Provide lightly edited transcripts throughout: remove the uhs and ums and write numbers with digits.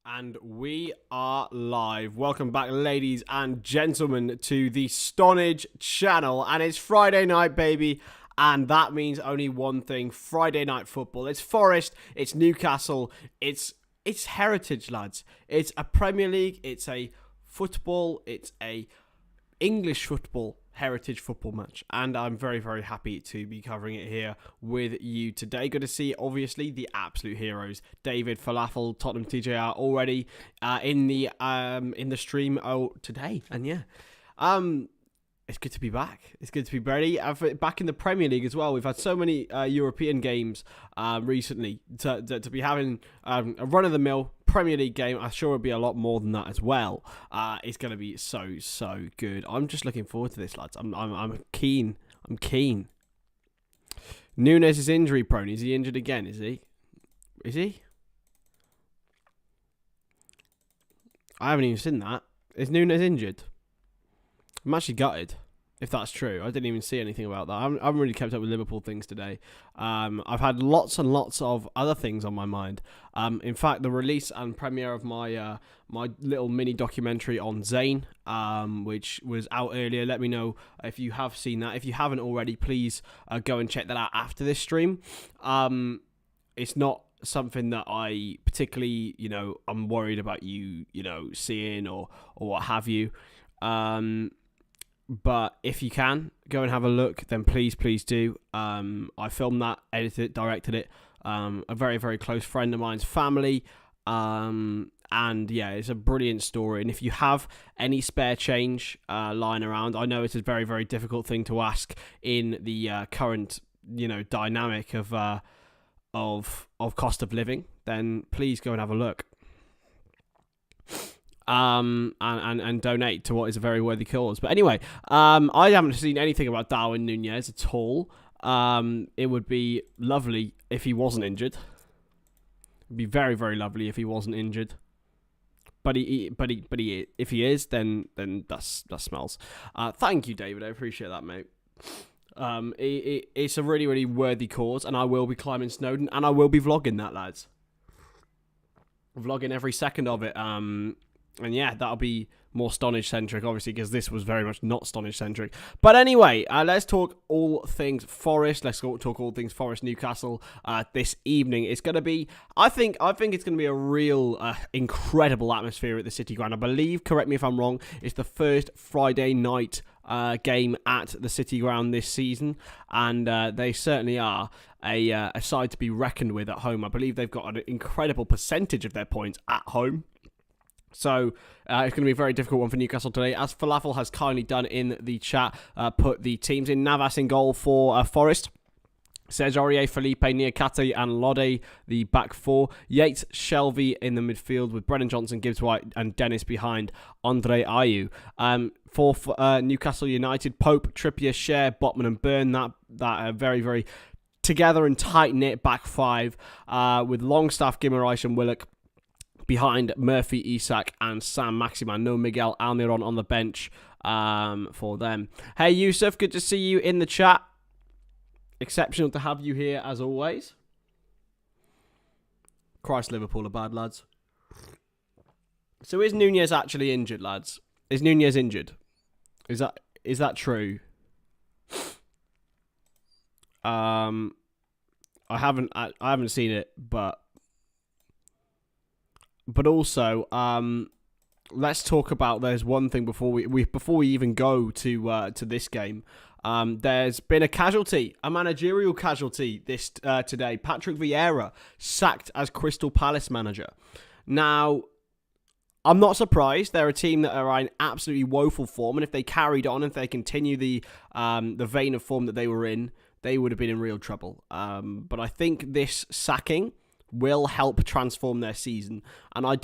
And we are live. Welcome back, ladies and gentlemen, to the Stonadge channel. And it's Friday night, baby. And that means only one thing: Friday night football. It's Forest, it's Newcastle, it's heritage, lads. It's a Premier League, it's a football, it's a English football, heritage football match, and I'm very, very happy to be covering it here with you today. Good to see, obviously, the absolute heroes, David, Falafel, Tottenham TJR, already in the stream today, and yeah, it's good to be back. It's good to be ready. Back in the Premier League as well. We've had so many European games recently to be having a run-of-the-mill Premier League game. I'm sure it'll be a lot more than that as well. It's going to be so good. I'm just looking forward to this, lads. I'm keen. I'm keen. Nunes is injury prone. Is he injured again? Is he? Is he? I haven't even seen that. Is Nunes injured? I'm actually gutted if that's true. I didn't even see anything about that. I haven't really kept up with Liverpool things today. I've had lots and lots of other things on my mind. In fact, the release and premiere of my my little mini documentary on Zayn, which was out earlier. Let me know if you have seen that. If you haven't already, please go and check that out after this stream. It's not something that I particularly, I'm worried about you, seeing or what have you. But if you can, go and have a look, then please do. I filmed that, edited it, directed it. A very, very close friend of mine's family. And yeah, it's a brilliant story. And if you have any spare change lying around, I know it's a very, very difficult thing to ask in the current, dynamic of cost of living, then please go and have a look. And donate to what is a very worthy cause. But anyway, I haven't seen anything about Darwin Nunez at all. It would be lovely if he wasn't injured. It'd be very, very lovely if he wasn't injured. But if he is, then that smells. Thank you, David. I appreciate that, mate. It's a really, really worthy cause, and I will be climbing Snowdon, and I will be vlogging that, lads. Vlogging every second of it. And yeah, that'll be more Stonadge-centric, obviously, because this was very much not Stonadge-centric. But anyway, let's talk all things Forest. Let's talk all things Forest Newcastle this evening. It's going to be, I think it's going to be a real incredible atmosphere at the City Ground. I believe, correct me if I'm wrong, it's the first Friday night game at the City Ground this season, and they certainly are a side to be reckoned with at home. I believe they've got an incredible percentage of their points at home. So it's going to be a very difficult one for Newcastle today, as Falafel has kindly done in the chat. Put the teams in: Navas in goal for Forest, Serge Aurier, Felipe, Niakate and Lode, the back four. Yates, Shelvey in the midfield with Brennan Johnson, Gibbs White and Dennis behind Andre Ayew. For Newcastle United, Pope, Trippier, Schär, Botman and Byrne. That very, very together and tight-knit back five with Longstaff, Guimaraes and Willock behind Murphy, Isak and Sam Maximan. No Miguel Almiron on the bench for them. Hey, Yusuf, good to see you in the chat. Exceptional to have you here, as always. Christ, Liverpool are bad, lads. So is Nunez actually injured, lads? Is Nunez injured? Is that true? I haven't seen it, but also, let's talk about. There's one thing before we even go to this game. There's been a managerial casualty this today. Patrick Vieira sacked as Crystal Palace manager. Now, I'm not surprised. They're a team that are in absolutely woeful form, and if they carried on, if they continue the vein of form that they were in, they would have been in real trouble. But I think this sacking will help transform their season, and I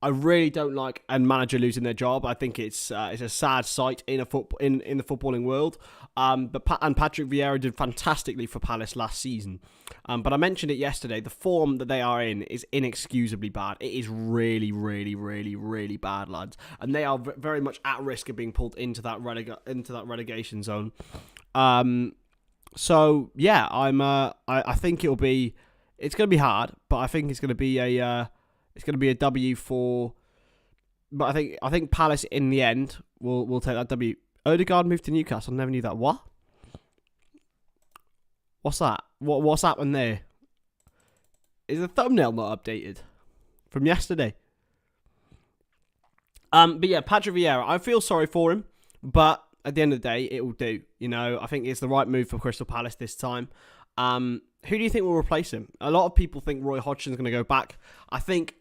really don't like a manager losing their job. I think it's a sad sight in the footballing world. But Patrick Vieira did fantastically for Palace last season. But I mentioned it yesterday. The form that they are in is inexcusably bad. It is really, really, really, really bad, lads, and they are very much at risk of being pulled into that relegation zone. So yeah, I think it's going to be hard, but I think it's going to be a It's going to be a W for... But I think Palace, in the end, will take that W. Odegaard moved to Newcastle. Never knew that. What? What's that? What's happened there? Is the thumbnail not updated from yesterday? But yeah, Patrick Vieira, I feel sorry for him, but at the end of the day, it will do. You know, I think it's the right move for Crystal Palace this time. Who do you think will replace him? A lot of people think Roy Hodgson's going to go back. I think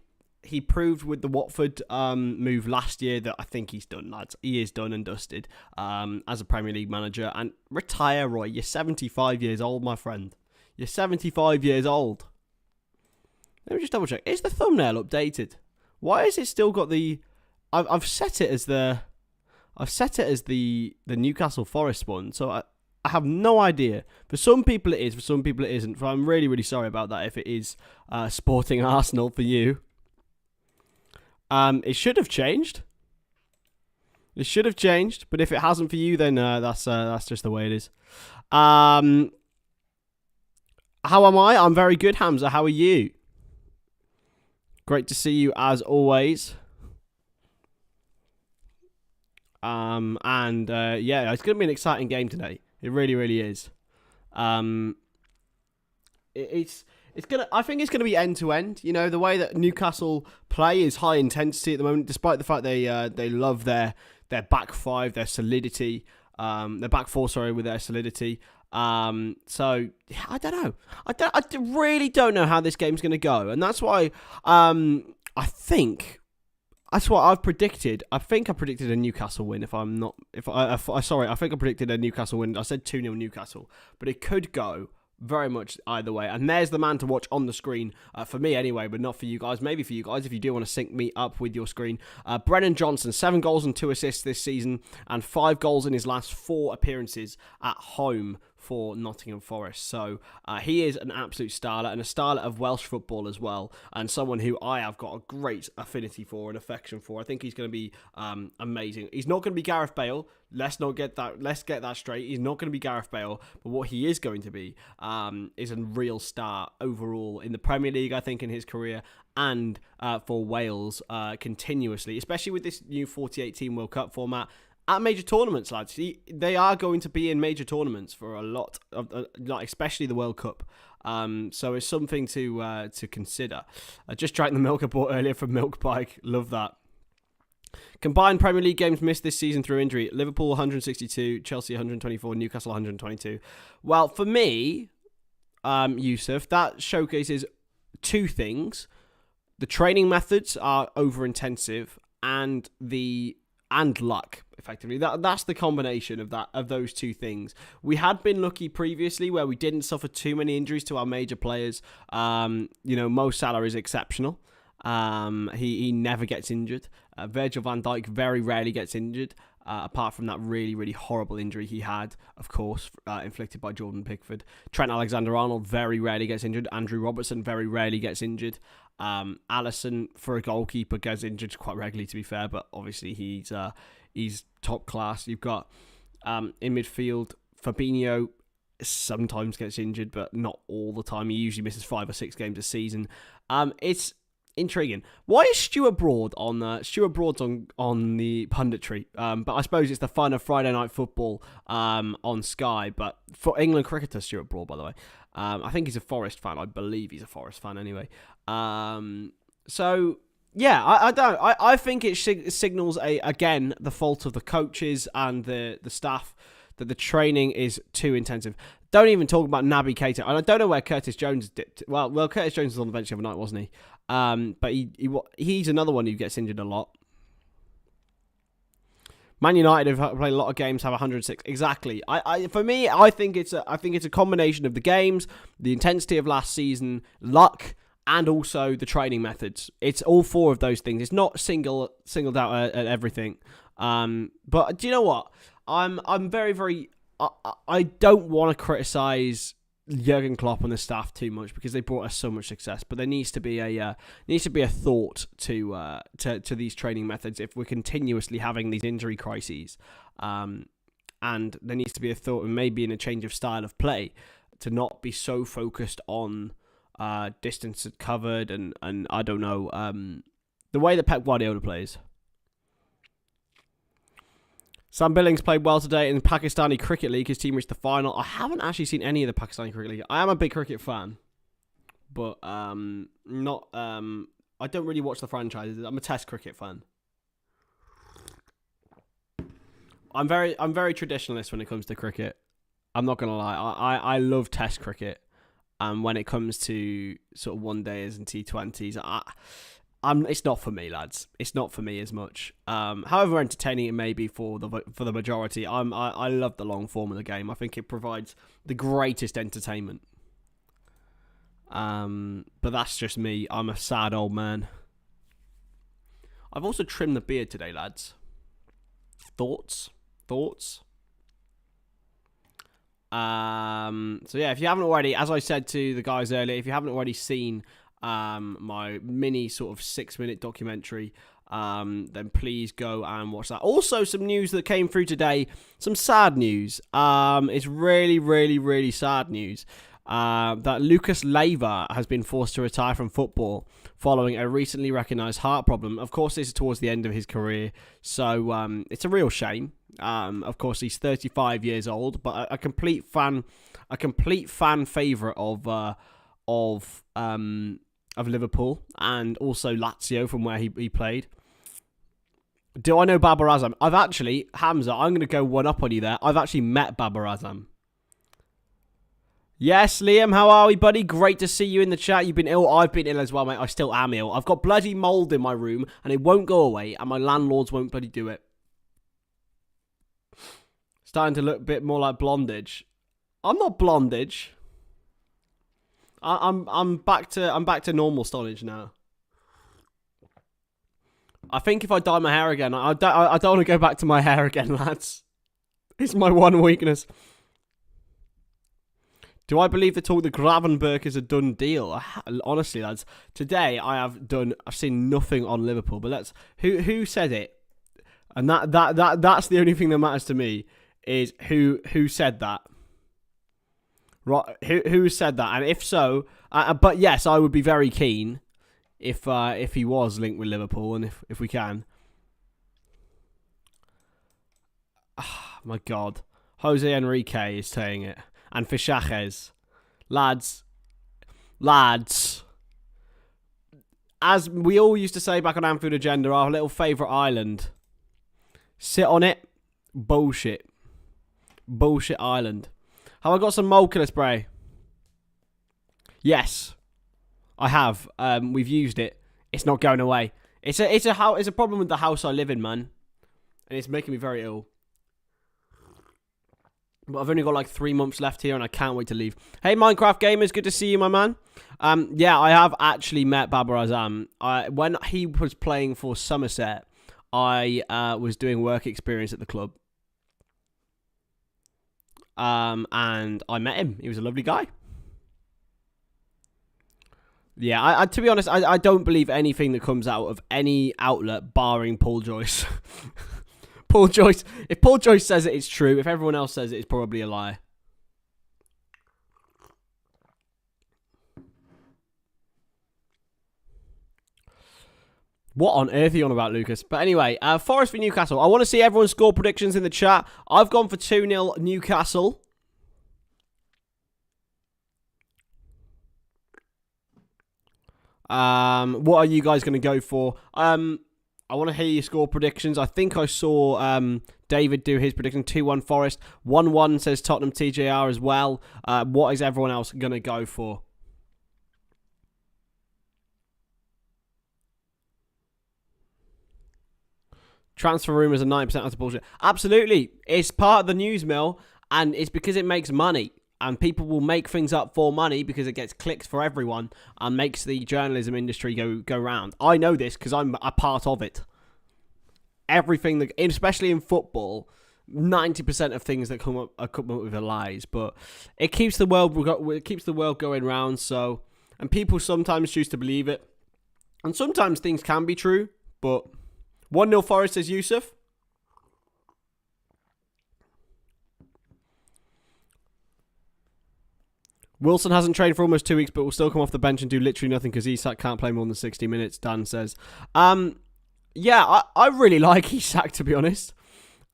he proved with the Watford move last year that I think he's done, lads. He is done and dusted as a Premier League manager. And retire, Roy. You're 75 years old, my friend. You're 75 years old. Let me just double check. Is the thumbnail updated? Why has it still got the... I've set it as the Newcastle Forest one, so I have no idea. For some people it is, for some people it isn't. So I'm really, really sorry about that if it is Sporting Arsenal for you. It should have changed. It should have changed, but if it hasn't for you, then that's just the way it is. How am I? I'm very good, Hamza. How are you? Great to see you as always. Yeah, it's going to be an exciting game today. It really, really is. It's gonna. I think it's going to be end to end. You know, the way that Newcastle play is high intensity at the moment, despite the fact they love their back five, their solidity, their back four, sorry, with their solidity. So yeah, I don't know. I really don't know how this game's going to go, and that's why I think. That's what I've predicted. I think I predicted a Newcastle win. I think I predicted a Newcastle win. I said 2-0 Newcastle, but it could go very much either way. And there's the man to watch on the screen for me anyway, but not for you guys. Maybe for you guys if you do want to sync me up with your screen. Brennan Johnson, 7 goals and 2 assists this season, and 5 goals in his last 4 appearances at home for Nottingham Forest. So he is an absolute starlet and a starlet of Welsh football as well, and someone who I have got a great affinity for and affection for. I think he's going to be amazing. He's not going to be Gareth Bale. Let's get that straight. He's not going to be Gareth Bale, but what he is going to be is a real star overall in the Premier League, I think, in his career, and for Wales continuously, especially with this new 48-team World Cup format. At major tournaments, lads. They are going to be in major tournaments for a lot of, especially the World Cup. So it's something to consider. I just drank the milk I bought earlier from Milk Bike. Love that. Combined Premier League games missed this season through injury. Liverpool 162, Chelsea 124, Newcastle 122. Well, for me, Yusuf, that showcases 2 things. The training methods are over-intensive and luck, effectively. That's the combination of those 2 things. We had been lucky previously where we didn't suffer too many injuries to our major players. Mo Salah is exceptional. He never gets injured. Virgil van Dijk very rarely gets injured, apart from that really, really horrible injury he had, of course, inflicted by Jordan Pickford. Trent Alexander-Arnold very rarely gets injured. Andrew Robertson very rarely gets injured. Alisson, for a goalkeeper, gets injured quite regularly, to be fair, but obviously he's top class. You've got in midfield, Fabinho sometimes gets injured, but not all the time. He usually misses 5 or 6 games a season. It's intriguing. Why is Stuart Broad on Stuart Broad's on the punditry? But I suppose it's the fun of Friday Night Football on Sky. But for England cricketer, Stuart Broad, by the way, I think he's a Forest fan. I believe he's a Forest fan anyway. So yeah, I think it signals again the fault of the coaches and the staff, that the training is too intensive. Don't even talk about Naby Keita. And I don't know where Curtis Jones dipped. Well, Curtis Jones was on the bench the other night, wasn't he? But he's another one who gets injured a lot. Man United have played a lot of games, have 106. Exactly. For me, I think it's a combination of the games, the intensity of last season, luck, and also the training methods. It's all 4 of those things. It's not singled out at everything. But do you know what? I'm very, very. I don't want to criticize Jurgen Klopp and the staff too much because they brought us so much success. But there needs to be a thought to these training methods if we're continuously having these injury crises. And there needs to be a thought, maybe in a change of style of play, to not be so focused on distance covered, and I don't know, the way that Pep Guardiola plays. Sam Billings played well today in the Pakistani Cricket League. His team reached the final. I haven't actually seen any of the Pakistani Cricket League. I am a big cricket fan, but not. I don't really watch the franchises. I'm a Test cricket fan. I'm very traditionalist when it comes to cricket. I'm not gonna lie. I love Test cricket. When it comes to sort of one days and T20s, it's not for me, lads. It's not for me as much. However entertaining it may be for the majority, I love the long form of the game. I think it provides the greatest entertainment. But that's just me. I'm a sad old man. I've also trimmed the beard today, lads. Thoughts? So yeah, if you haven't already, as I said to the guys earlier, if you haven't already seen my mini sort of 6-minute documentary, then please go and watch that. Also, some news that came through today, some sad news. It's really sad news. That Lucas Leiva has been forced to retire from football following a recently recognised heart problem. Of course, this is towards the end of his career, so it's a real shame. Of course, he's 35 years old, but a complete fan favourite of Liverpool and also Lazio, from where he played. Do I know Babar Azam? I've actually, Hamza, I'm going to go one up on you there. I've actually met Babar Azam. Yes, Liam, how are we, buddy? Great to see you in the chat. You've been ill. I've been ill as well, mate. I still am ill. I've got bloody mould in my room, and it won't go away, and my landlords won't bloody do it. Starting to look a bit more like Blondage. I'm not Blondage. I'm back to normal Stonadge now. I think if I dye my hair again, I don't want to go back to my hair again, lads. It's my one weakness. Do I believe that all the Gravenberg is a done deal? Honestly, lads, today I've seen nothing on Liverpool, but who said it? And that's the only thing that matters to me, is who said that. Right, who said that? And if so, but yes, I would be very keen if he was linked with Liverpool, and if we can. Oh, my God, Jose Enrique is saying it. And Fischaches. Lads. As we all used to say back on Anfield Agenda, our little favourite island. Sit on it. Bullshit. Bullshit island. Have I got some mold killer spray? Yes. I have. We've used it. It's not going away. It's a problem with the house I live in, man. And it's making me very ill. But I've only got like 3 months left here, and I can't wait to leave. Hey, Minecraft gamers, good to see you, my man. Yeah, I have actually met Babar Azam. When he was playing for Somerset, I was doing work experience at the club. And I met him. He was a lovely guy. Yeah, to be honest, I don't believe anything that comes out of any outlet barring Paul Joyce. Paul Joyce. If Paul Joyce says it, it's true. If everyone else says it, it's probably a lie. What on earth are you on about, Lucas? But anyway, Forest v Newcastle. I want to see everyone's score predictions in the chat. I've gone for 2-0 Newcastle. What are you guys going to go for? I want to hear your score predictions. I think I saw David do his prediction. 2-1 Forest. 1-1 says Tottenham TJR as well. What is everyone else going to go for? Transfer rumours are 9% utter bullshit. Absolutely. It's part of the news mill, and it's because it makes money. And people will make things up for money because it gets clicks for everyone and makes the journalism industry go round. I know this because I'm a part of it. Everything, that, especially in football, 90% of things that come up with are lies. But it keeps the world going round. So, and people sometimes choose to believe it, and sometimes things can be true. But 1-0 Forest, says Yusuf. Wilson hasn't trained for almost 2 weeks, but will still come off the bench and do literally nothing because Isak can't play more than 60 minutes, Dan says. Yeah, I really like Isak, to be honest.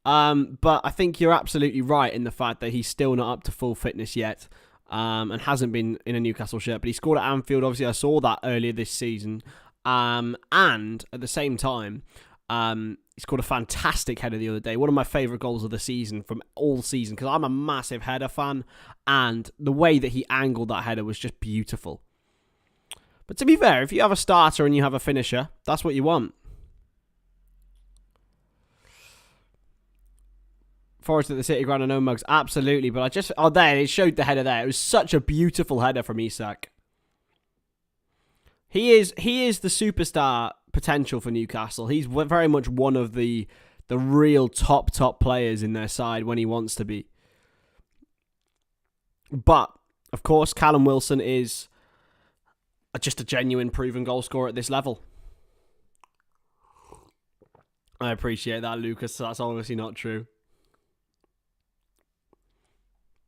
But I think you're absolutely right in the fact that he's still not up to full fitness yet, and hasn't been in a Newcastle shirt. But he scored at Anfield. Obviously, I saw that earlier this season. And at the same time, he scored a fantastic header the other day. One of my favourite goals of the season from all season, because I'm a massive header fan, and the way that he angled that header was just beautiful. But to be fair, if you have a starter and you have a finisher, that's what you want. Forest at the City Ground and no mugs, absolutely. But there, it showed the header there. It was such a beautiful header from Isak. He is the superstar potential for Newcastle. He's very much one of the real top players in their side when he wants to be. But of course, Callum Wilson is just a genuine proven goal scorer at this level. I appreciate that, Lucas. That's obviously not true.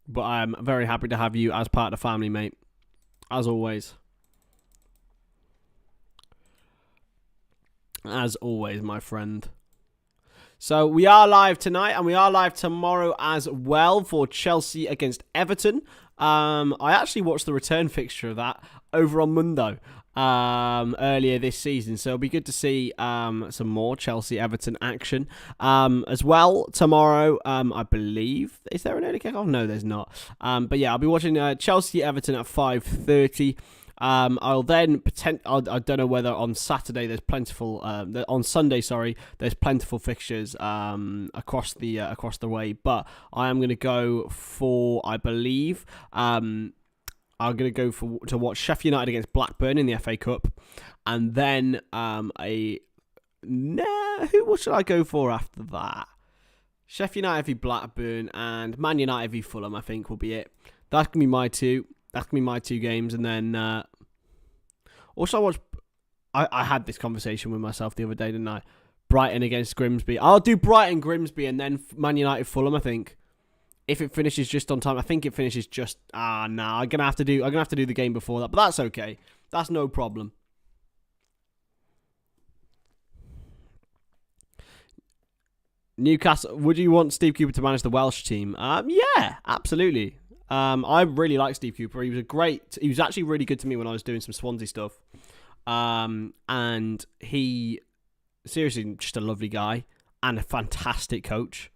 But I'm very happy to have you as part of the family, mate. As always. As always, my friend. So we are live tonight and we are live tomorrow as well for Chelsea against Everton. I actually watched the return fixture of that over on Mundo earlier this season. So it'll be good to see some more Chelsea-Everton action. As well, tomorrow, I believe. Is there an early kickoff? No, there's not. But yeah, I'll be watching Chelsea-Everton at 5:30. I'll then I don't know whether on Saturday there's plentiful. On Sunday, sorry, there's plentiful fixtures across the way. But I am going to go for, I believe, I'm going to go to watch Sheffield United against Blackburn in the FA Cup, and then what should I go for after that? Sheffield United v Blackburn and Man United v Fulham, I think will be it. That's gonna be my two. That's going to be my two games. And then, also I watched, I had this conversation with myself the other day, didn't I? Brighton against Grimsby. I'll do Brighton, Grimsby, and then Man United, Fulham, I think. If it finishes just on time. I think it finishes just, I'm going to have to do the game before that. But that's okay. That's no problem. Newcastle, would you want Steve Cooper to manage the Welsh team? Yeah, absolutely. I really like Steve Cooper. He was actually really good to me when I was doing some Swansea stuff. And he, seriously, just a lovely guy and a fantastic coach.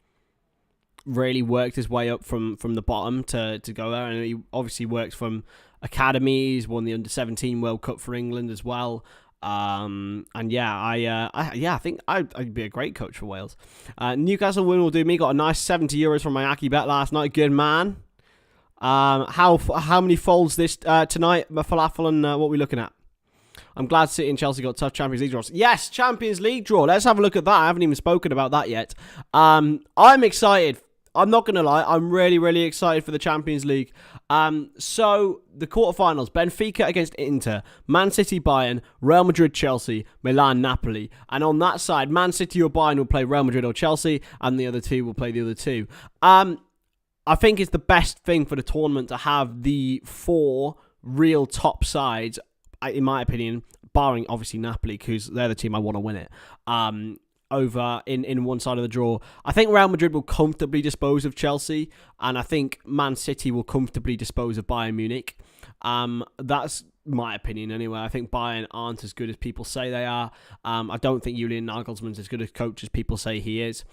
Really worked his way up from the bottom to go there. And he obviously worked from academies, won the Under-17 World Cup for England as well. And yeah, I think I'd be a great coach for Wales. Newcastle win will do me. Got a nice €70 from my Aki bet last night. Good man. How many folds this tonight, Falafel, and what are we looking at? I'm glad City and Chelsea got tough Champions League draws. Yes, Champions League draw. Let's have a look at that. I haven't even spoken about that yet. I'm excited. I'm not going to lie. I'm really, really excited for the Champions League. So, the quarterfinals. Benfica against Inter. Man City, Bayern. Real Madrid, Chelsea. Milan, Napoli. And on that side, Man City or Bayern will play Real Madrid or Chelsea. And the other two will play the other two. I think it's the best thing for the tournament to have the four real top sides, in my opinion, barring obviously Napoli, because they're the team I want to win it, over in one side of the draw. I think Real Madrid will comfortably dispose of Chelsea, and I think Man City will comfortably dispose of Bayern Munich. That's my opinion anyway. I think Bayern aren't as good as people say they are. I don't think Julian Nagelsmann's as good a coach as people say he is.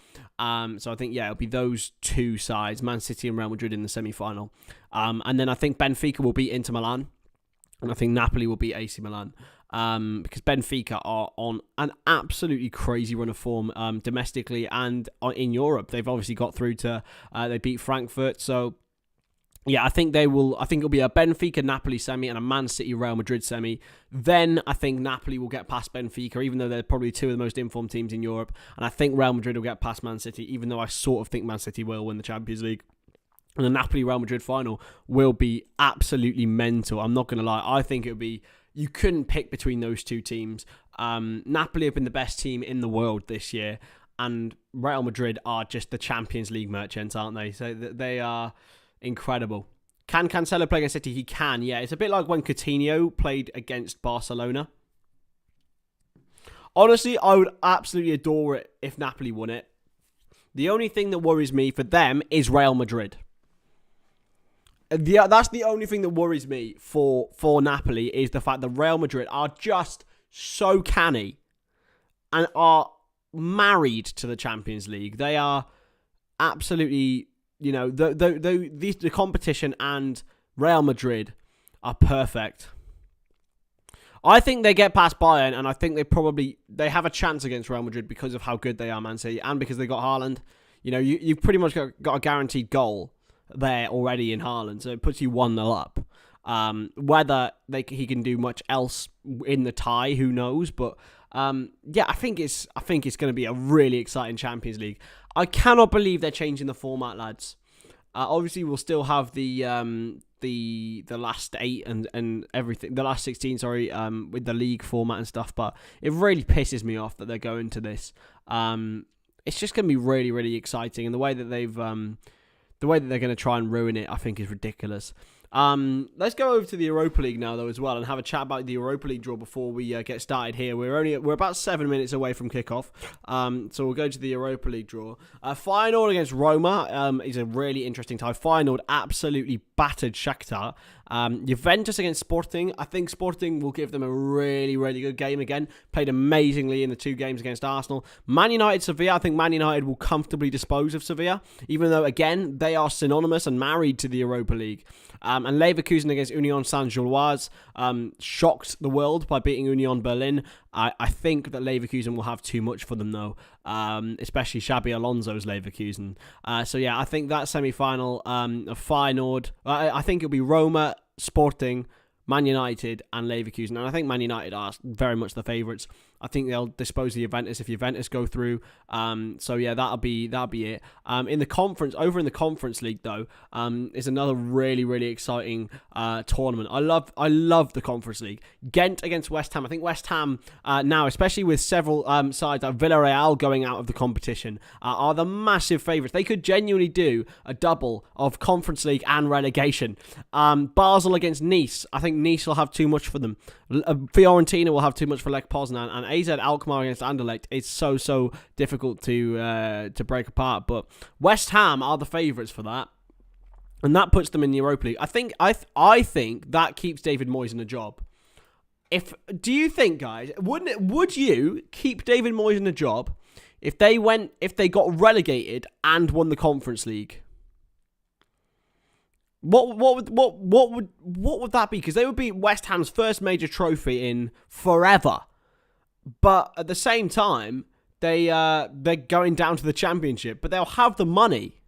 So I think, yeah, it'll be those two sides, Man City and Real Madrid in the semi-final. And then I think Benfica will beat Inter Milan. And I think Napoli will beat AC Milan. Because Benfica are on an absolutely crazy run of form domestically and in Europe. They've obviously got through to, they beat Frankfurt. So, yeah, I think it'll be a Benfica-Napoli semi and a Man City-Real Madrid semi. Then I think Napoli will get past Benfica, even though they're probably two of the most informed teams in Europe. And I think Real Madrid will get past Man City, even though I sort of think Man City will win the Champions League. And the Napoli-Real Madrid final will be absolutely mental. I'm not going to lie. I think it would be... You couldn't pick between those two teams. Napoli have been the best team in the world this year. And Real Madrid are just the Champions League merchants, aren't they? So they are... incredible. Can Cancelo play against City? He can, yeah. It's a bit like when Coutinho played against Barcelona. Honestly, I would absolutely adore it if Napoli won it. The only thing that worries me for them is Real Madrid. That's the only thing that worries me for Napoli, is the fact that Real Madrid are just so canny and are married to the Champions League. They are absolutely, the competition and Real Madrid are perfect. I think they get past Bayern, and I think they have a chance against Real Madrid because of how good they are, Man City, and because they got Haaland. You've pretty much got a guaranteed goal there already in Haaland, so it puts you 1-0 up. Whether he can do much else in the tie, who knows? But I think it's going to be a really exciting Champions League. I cannot believe they're changing the format, lads. Obviously, we'll still have the last 8 and everything, the last 16, with the league format and stuff. But it really pisses me off that they're going to this. It's just going to be really, really exciting, and the way that they're going to try and ruin it, I think, is ridiculous. Let's go over to the Europa League now, though, as well, and have a chat about the Europa League draw before we get started here. We're about 7 minutes away from kickoff, so we'll go to the Europa League draw. Feyenoord against Roma is a really interesting tie. Feyenoord absolutely battered Shakhtar. Juventus against Sporting. I think Sporting will give them a really, really good game again. Played amazingly in the 2 games against Arsenal. Man United, Sevilla. I think Man United will comfortably dispose of Sevilla, even though, again, they are synonymous and married to the Europa League. And Leverkusen against Union Saint-Gilloise shocked the world by beating Union Berlin. I think that Leverkusen will have too much for them, though, especially Xabi Alonso's Leverkusen. I think that semi-final of Feyenoord, I think it'll be Roma, Sporting, Man United and Leverkusen. And I think Man United are very much the favourites. I think they'll dispose of Juventus if Juventus go through. That'll be it. In the Conference League, though, is another really, really exciting tournament. I love the Conference League. Ghent against West Ham. I think West Ham now, especially with several sides like Villarreal going out of the competition, are the massive favourites. They could genuinely do a double of Conference League and relegation. Basel against Nice. I think Nice will have too much for them. Fiorentina will have too much for Lech Poznan, and AZ Alkmaar against Anderlecht is so difficult to break apart. But West Ham are the favourites for that, and that puts them in the Europa League. I think that keeps David Moyes in a job. Do you think, guys, would you keep David Moyes in a job if they got relegated and won the Conference League? What would that be? Because they would be West Ham's first major trophy in forever. But at the same time, they're going down to the Championship. But they'll have the money.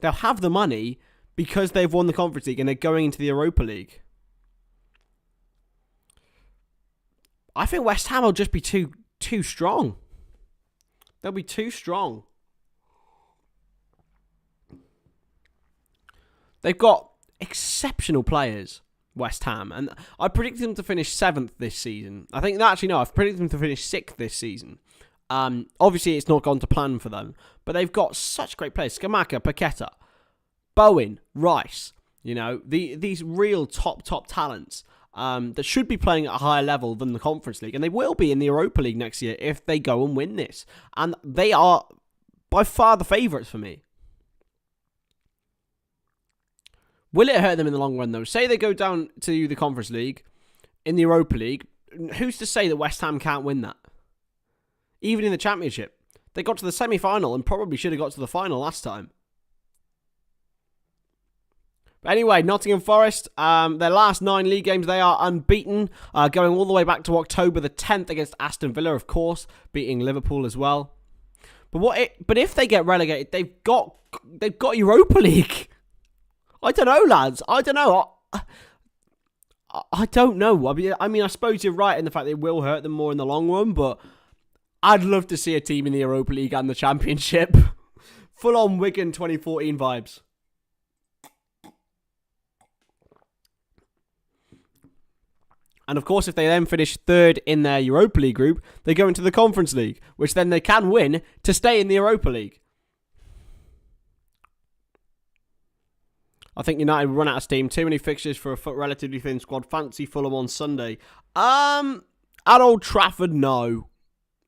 They'll have the money because they've won the Conference League and they're going into the Europa League. I think West Ham will just be too strong. They'll be too strong. They've got exceptional players, West Ham, and I predict them to finish 7th this season. I've predicted them to finish 6th this season. Obviously, it's not gone to plan for them, but they've got such great players. Scamacca, Paqueta, Bowen, Rice, these real top talents that should be playing at a higher level than the Conference League, and they will be in the Europa League next year if they go and win this. And they are by far the favourites for me. Will it hurt them in the long run, though? Say they go down to the Conference League, in the Europa League, who's to say that West Ham can't win that? Even in the Championship. They got to the semi-final and probably should have got to the final last time. But anyway, Nottingham Forest, their last 9 league games, they are unbeaten, going all the way back to October the 10th against Aston Villa, of course, beating Liverpool as well. But if they get relegated, they've got Europa League. I don't know, lads. I don't know. I don't know. I mean, I suppose you're right in the fact that it will hurt them more in the long run, but I'd love to see a team in the Europa League and the Championship. Full-on Wigan 2014 vibes. And of course, if they then finish 3rd in their Europa League group, they go into the Conference League, which then they can win to stay in the Europa League. I think United will run out of steam. Too many fixtures for a relatively thin squad. Fancy Fulham on Sunday. At Old Trafford, no.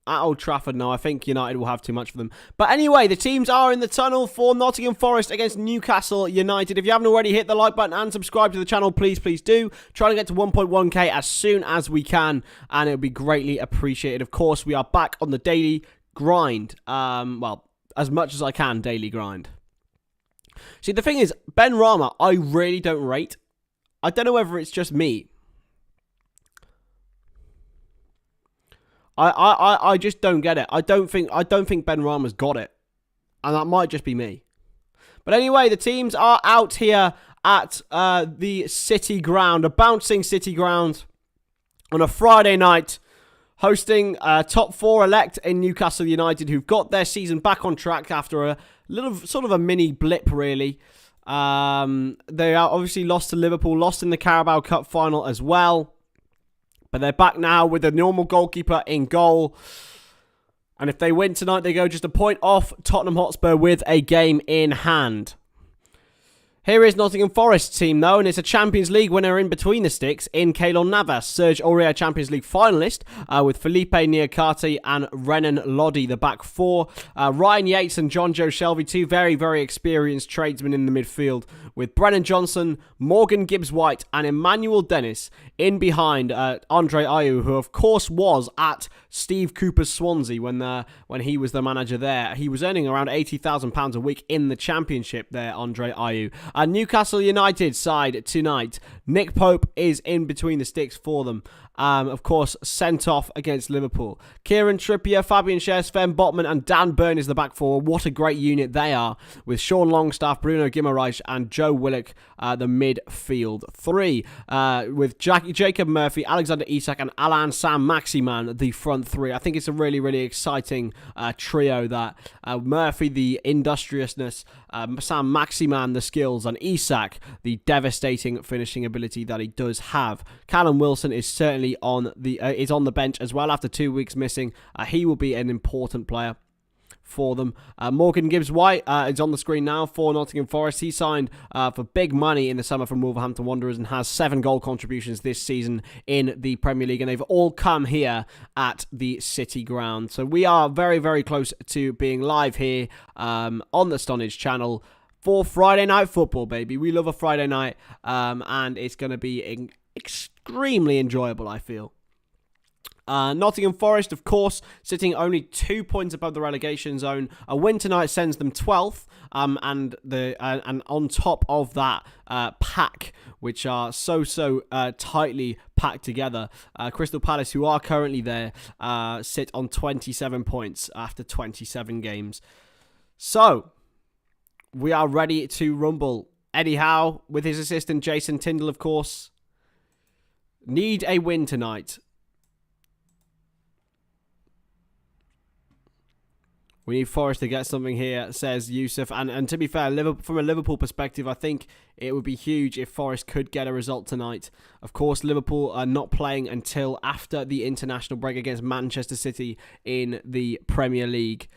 At Old Trafford, no. I think United will have too much for them. But anyway, the teams are in the tunnel for Nottingham Forest against Newcastle United. If you haven't already, hit the like button and subscribe to the channel, please, please do. Trying to get to 1.1k as soon as we can, and it would be greatly appreciated. Of course, we are back on the daily grind. Well, as much as I can, daily grind. See, the thing is, Ben Rama, I really don't rate. I don't know whether it's just me. I just don't get it. I don't think Ben Rama's got it. And that might just be me. But anyway, the teams are out here at the City Ground, a bouncing City Ground on a Friday night, hosting top 4 elect in Newcastle United, who've got their season back on track after a little sort of a mini blip, really. They are obviously lost to Liverpool, lost in the Carabao Cup final as well. But they're back now with a normal goalkeeper in goal. And if they win tonight, they go just a point off Tottenham Hotspur with a game in hand. Here is Nottingham Forest's team, though, and it's a Champions League winner in between the sticks in Keylor Navas, Serge Aurier Champions League finalist, with Felipe Niakate and Renan Lodi, the back 4. Ryan Yates and John Joe Shelby, 2 very, very experienced tradesmen in the midfield, with Brennan Johnson, Morgan Gibbs-White, and Emmanuel Dennis in behind Andre Ayew, who of course was at Steve Cooper's Swansea when he was the manager there. He was earning around £80,000 a week in the Championship there, Andre Ayew. Newcastle United side tonight. Nick Pope is in between the sticks for them. Of course, sent off against Liverpool. Kieran Trippier, Fabian Schär, Sven Botman, and Dan Burn is the back 4. What a great unit they are, with Sean Longstaff, Bruno Guimaraes, and Joe Willock, the midfield 3. With Jacob Murphy, Alexander Isak, and Alain Saint-Maximin, the front 3. I think it's a really, really exciting trio that Murphy, the industriousness, Saint-Maximin, the skills, and Isak, the devastating finishing ability that he does have. Callum Wilson is certainly on the bench as well after 2 weeks missing. He will be an important player for them. Morgan Gibbs-White is on the screen now for Nottingham Forest. He signed for big money in the summer from Wolverhampton Wanderers and has 7 goal contributions this season in the Premier League, and they've all come here at the City Ground. So we are very, very close to being live here on the Stonadge channel for Friday Night Football, baby. We love a Friday night, and it's going to be extremely enjoyable, I feel. Nottingham Forest, of course, sitting only 2 points above the relegation zone. A win tonight sends them 12th, and on top of that pack, which are so tightly packed together, Crystal Palace, who are currently there, sit on 27 points after 27 games. So we are ready to rumble. Eddie Howe, with his assistant Jason Tyndall, of course, need a win tonight. We need Forest to get something here, says Yusuf. And to be fair, from a Liverpool perspective, I think it would be huge if Forest could get a result tonight. Of course, Liverpool are not playing until after the international break against Manchester City in the Premier League.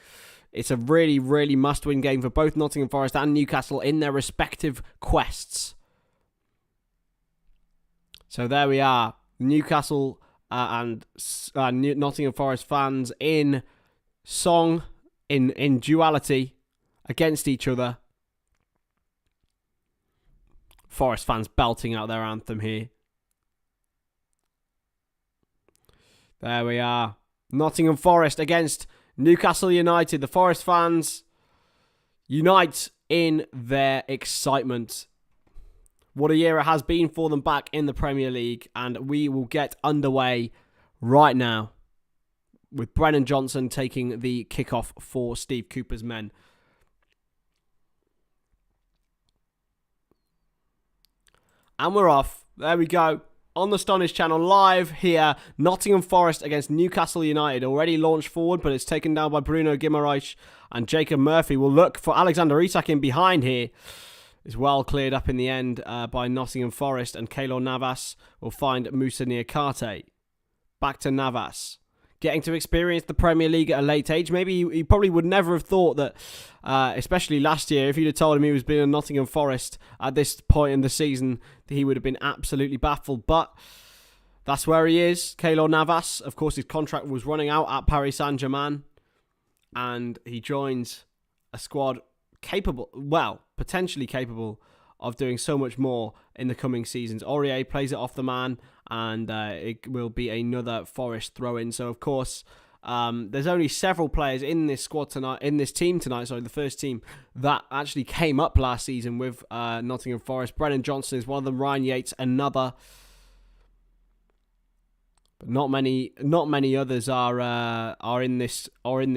It's a really, really must-win game for both Nottingham Forest and Newcastle in their respective quests. So there we are. Newcastle and Nottingham Forest fans in song, in duality against each other. Forest fans belting out their anthem here. There we are. Nottingham Forest against Newcastle United. The Forest fans unite in their excitement. What a year it has been for them back in the Premier League, and we will get underway right now with Brennan Johnson taking the kickoff for Steve Cooper's men. And we're off. There we go. On the Stonadge channel, live here. Nottingham Forest against Newcastle United. Already launched forward, but it's taken down by Bruno Guimaraes. And Jacob Murphy will look for Alexander Isak in behind here. It's well cleared up in the end by Nottingham Forest. And Keylor Navas will find Moussa Niakate. Back to Navas. getting to experience the Premier League at a late age. Maybe he probably would never have thought that, especially last year, if you'd have told him he was being a Nottingham Forest at this point in the season, he would have been absolutely baffled. But that's where he is. Keylor Navas, of course, his contract was running out at Paris Saint-Germain, and he joins a squad potentially capable of doing so much more in the coming seasons. Aurier plays it off the man, and it will be another Forest throw-in. So, of course, there's only several players in this squad tonight, the first team that actually came up last season with Nottingham Forest. Brennan Johnson is one of them. Ryan Yates, another. But not many others are in this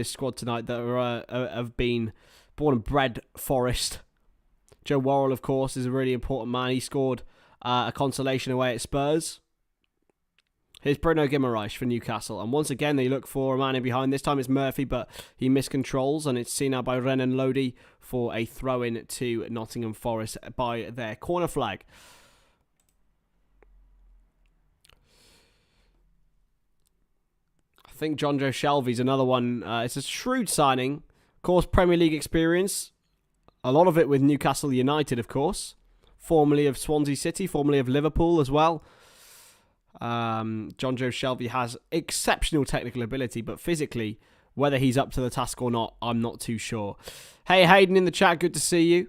squad tonight that have been born and bred Forest. Joe Worrall, of course, is a really important man. He scored a consolation away at Spurs. Here's Bruno Guimaraes for Newcastle. And once again, they look for a man in behind. This time it's Murphy, but he miscontrols. And it's seen out by Renan Lodi for a throw-in to Nottingham Forest by their corner flag. I think Jonjo Shelvey's another one. It's a shrewd signing. Of course, Premier League experience. A lot of it with Newcastle United, of course. Formerly of Swansea City, formerly of Liverpool as well. Jonjo Shelvey has exceptional technical ability, but physically, whether he's up to the task or not, I'm not too sure. Hey, Hayden in the chat, good to see you.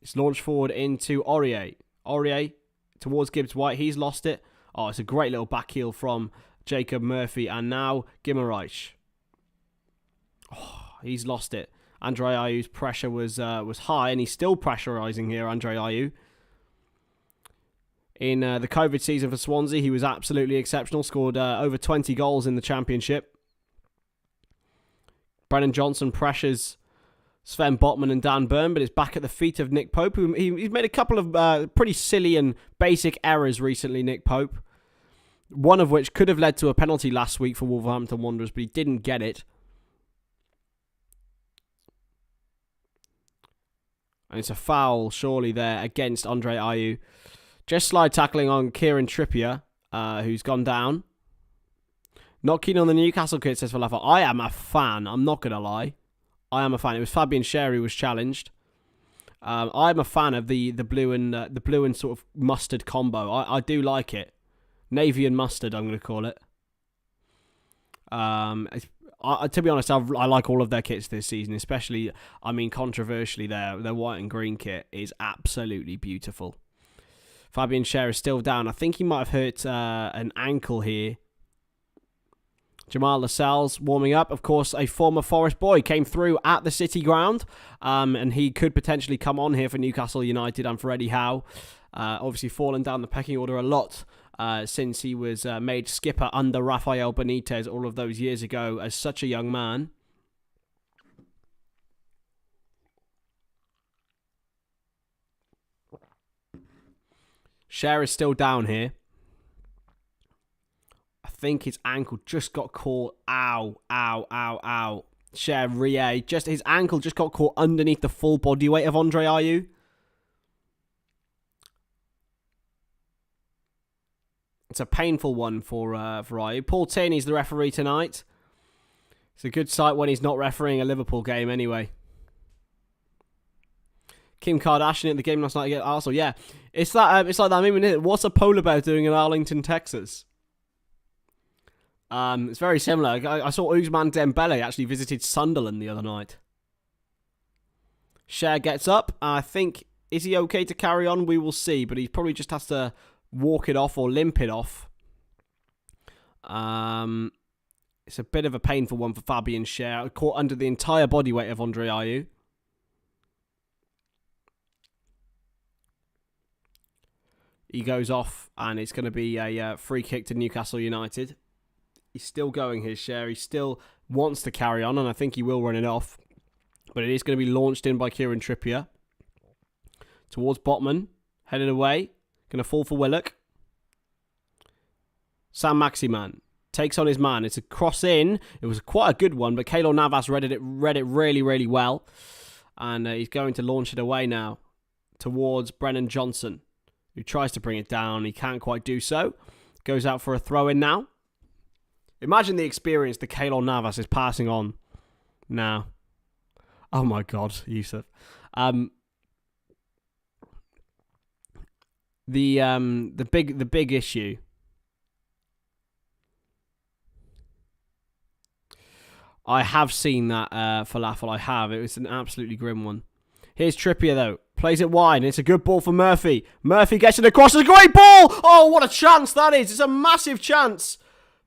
It's launched forward into Aurier. Aurier towards Gibbs-White. He's lost it. Oh, it's a great little back heel from Jacob Murphy. And now Guimaraes. Oh, he's lost it. Andre Ayew's pressure was high, and he's still pressurising here, Andre Ayew. In the COVID season for Swansea, he was absolutely exceptional. Scored over 20 goals in the Championship. Brennan Johnson pressures Sven Botman and Dan Burn, but it's back at the feet of Nick Pope. He's made a couple of pretty silly and basic errors recently, Nick Pope. One of which could have led to a penalty last week for Wolverhampton Wanderers, but he didn't get it. And it's a foul, surely, there against Andre Ayew. Just slide tackling on Kieran Trippier, who's gone down. Not keen on the Newcastle kit, says Falafel. I am a fan, I'm not going to lie. I am a fan. It was Fabian Schär who was challenged. I'm a fan of the blue and sort of mustard combo. I do like it. Navy and mustard, I'm going to call it. To be honest, I like all of their kits this season, especially, controversially, their white and green kit is absolutely beautiful. Fabian Schär is still down. I think he might have hurt an ankle here. Jamal Lascelles warming up. Of course, a former Forest boy came through at the City ground, and he could potentially come on here for Newcastle United and for Eddie Howe. Obviously fallen down the pecking order a lot since he was made skipper under Rafael Benitez all of those years ago as such a young man. Schär is still down here. I think his ankle just got caught. Ow, ow, ow, ow. Schär, just his ankle just got caught underneath the full body weight of Andre Ayew. It's a painful one for Ayew. Paul Tierney's the referee tonight. It's a good sight when he's not refereeing a Liverpool game anyway. Kim Kardashian at the game last night against Arsenal. Yeah, it's like that meme, isn't it? What's a polar bear doing in Arlington, Texas? It's very similar. I saw Ousmane Dembele actually visited Sunderland the other night. Schär gets up. I think, is he okay to carry on? We will see, but he probably just has to walk it off or limp it off. It's a bit of a painful one for Fabian Schär. Caught under the entire body weight of Andre Ayew. He goes off, and it's going to be a free kick to Newcastle United. He's still going his share. He still wants to carry on, and I think he will run it off. But it is going to be launched in by Kieran Trippier. Towards Botman. Headed away. Going to fall for Willock. Sam Maximan takes on his man. It's a cross in. It was quite a good one, but Keylor Navas read it really, really well. And he's going to launch it away now towards Brennan Johnson, who tries to bring it down. He can't quite do so. Goes out for a throw-in now. Imagine the experience that Keylor Navas is passing on now. Oh my God, Yusuf. The big issue. I have seen that falafel. I have. It was an absolutely grim one. Here's Trippier though. Plays it wide, and it's a good ball for Murphy. Murphy gets it across. It's a great ball! Oh, what a chance that is. It's a massive chance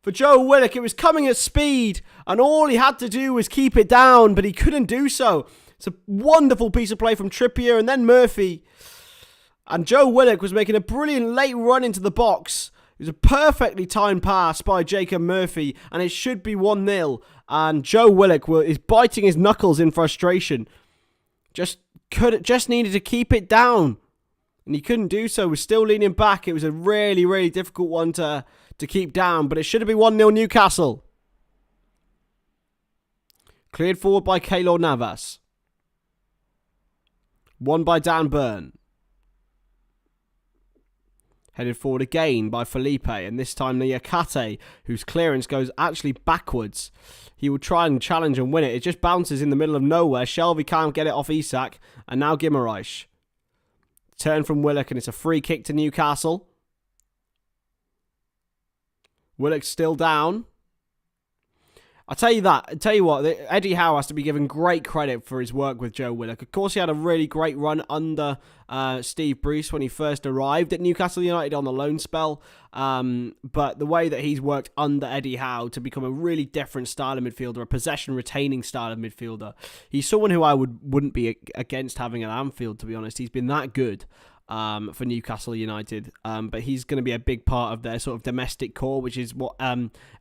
for Joe Willock. It was coming at speed, and all he had to do was keep it down, but he couldn't do so. It's a wonderful piece of play from Trippier, and then Murphy. And Joe Willock was making a brilliant late run into the box. It was a perfectly timed pass by Jacob Murphy, and it should be 1-0. And Joe Willock is biting his knuckles in frustration. Just needed to keep it down, and he couldn't do so. Was still leaning back. It was a really, really difficult one to keep down, but it should have been 1-0 Newcastle. Cleared forward by Keylor Navas. Won by Dan Burn. Headed forward again by Felipe, and this time Niakate, whose clearance goes actually backwards. He will try and challenge and win it. It just bounces in the middle of nowhere. Shelby can't get it off Isak, and now Guimaraes. Turn from Willock, and it's a free kick to Newcastle. Willock's still down. I'll tell you what, Eddie Howe has to be given great credit for his work with Joe Willock. Of course, he had a really great run under Steve Bruce when he first arrived at Newcastle United on the loan spell. But the way that he's worked under Eddie Howe to become a really different style of midfielder, a possession-retaining style of midfielder. He's someone who I wouldn't be against having at Anfield, to be honest. He's been that good for Newcastle United, but he's going to be a big part of their sort of domestic core, which is what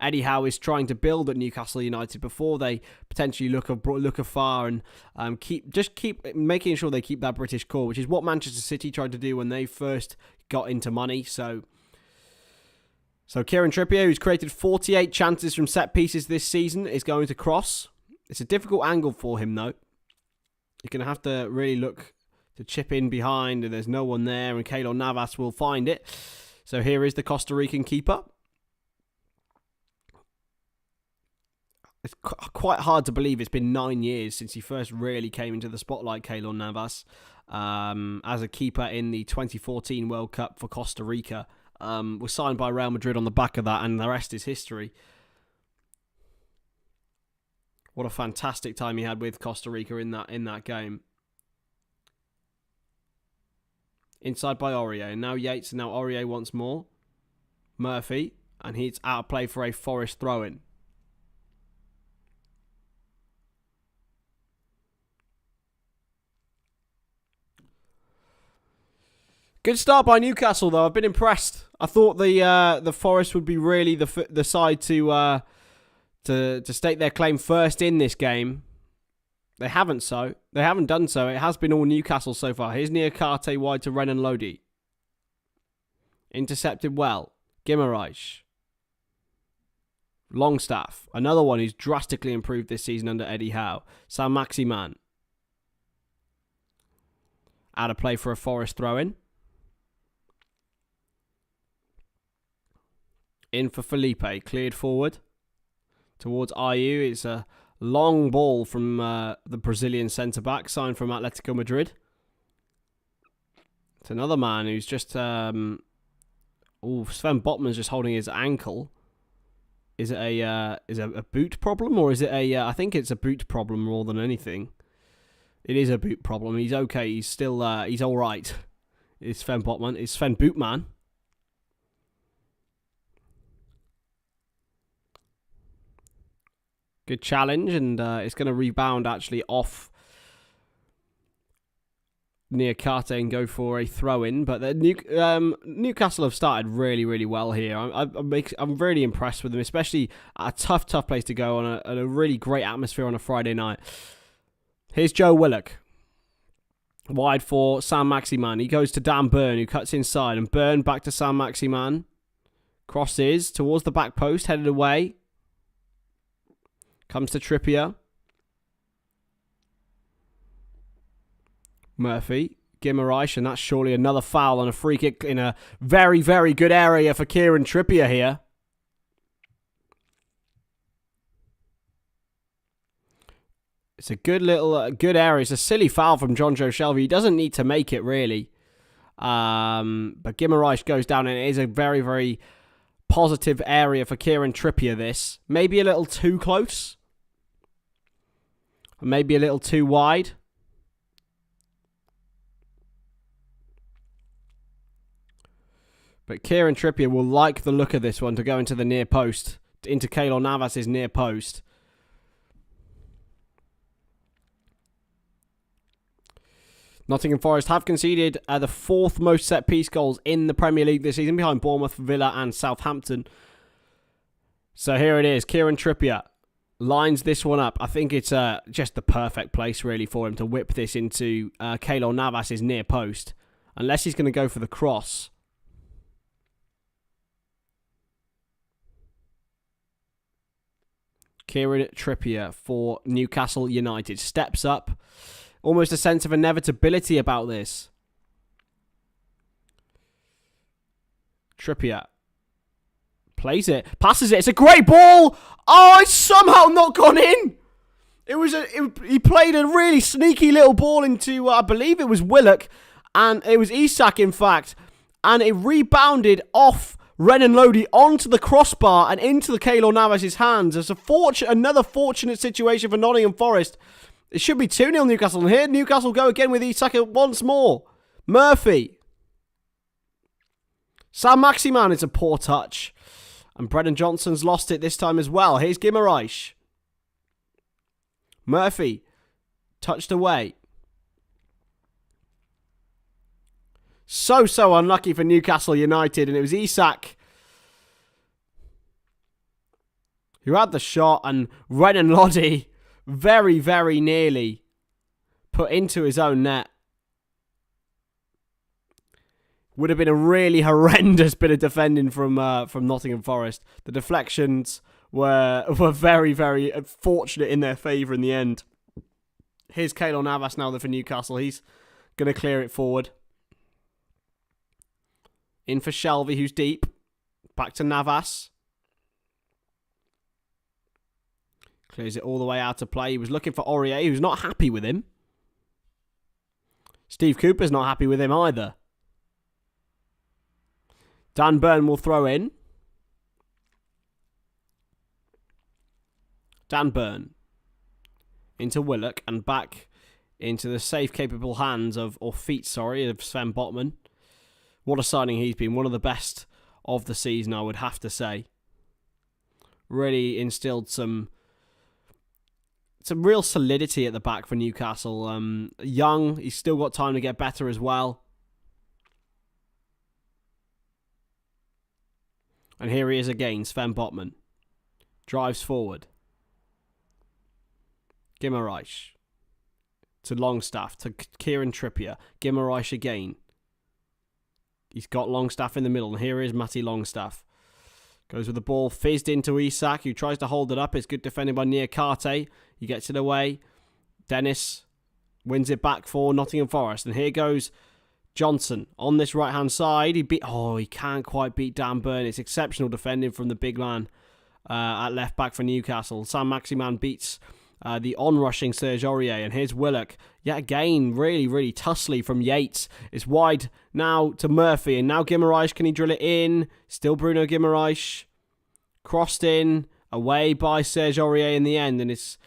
Eddie Howe is trying to build at Newcastle United before they potentially look afar and keep making sure they keep that British core, which is what Manchester City tried to do when they first got into money. So Kieran Trippier, who's created 48 chances from set pieces this season, is going to cross. It's a difficult angle for him though. You're going to have to really look to chip in behind, and there's no one there, and Keylor Navas will find it. So here is the Costa Rican keeper. It's quite hard to believe it's been 9 years since he first really came into the spotlight, Keylor Navas, as a keeper in the 2014 World Cup for Costa Rica. Was signed by Real Madrid on the back of that, and the rest is history. What a fantastic time he had with Costa Rica in that game. Inside by Aurier. And now Yates. And now Aurier once more. Murphy. And he's out of play for a Forest throw-in. Good start by Newcastle, though. I've been impressed. I thought the Forest would be really the side to stake their claim first in this game. They haven't done so. It has been all Newcastle so far. Here's Niakate wide to Renan Lodi. Intercepted well. Guimaraes. Longstaff. Another one who's drastically improved this season under Eddie Howe. San Maximan. Out of play for a Forest throw-in. In for Felipe. Cleared forward. Towards Ayew. It's a long ball from the Brazilian centre-back, signed from Atletico Madrid. It's another man who's just... Sven Botman's just holding his ankle. Is it a boot problem, or is it a... I think it's a boot problem more than anything. It is a boot problem. He's okay. He's still... he's all right. It's Sven Botman. It's Sven Bootman. Good challenge, and it's going to rebound actually off Niakate and go for a throw-in. But Newcastle have started really, really well here. I'm really impressed with them, especially a tough place to go on a really great atmosphere on a Friday night. Here's Joe Willock. Wide for San Maximan. He goes to Dan Burn, who cuts inside, and Burn back to San Maximan. Crosses towards the back post, headed away. Comes to Trippier. Murphy. Guimaraes, and that's surely another foul on a free kick in a very, very good area for Kieran Trippier here. It's a good little, good area. It's a silly foul from John Joe Shelby. He doesn't need to make it, really. But Guimaraes goes down, and it is a very, very positive area for Kieran Trippier, this. Maybe a little too close. Maybe a little too wide. But Kieran Trippier will like the look of this one to go into the near post. Into Keylor Navas' near post. Nottingham Forest have conceded the 4th most set-piece goals in the Premier League this season, behind Bournemouth, Villa and Southampton. So here it is. Kieran Trippier lines this one up. I think it's just the perfect place, really, for him to whip this into Keylor Navas' near post. Unless he's going to go for the cross. Kieran Trippier for Newcastle United steps up. Almost a sense of inevitability about this. Trippier plays it, passes it. It's a great ball. Oh, it's somehow not gone in. He played a really sneaky little ball into, I believe it was Willock, and it was Isak, in fact, and it rebounded off Renan Lodi onto the crossbar and into the Keylor Navas' hands. It's another fortunate situation for Nottingham Forest. It should be 2-0 Newcastle. And here Newcastle go again with Isak once more. Murphy. Saint-Maximin, it's a poor touch. And Brennan Johnson's lost it this time as well. Here's Guimaraes. Murphy. Touched away. So unlucky for Newcastle United. And it was Isak who had the shot. And Renan Lodi very, very nearly put into his own net. Would have been a really horrendous bit of defending from Nottingham Forest. The deflections were very, very fortunate in their favour in the end. Here's Keylor Navas now for Newcastle. He's going to clear it forward. In for Shelby, who's deep. Back to Navas. Clears it all the way out to play. He was looking for Aurier, who's not happy with him. Steve Cooper's not happy with him either. Dan Burn will throw in. Dan Burn. Into Willock and back into the safe, capable hands of Sven Botman. What a signing he's been. One of the best of the season, I would have to say. Really instilled some real solidity at the back for Newcastle. Young, he's still got time to get better as well. And here he is again, Sven Botman. Drives forward. Guimaraes. To Longstaff, to Kieran Trippier. Guimaraes again. He's got Longstaff in the middle, and here is Matty Longstaff. Goes with the ball, fizzed into Isak, who tries to hold it up. It's good defending by Niakate. He gets it away. Dennis wins it back for Nottingham Forest. And here goes Johnson on this right-hand side. He can't quite beat Dan Burn. It's exceptional defending from the big man at left back for Newcastle. Saint-Maximin beats the on-rushing Serge Aurier. And here's Willock. Yet again, really, really tussly from Yates. It's wide now to Murphy. And now Guimaraes, can he drill it in? Still Bruno Guimaraes. Crossed in. Away by Serge Aurier in the end. And it's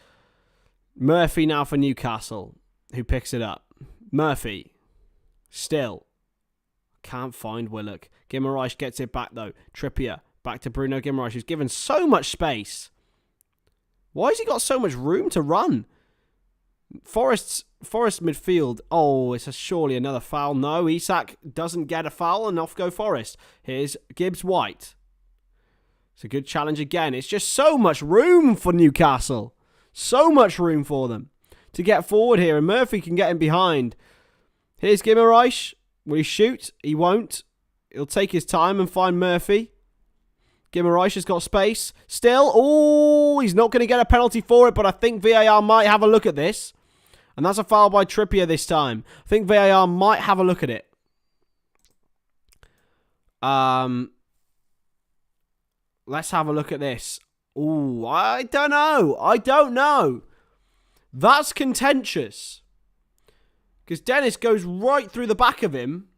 Murphy now for Newcastle, who picks it up. Murphy. Still. Can't find Willock. Guimaraes gets it back, though. Trippier. Back to Bruno Guimaraes, who's given so much space. Why has he got so much room to run? Forest midfield. Oh, it's surely another foul. No, Isak doesn't get a foul, and off go Forest. Here's Gibbs White. It's a good challenge again. It's just so much room for Newcastle. So much room for them to get forward here, and Murphy can get him behind. Here's Guimaraes. Will he shoot? He won't. He'll take his time and find Murphy. Guimaraes has got space. Still. Oh, he's not going to get a penalty for it, but I think VAR might have a look at this. And that's a foul by Trippier this time. I think VAR might have a look at it. Let's have a look at this. Oh, I don't know. That's contentious. Because Dennis goes right through the back of him.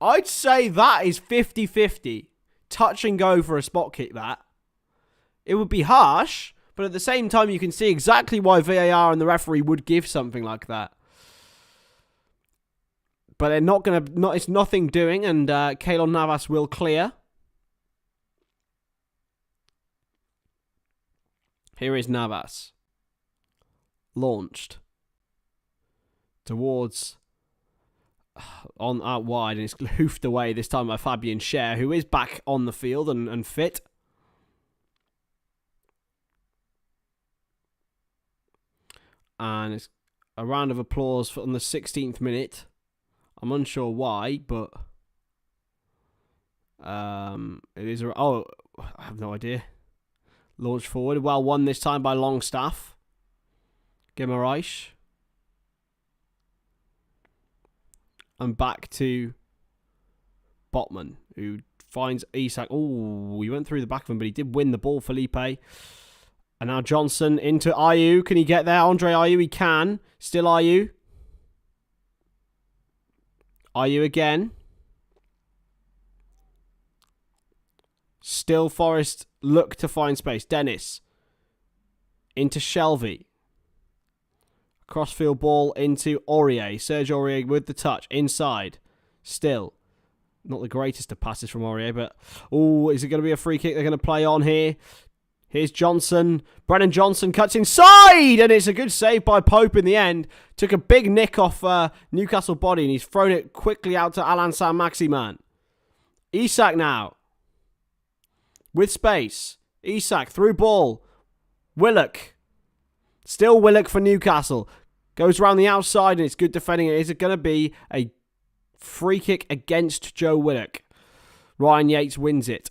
I'd say that is 50-50. Touch and go for a spot kick, that. It would be harsh, but at the same time, you can see exactly why VAR and the referee would give something like that. But they're not going to... It's nothing doing, and Keylor Navas will clear. Here is Navas. Launched. Towards... on out wide, and it's hoofed away this time by Fabian Schär, who is back on the field and fit. And it's a round of applause on the 16th minute. I'm unsure why, but it is I have no idea. Launched forward, well won this time by Longstaff. Guimaraes. And back to Botman, who finds Isak. Oh, he went through the back of him, but he did win the ball, Felipe. And now Johnson into Ayew. Can he get there? Andre Ayew, he can. Still Ayew. Ayew again. Still Forest look to find space. Dennis. Into Shelvey. Crossfield ball into Aurier. Serge Aurier with the touch. Inside. Still. Not the greatest of passes from Aurier, but... Oh, is it going to be a free kick they're going to play on here? Here's Johnson. Brennan Johnson cuts inside, and it's a good save by Pope in the end. Took a big nick off Newcastle body, and he's thrown it quickly out to Alan Saint-Maximin. Isak now. With space. Isak through ball. Willock. Still Willock for Newcastle. Goes around the outside, and it's good defending. Is it going to be a free kick against Joe Willock? Ryan Yates wins it.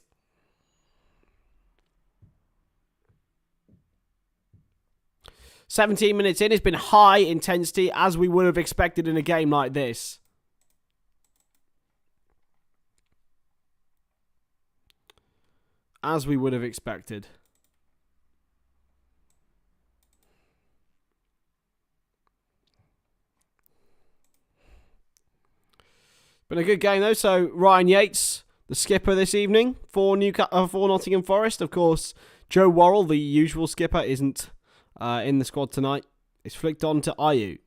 "17 minutes in, it's been high intensity, as we would have expected in a game like this. As we would have expected. Been a good game though. So Ryan Yates, the skipper this evening for Nottingham Forest. Of course, Joe Worrall, the usual skipper, isn't in the squad tonight. It's flicked on to Ayew.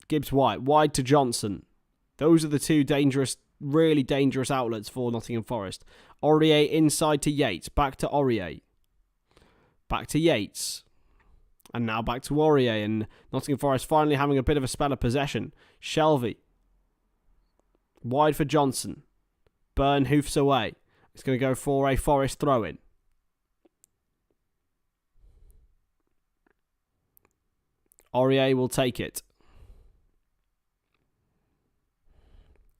Gibbs White, wide to Johnson. Those are the two dangerous, really dangerous outlets for Nottingham Forest. Aurier inside to Yates. Back to Aurier. Back to Yates. And now back to Aurier. And Nottingham Forest finally having a bit of a spell of possession. Shelvey. Wide for Johnson. Byrne hoofs away. It's going to go for a Forest throw-in. Aurier will take it.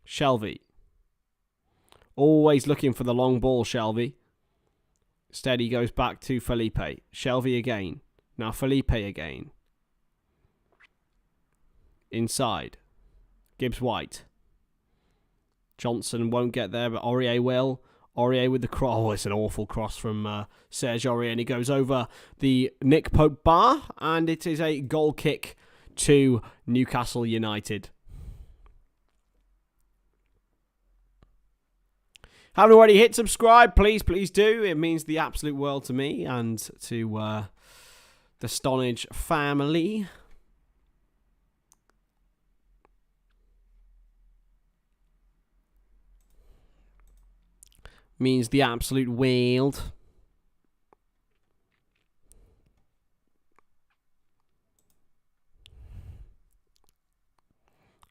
Shelvey. Always looking for the long ball, Shelvey. Instead, he goes back to Felipe. Shelvey again. Now Felipe again. Inside. Gibbs White. Johnson won't get there, but Aurier will. Aurier with the cross. Oh, it's an awful cross from Serge Aurier, and he goes over the Nick Pope bar, and it is a goal kick to Newcastle United. Haven't already hit subscribe, please do. It means the absolute world to me and to the Stonadge family. Means the absolute world.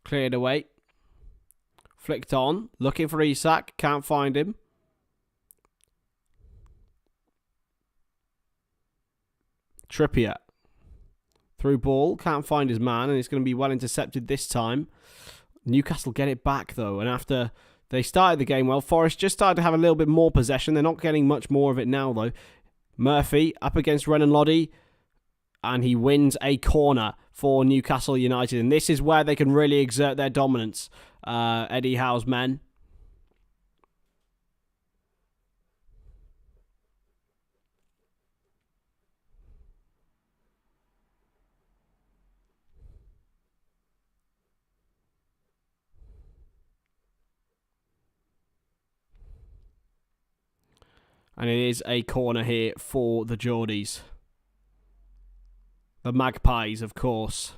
Cleared away. Flicked on. Looking for Isak. Can't find him. Trippier. Through ball. Can't find his man. And it's going to be well intercepted this time. Newcastle get it back though. And after they started the game well, Forest just started to have a little bit more possession. They're not getting much more of it now though. Murphy up against Renan Lodi. And he wins a corner for Newcastle United. And this is where they can really exert their dominance. Eddie Howe's men. And it is a corner here for the Geordies. The Magpies, of course.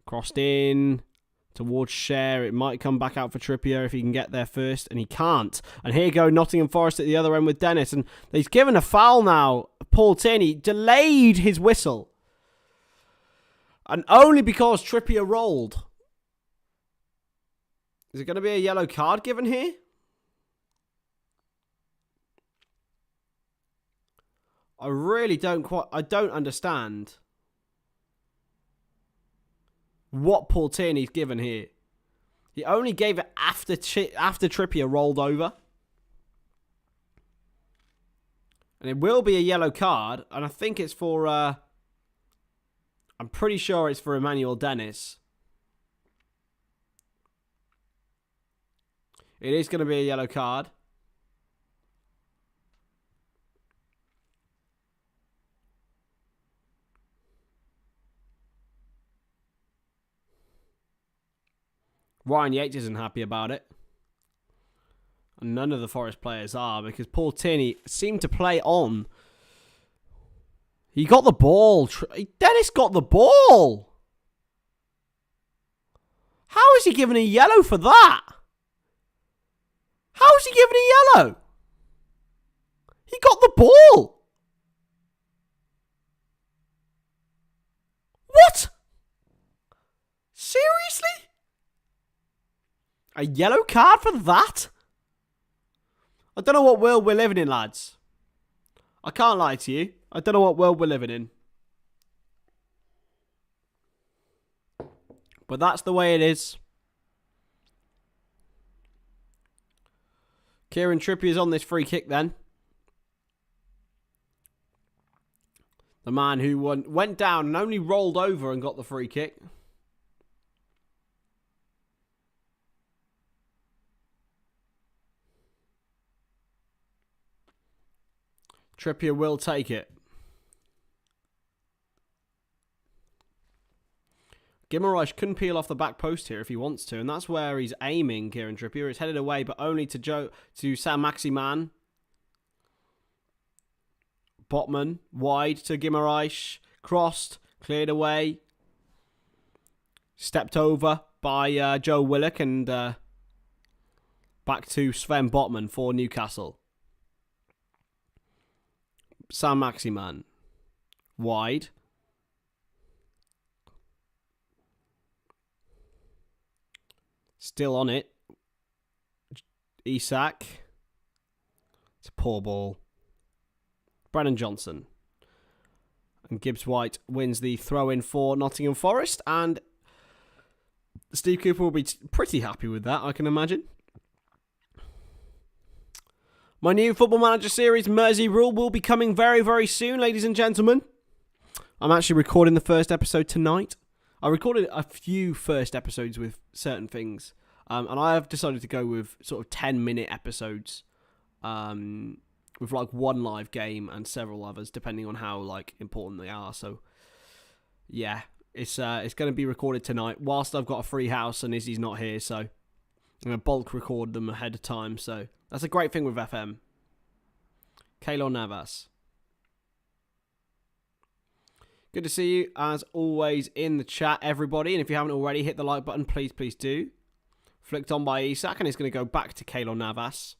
Crossed in towards Cher. It might come back out for Trippier if he can get there first. And he can't. And here go Nottingham Forest at the other end with Dennis. And he's given a foul now. Paul Tierney delayed his whistle. And only because Trippier rolled. Is it going to be a yellow card given here? I really don't understand what Paul Tierney's given here. He only gave it after Trippier rolled over. And it will be a yellow card. And I think it's for... I'm pretty sure it's for Emmanuel Dennis. It is going to be a yellow card. Ryan Yates isn't happy about it. And none of the Forest players are, because Paul Tierney seemed to play on. He got the ball. Dennis got the ball. How is he given a yellow for that? How is he given a yellow? He got the ball. What? Seriously? A yellow card for that? I don't know what world we're living in, lads. I can't lie to you. I don't know what world we're living in. But that's the way it is. Kieran Trippier's on this free kick then. The man who went down and only rolled over and got the free kick. Trippier will take it. Guimaraes can peel off the back post here if he wants to, and that's where he's aiming. Kieran Trippier is headed away, but only to Saint-Maximin. Botman wide to Guimaraes, crossed, cleared away, stepped over by Joe Willock, and back to Sven Botman for Newcastle. Saint-Maximin wide. Still on it. Isak. It's a poor ball. Brennan Johnson. And Gibbs White wins the throw-in for Nottingham Forest. And Steve Cooper will be pretty happy with that, I can imagine. My new Football Manager series, Mersey Rule, will be coming very, very soon, ladies and gentlemen. I'm actually recording the first episode tonight. I recorded a few first episodes with certain things, and I have decided to go with sort of 10-minute episodes, with like one live game and several others, depending on how like important they are. So, yeah, it's going to be recorded tonight whilst I've got a free house and Izzy's not here. So, I'm going to bulk record them ahead of time. So that's a great thing with FM. Keylor Navas. Good to see you, as always, in the chat, everybody. And if you haven't already, hit the like button, please, please do. Flicked on by Isak, and it's going to go back to Keylor Navas.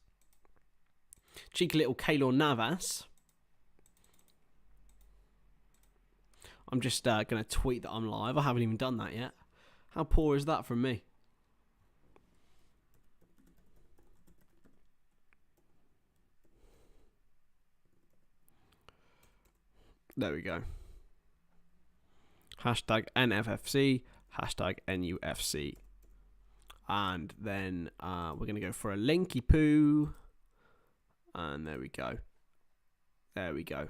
Cheeky little Keylor Navas. I'm just going to tweet that I'm live. I haven't even done that yet. How poor is that from me? There we go. Hashtag NFFC, hashtag NUFC. And then we're going to go for a linky poo. And there we go. There we go.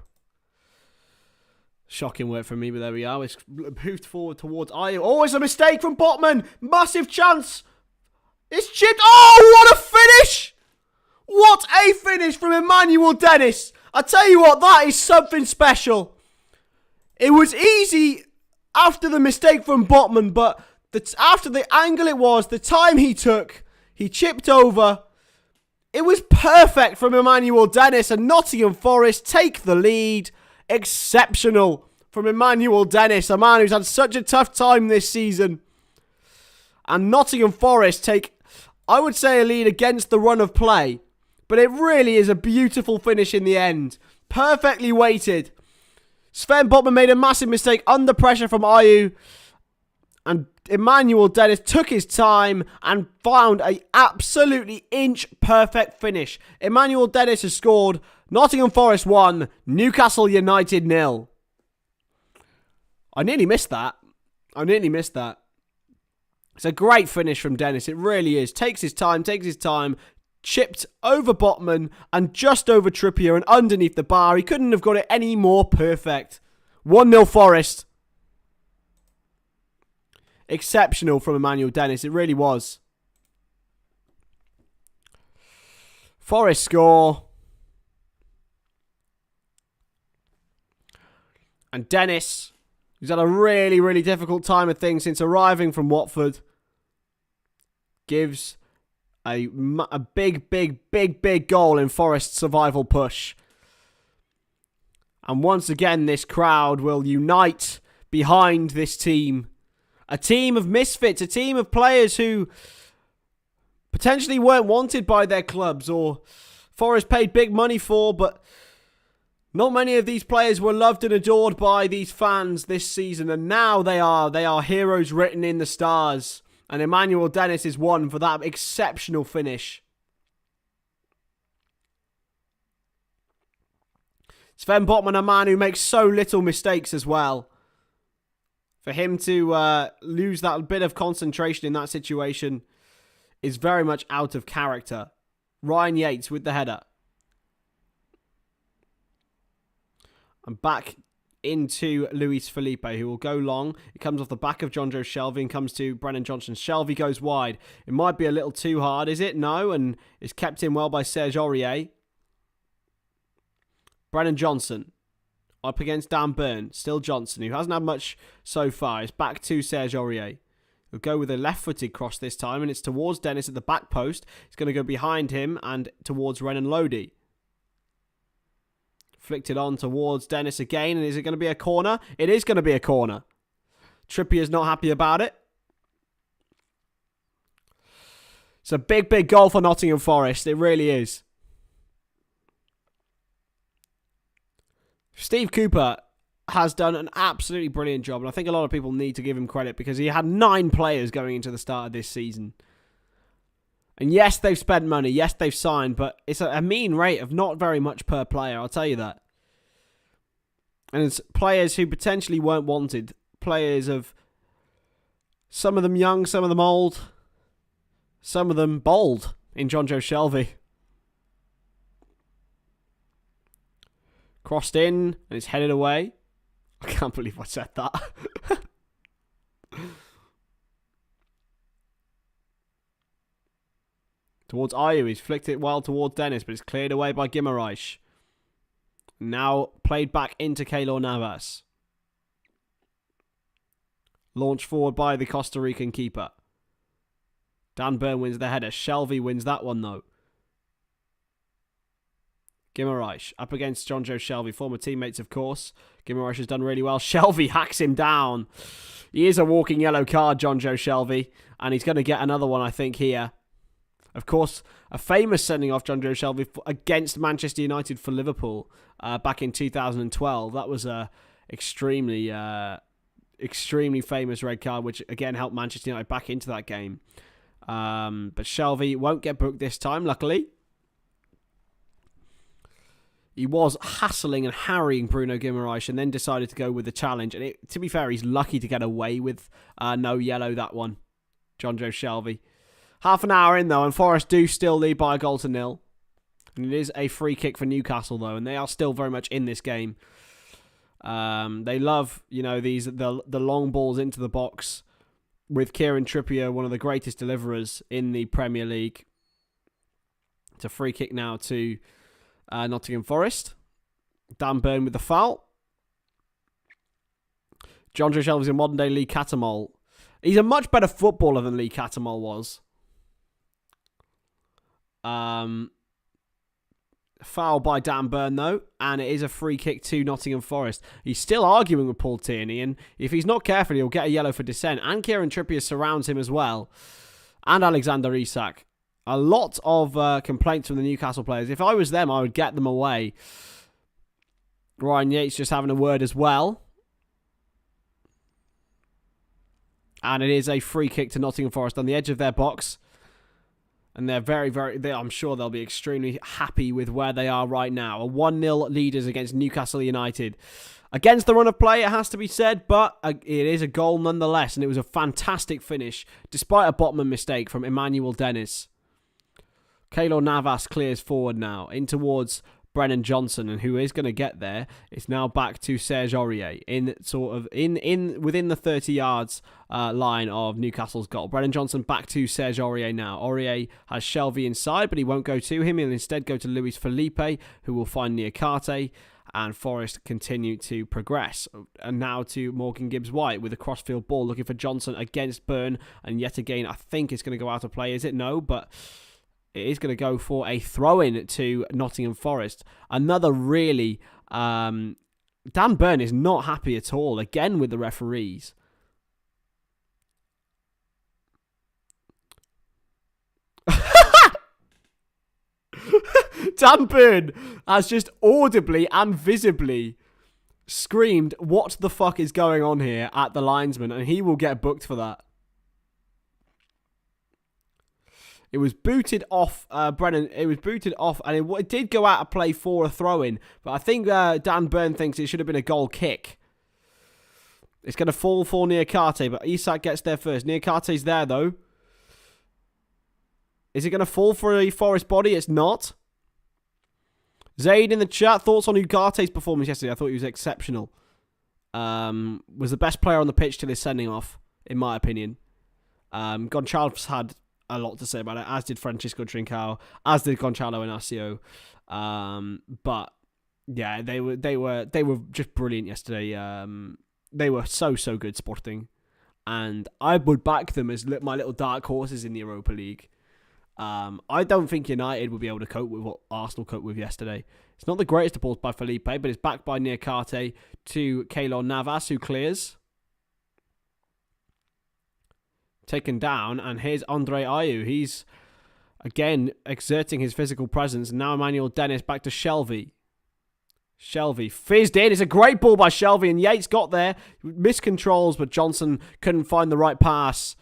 Shocking work from me, but there we are. It's moved forward towards Ayew. Always a mistake from Botman. Massive chance. It's chipped. Oh, what a finish! What a finish from Emmanuel Dennis. I tell you what, that is something special. It was easy after the mistake from Botman, but after the angle it was, the time he took, he chipped over. It was perfect from Emmanuel Dennis, and Nottingham Forest take the lead. Exceptional from Emmanuel Dennis, a man who's had such a tough time this season. And Nottingham Forest take, I would say, a lead against the run of play. But it really is a beautiful finish in the end. Perfectly weighted. Sven Botman made a massive mistake under pressure from Ayew. And Emmanuel Dennis took his time and found a absolutely inch-perfect finish. Emmanuel Dennis has scored. Nottingham Forest 1, Newcastle United 0. I nearly missed that. It's a great finish from Dennis. It really is. Takes his time. Chipped over Botman and just over Trippier and underneath the bar. He couldn't have got it any more perfect. 1-0 Forest. Exceptional from Emmanuel Dennis. It really was. Forest score. And Dennis, who's had a really, really difficult time of things since arriving from Watford, gives a big goal in Forest's survival push. And once again, this crowd will unite behind this team. A team of misfits, a team of players who potentially weren't wanted by their clubs or Forest paid big money for, but not many of these players were loved and adored by these fans this season, and now they are heroes written in the stars. And Emmanuel Dennis is one for that exceptional finish. Sven Botman, a man who makes so little mistakes as well. For him to lose that bit of concentration in that situation is very much out of character. Ryan Yates with the header. And back into Luis Felipe, who will go long. It comes off the back of John Joe Shelvey and comes to Brennan Johnson. Shelvey goes wide. It might be a little too hard, is it? No, and it's kept in well by Serge Aurier. Brennan Johnson up against Dan Burn. Still Johnson, who hasn't had much so far. It's back to Serge Aurier. He'll go with a left-footed cross this time, and it's towards Dennis at the back post. He's going to go behind him and towards Renan Lodi. Flicked it on towards Dennis again. And is it going to be a corner? It is going to be a corner. Trippier's not happy about it. It's a big goal for Nottingham Forest. It really is. Steve Cooper has done an absolutely brilliant job. And I think a lot of people need to give him credit because he had 9 players going into the start of this season. And yes, they've spent money. Yes, they've signed. But it's a mean rate of not very much per player. I'll tell you that. And it's players who potentially weren't wanted. Players of some of them young, some of them old. Some of them bold in John Joe Shelvey. Crossed in and it's headed away. I can't believe I said that. Towards Ayew. He's flicked it well towards Dennis, but it's cleared away by Guimaraes. Now played back into Keylor Navas. Launched forward by the Costa Rican keeper. Dan Burn wins the header. Shelvey wins that one though. Guimaraes up against John Joe Shelvey, former teammates of course. Guimaraes has done really well. Shelvey hacks him down. He is a walking yellow card, John Joe Shelvey, and he's going to get another one I think here. Of course, a famous sending off John Joe Shelvey against Manchester United for Liverpool back in 2012. That was a extremely famous red card, which again helped Manchester United back into that game. But Shelvey won't get booked this time, luckily. He was hassling and harrying Bruno Guimaraes and then decided to go with the challenge. And to be fair, he's lucky to get away with no yellow, that one. John Joe Shelvey. Half an hour in, though, and Forest do still lead by a 1-0. And it is a free kick for Newcastle, though, and they are still very much in this game. They love, the long balls into the box with Kieran Trippier, one of the greatest deliverers in the Premier League. It's a free kick now to Nottingham Forest. Dan Burn with the foul. John Joe Shelvey's a modern-day Lee Catamol. He's a much better footballer than Lee Catamol was. Foul by Dan Burn, though, and it is a free kick to Nottingham Forest. He's still arguing with Paul Tierney, and if he's not careful, he'll get a yellow for dissent. And Kieran Trippier surrounds him as well. And Alexander Isak. A lot of complaints from the Newcastle players. If I was them, I would get them away. Ryan Yates just having a word as well. And it is a free kick to Nottingham Forest on the edge of their box. And they're I'm sure they'll be extremely happy with where they are right now. A 1-0 leaders against Newcastle United. Against the run of play, it has to be said, but it is a goal nonetheless. And it was a fantastic finish, despite a Botman mistake from Emmanuel Dennis. Keylor Navas clears forward now, in towards Brennan Johnson, and who is going to get there. It's now back to Serge Aurier within the 30 yards line of Newcastle's goal. Brennan Johnson back to Serge Aurier now. Aurier has Shelvey inside, but he won't go to him. He'll instead go to Luis Felipe, who will find Niakate, and Forest continue to progress. And now to Morgan Gibbs-White with a crossfield ball, looking for Johnson against Byrne, and yet again, I think it's going to go out of play. Is it? No, but it is going to go for a throw-in to Nottingham Forest. Another really... Dan Burn is not happy at all, again with the referees. Dan Burn has just audibly and visibly screamed, "What the fuck is going on here?" at the linesman, and he will get booked for that. It was booted off, Brennan. It was booted off, and it did go out of play for a throw-in. But I think Dan Burn thinks it should have been a goal kick. It's going to fall for Niakate, but Isak gets there first. Niakate's there, though. Is it going to fall for a Forest body? It's not. Zaid in the chat, thoughts on Ugate's performance yesterday? I thought he was exceptional. Was the best player on the pitch till his sending off, in my opinion. Gonçalves had a lot to say about it, as did Francisco Trincao, as did Gonçalo Inacio. But yeah, they were just brilliant yesterday. They were so good, Sporting, and I would back them as my little dark horses in the Europa League. I don't think United will be able to cope with what Arsenal coped with yesterday. It's not the greatest of balls by Felipe, but it's backed by Niakate to Keylor Navas, who clears. Taken down, and here's Andre Ayew. He's, again, exerting his physical presence. And now Emmanuel Dennis back to Shelvey. Shelvey fizzed in. It's a great ball by Shelvey, and Yates got there. Miscontrols, but Johnson couldn't find the right pass.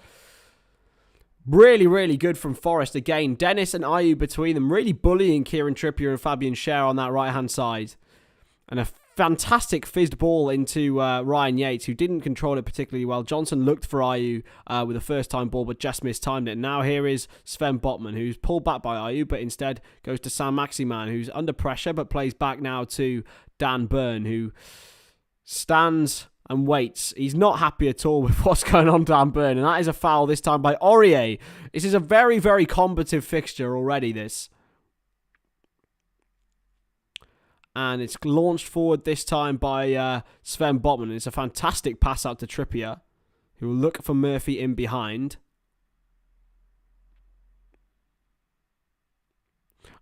Really good from Forest again. Dennis and Ayew between them, really bullying Kieran Trippier and Fabian Schär on that right-hand side. And a fantastic fizzed ball into Ryan Yates, who didn't control it particularly well. Johnson looked for Ayew with a first-time ball, but just mistimed it. Now here is Sven Botman, who's pulled back by Ayew, but instead goes to Saint-Maximin, who's under pressure, but plays back now to Dan Burn, who stands and waits. He's not happy at all with what's going on, Dan Burn, and that is a foul this time by Aurier. This is a very combative fixture already, this. And it's launched forward this time by Sven Botman. It's a fantastic pass out to Trippier, who will look for Murphy in behind.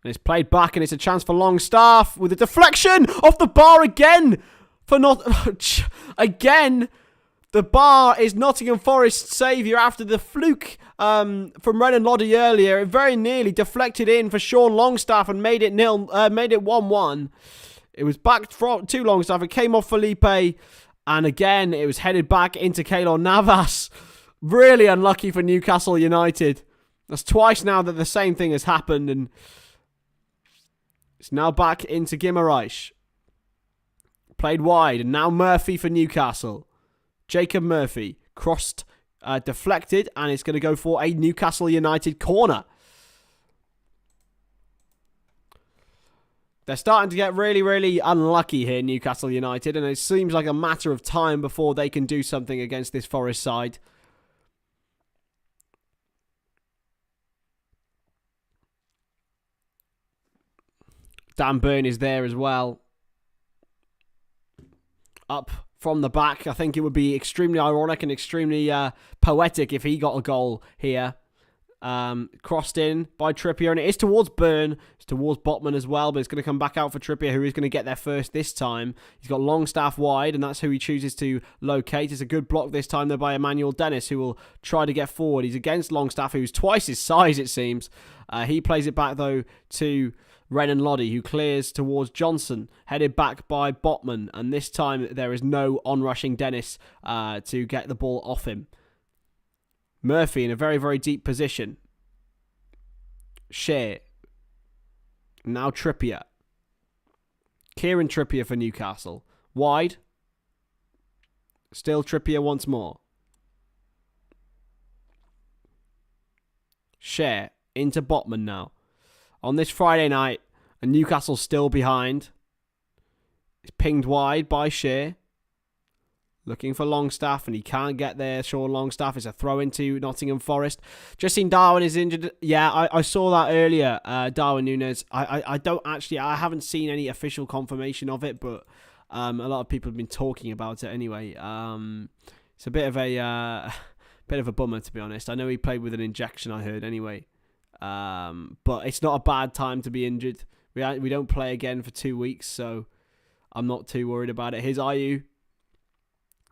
And it's played back, and it's a chance for Longstaff with a deflection off the bar again. Again, the bar is Nottingham Forest's saviour after the fluke from Renan Loddy earlier. It very nearly deflected in for Sean Longstaff and made it 1-1. It was back to Longstaff. It came off Felipe, and again it was headed back into Keylor Navas. Really unlucky for Newcastle United. That's twice now that the same thing has happened, and it's now back into Guimaraes. Played wide, and now Murphy for Newcastle. Jacob Murphy crossed, deflected, and it's going to go for a Newcastle United corner. They're starting to get really unlucky here, Newcastle United, and it seems like a matter of time before they can do something against this Forest side. Dan Burn is there as well. Up from the back. I think it would be extremely ironic and extremely poetic if he got a goal here. Crossed in by Trippier, and it is towards Burn. It's towards Botman as well, but it's going to come back out for Trippier, who is going to get there first this time. He's got Longstaff wide, and that's who he chooses to locate. It's a good block this time, though, by Emmanuel Dennis, who will try to get forward. He's against Longstaff, who's twice his size, it seems. He plays it back, though, to Renan Loddy, who clears towards Johnson, headed back by Botman, and this time there is no onrushing Dennis to get the ball off him. Murphy in a very, very deep position. Shea. Now Trippier. Kieran Trippier for Newcastle. Wide. Still Trippier once more. Shea into Botman now. On this Friday night, and Newcastle still behind. It's pinged wide by Shea. Looking for Longstaff, and he can't get there. Sean Longstaff is a throw into Nottingham Forest. Just seen Darwin is injured. Yeah, I saw that earlier. Darwin Núñez. I haven't seen any official confirmation of it, but a lot of people have been talking about it anyway. It's a bit of a bummer, to be honest. I know he played with an injection, I heard anyway. But it's not a bad time to be injured. We don't play again for 2 weeks, so I'm not too worried about it. Here's Ayew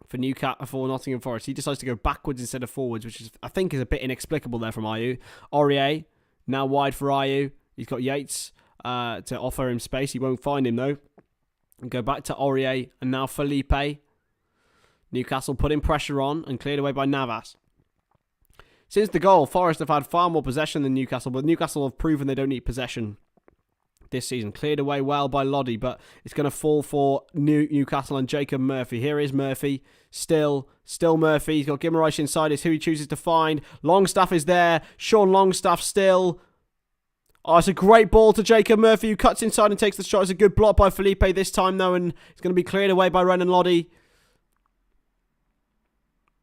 for Nottingham Forest. He decides to go backwards instead of forwards, which I think is a bit inexplicable there from Ayew. Aurier, now wide for Ayew. He's got Yates to offer him space. He won't find him, though. And go back to Aurier, and now Felipe. Newcastle putting pressure on and cleared away by Navas. Since the goal, Forest have had far more possession than Newcastle, but Newcastle have proven they don't need possession this season. Cleared away well by Loddy, but it's going to fall for Newcastle and Jacob Murphy. Here is Murphy. Still Murphy. He's got Guimaraes inside. It's who he chooses to find. Longstaff is there. Sean Longstaff still. Oh, it's a great ball to Jacob Murphy, who cuts inside and takes the shot. It's a good block by Felipe this time, though, and it's going to be cleared away by Renan Loddy.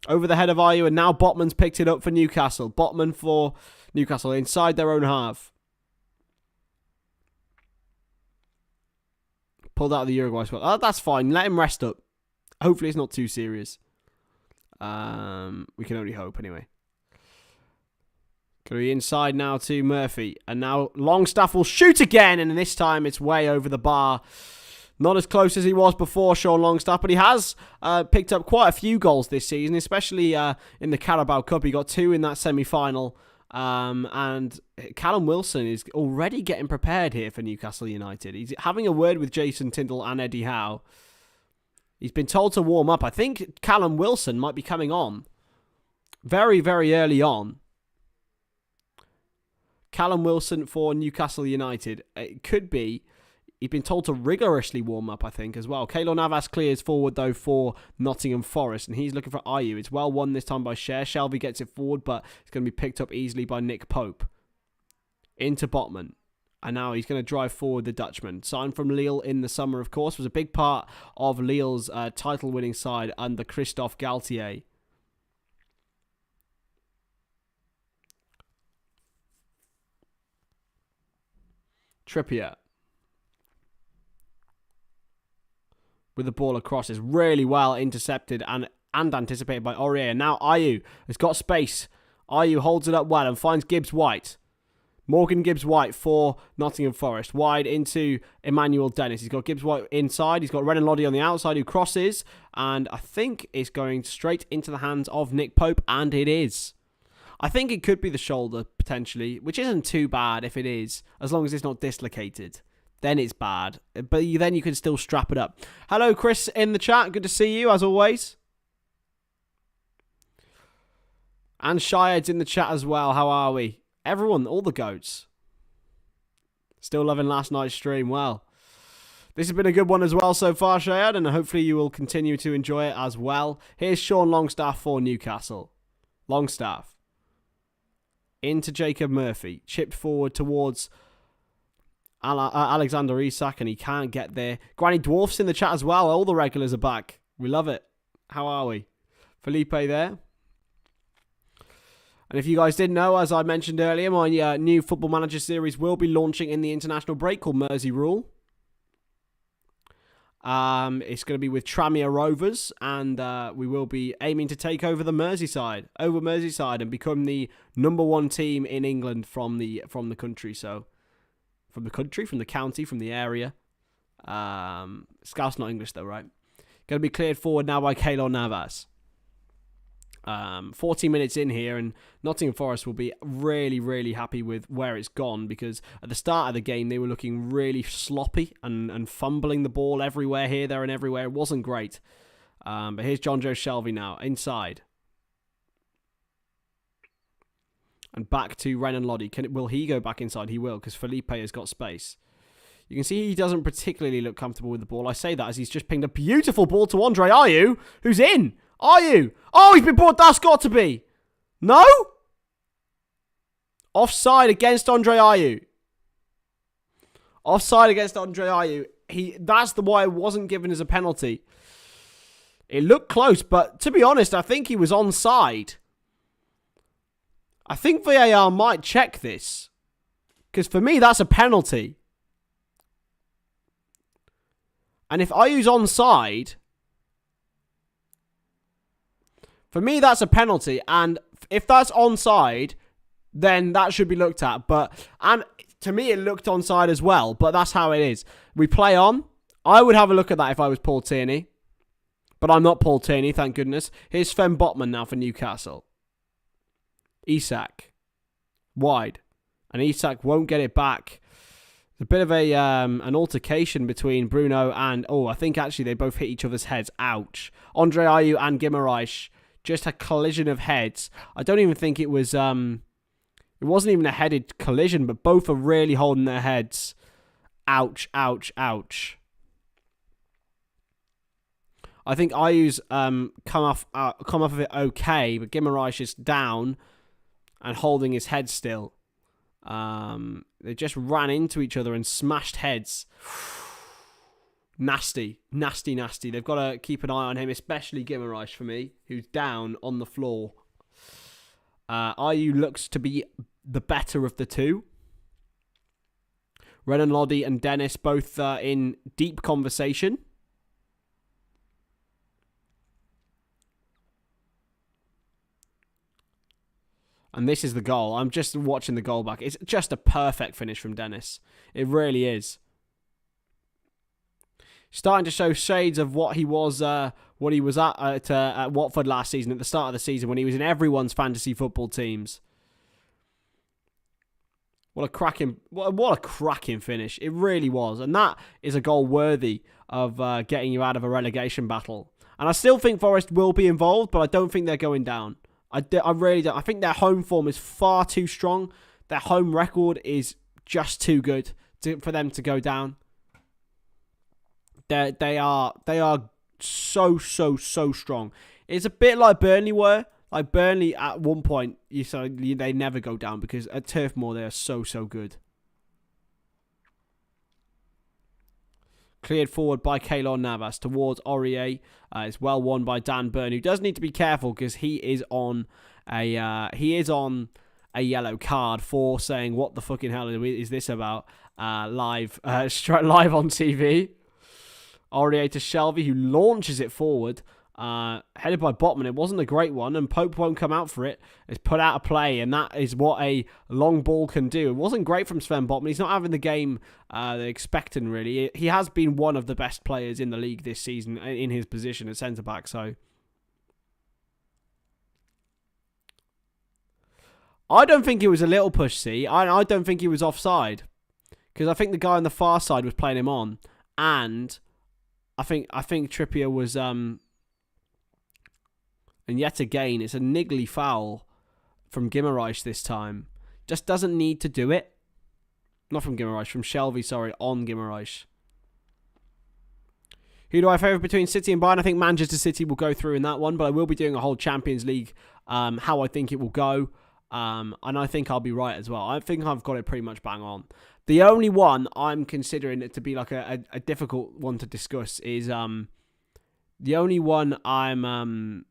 Over the head of Ayew, and now Botman's picked it up for Newcastle. Botman for Newcastle inside their own half. Pulled out of the Uruguay squad. Oh, that's fine. Let him rest up. Hopefully it's not too serious. We can only hope anyway. Going to be inside now to Murphy. And now Longstaff will shoot again. And this time it's way over the bar. Not as close as he was before, Sean Longstaff. But he has picked up quite a few goals this season. Especially in the Carabao Cup. He got 2 in that semi-final. And Callum Wilson is already getting prepared here for Newcastle United. He's having a word with Jason Tindall and Eddie Howe. He's been told to warm up. I think Callum Wilson might be coming on very, very early on. Callum Wilson for Newcastle United. It could be. He's been told to rigorously warm up, I think, as well. Keylor Navas clears forward, though, for Nottingham Forest, and he's looking for Ayew. It's well won this time by Shea. Shelby gets it forward, but it's going to be picked up easily by Nick Pope. Into Botman. And now he's going to drive forward the Dutchman. Signed from Lille in the summer, of course. Was a big part of Lille's title-winning side under Christophe Galtier. Trippier. With the ball across, is really well intercepted and anticipated by Aurier. Now Ayew has got space. Ayew holds it up well and finds Gibbs-White. Morgan Gibbs-White for Nottingham Forest. Wide into Emmanuel Dennis. He's got Gibbs-White inside. He's got Renan Loddy on the outside who crosses. And I think it's going straight into the hands of Nick Pope. And it is. I think it could be the shoulder, potentially. Which isn't too bad if it is. As long as it's not dislocated. Then it's bad. But then you can still strap it up. Hello, Chris, in the chat. Good to see you, as always. And Shired's in the chat as well. How are we? Everyone, all the goats. Still loving last night's stream. Well, this has been a good one as well so far, Shired, and hopefully you will continue to enjoy it as well. Here's Sean Longstaff for Newcastle. Longstaff. Into Jacob Murphy. Chipped forward towards Alexander Isak, and he can't get there. Granny Dwarf's in the chat as well. All the regulars are back. We love it. How are we? Felipe there. And if you guys didn't know, as I mentioned earlier, my new Football Manager series will be launching in the international break called Mersey Rule. It's going to be with Tranmere Rovers, and we will be aiming to take over Merseyside, and become the #1 team in England from the country. So, from the county, from the area. Scout's not English though, right? Going to be cleared forward now by Keylor Navas. 40 minutes in here, and Nottingham Forest will be really, really happy with where it's gone, because at the start of the game they were looking really sloppy and fumbling the ball everywhere, here, there and everywhere. It wasn't great. But here's John Joe Shelvey now, inside. And back to Renan Lodi. Will he go back inside? He will, because Felipe has got space. You can see he doesn't particularly look comfortable with the ball. I say that as he's just pinged a beautiful ball to Andre Ayew, who's in. Are you? Oh, he's been brought. That's got to be. No? Offside against Andre Ayew. Offside against Andre Ayew. That's why it wasn't given as a penalty. It looked close, but to be honest, I think he was onside. I think VAR might check this, because for me, that's a penalty. And if Ayew's onside, for me, that's a penalty. And if that's onside, then that should be looked at. And to me, it looked onside as well. But that's how it is. We play on. I would have a look at that if I was Paul Tierney. But I'm not Paul Tierney, thank goodness. Here's Sven Botman now for Newcastle. Isak. Wide. And Isak won't get it back. It's a bit of an altercation between Bruno and... Oh, I think actually they both hit each other's heads. Ouch. Andre Ayew and Guimaraes. Just a collision of heads. I don't even think it was... it wasn't even a headed collision, but both are really holding their heads. Ouch, ouch, ouch. I think Ayew's come off of it okay, but Guimaraes is down and holding his head still. They just ran into each other and smashed heads. Nasty, nasty, nasty. They've got to keep an eye on him, especially Guimaraes for me, who's down on the floor. Ayew looks to be the better of the two. Renan Lodi and Dennis both in deep conversation. And this is the goal. I'm just watching the goal back. It's just a perfect finish from Dennis. It really is. Starting to show shades of what he was at Watford last season, at the start of the season, when he was in everyone's fantasy football teams. What a cracking finish. It really was. And that is a goal worthy of getting you out of a relegation battle. And I still think Forest will be involved, but I don't think they're going down. I really don't. I think their home form is far too strong. Their home record is just too good for them to go down. They are so strong. It's a bit like Burnley were. Like Burnley at one point, they never go down because at Turf Moor they are so good. Cleared forward by Keylor Navas towards Aurier. It's well won by Dan Burn, who does need to be careful because he is on a yellow card for saying what the fucking hell is this about live on TV. Aurier to Shelvey, who launches it forward. Headed by Botman. It wasn't a great one, and Pope won't come out for it. It's put out of play, and that is what a long ball can do. It wasn't great from Sven Botman. He's not having the game they're expecting, really. He has been one of the best players in the league this season in his position at centre-back, so... I don't think it was a little push, see. I don't think he was offside, because I think the guy on the far side was playing him on, and I think Trippier was... And yet again, it's a niggly foul from Guimaraes this time. Just doesn't need to do it. Not from Guimaraes, from Shelvey, sorry, on Guimaraes. Who do I favour between City and Bayern? I think Manchester City will go through in that one, but I will be doing a whole Champions League, how I think it will go. And I think I'll be right as well. I think I've got it pretty much bang on. The only one I'm considering it to be like a difficult one to discuss is the only one I'm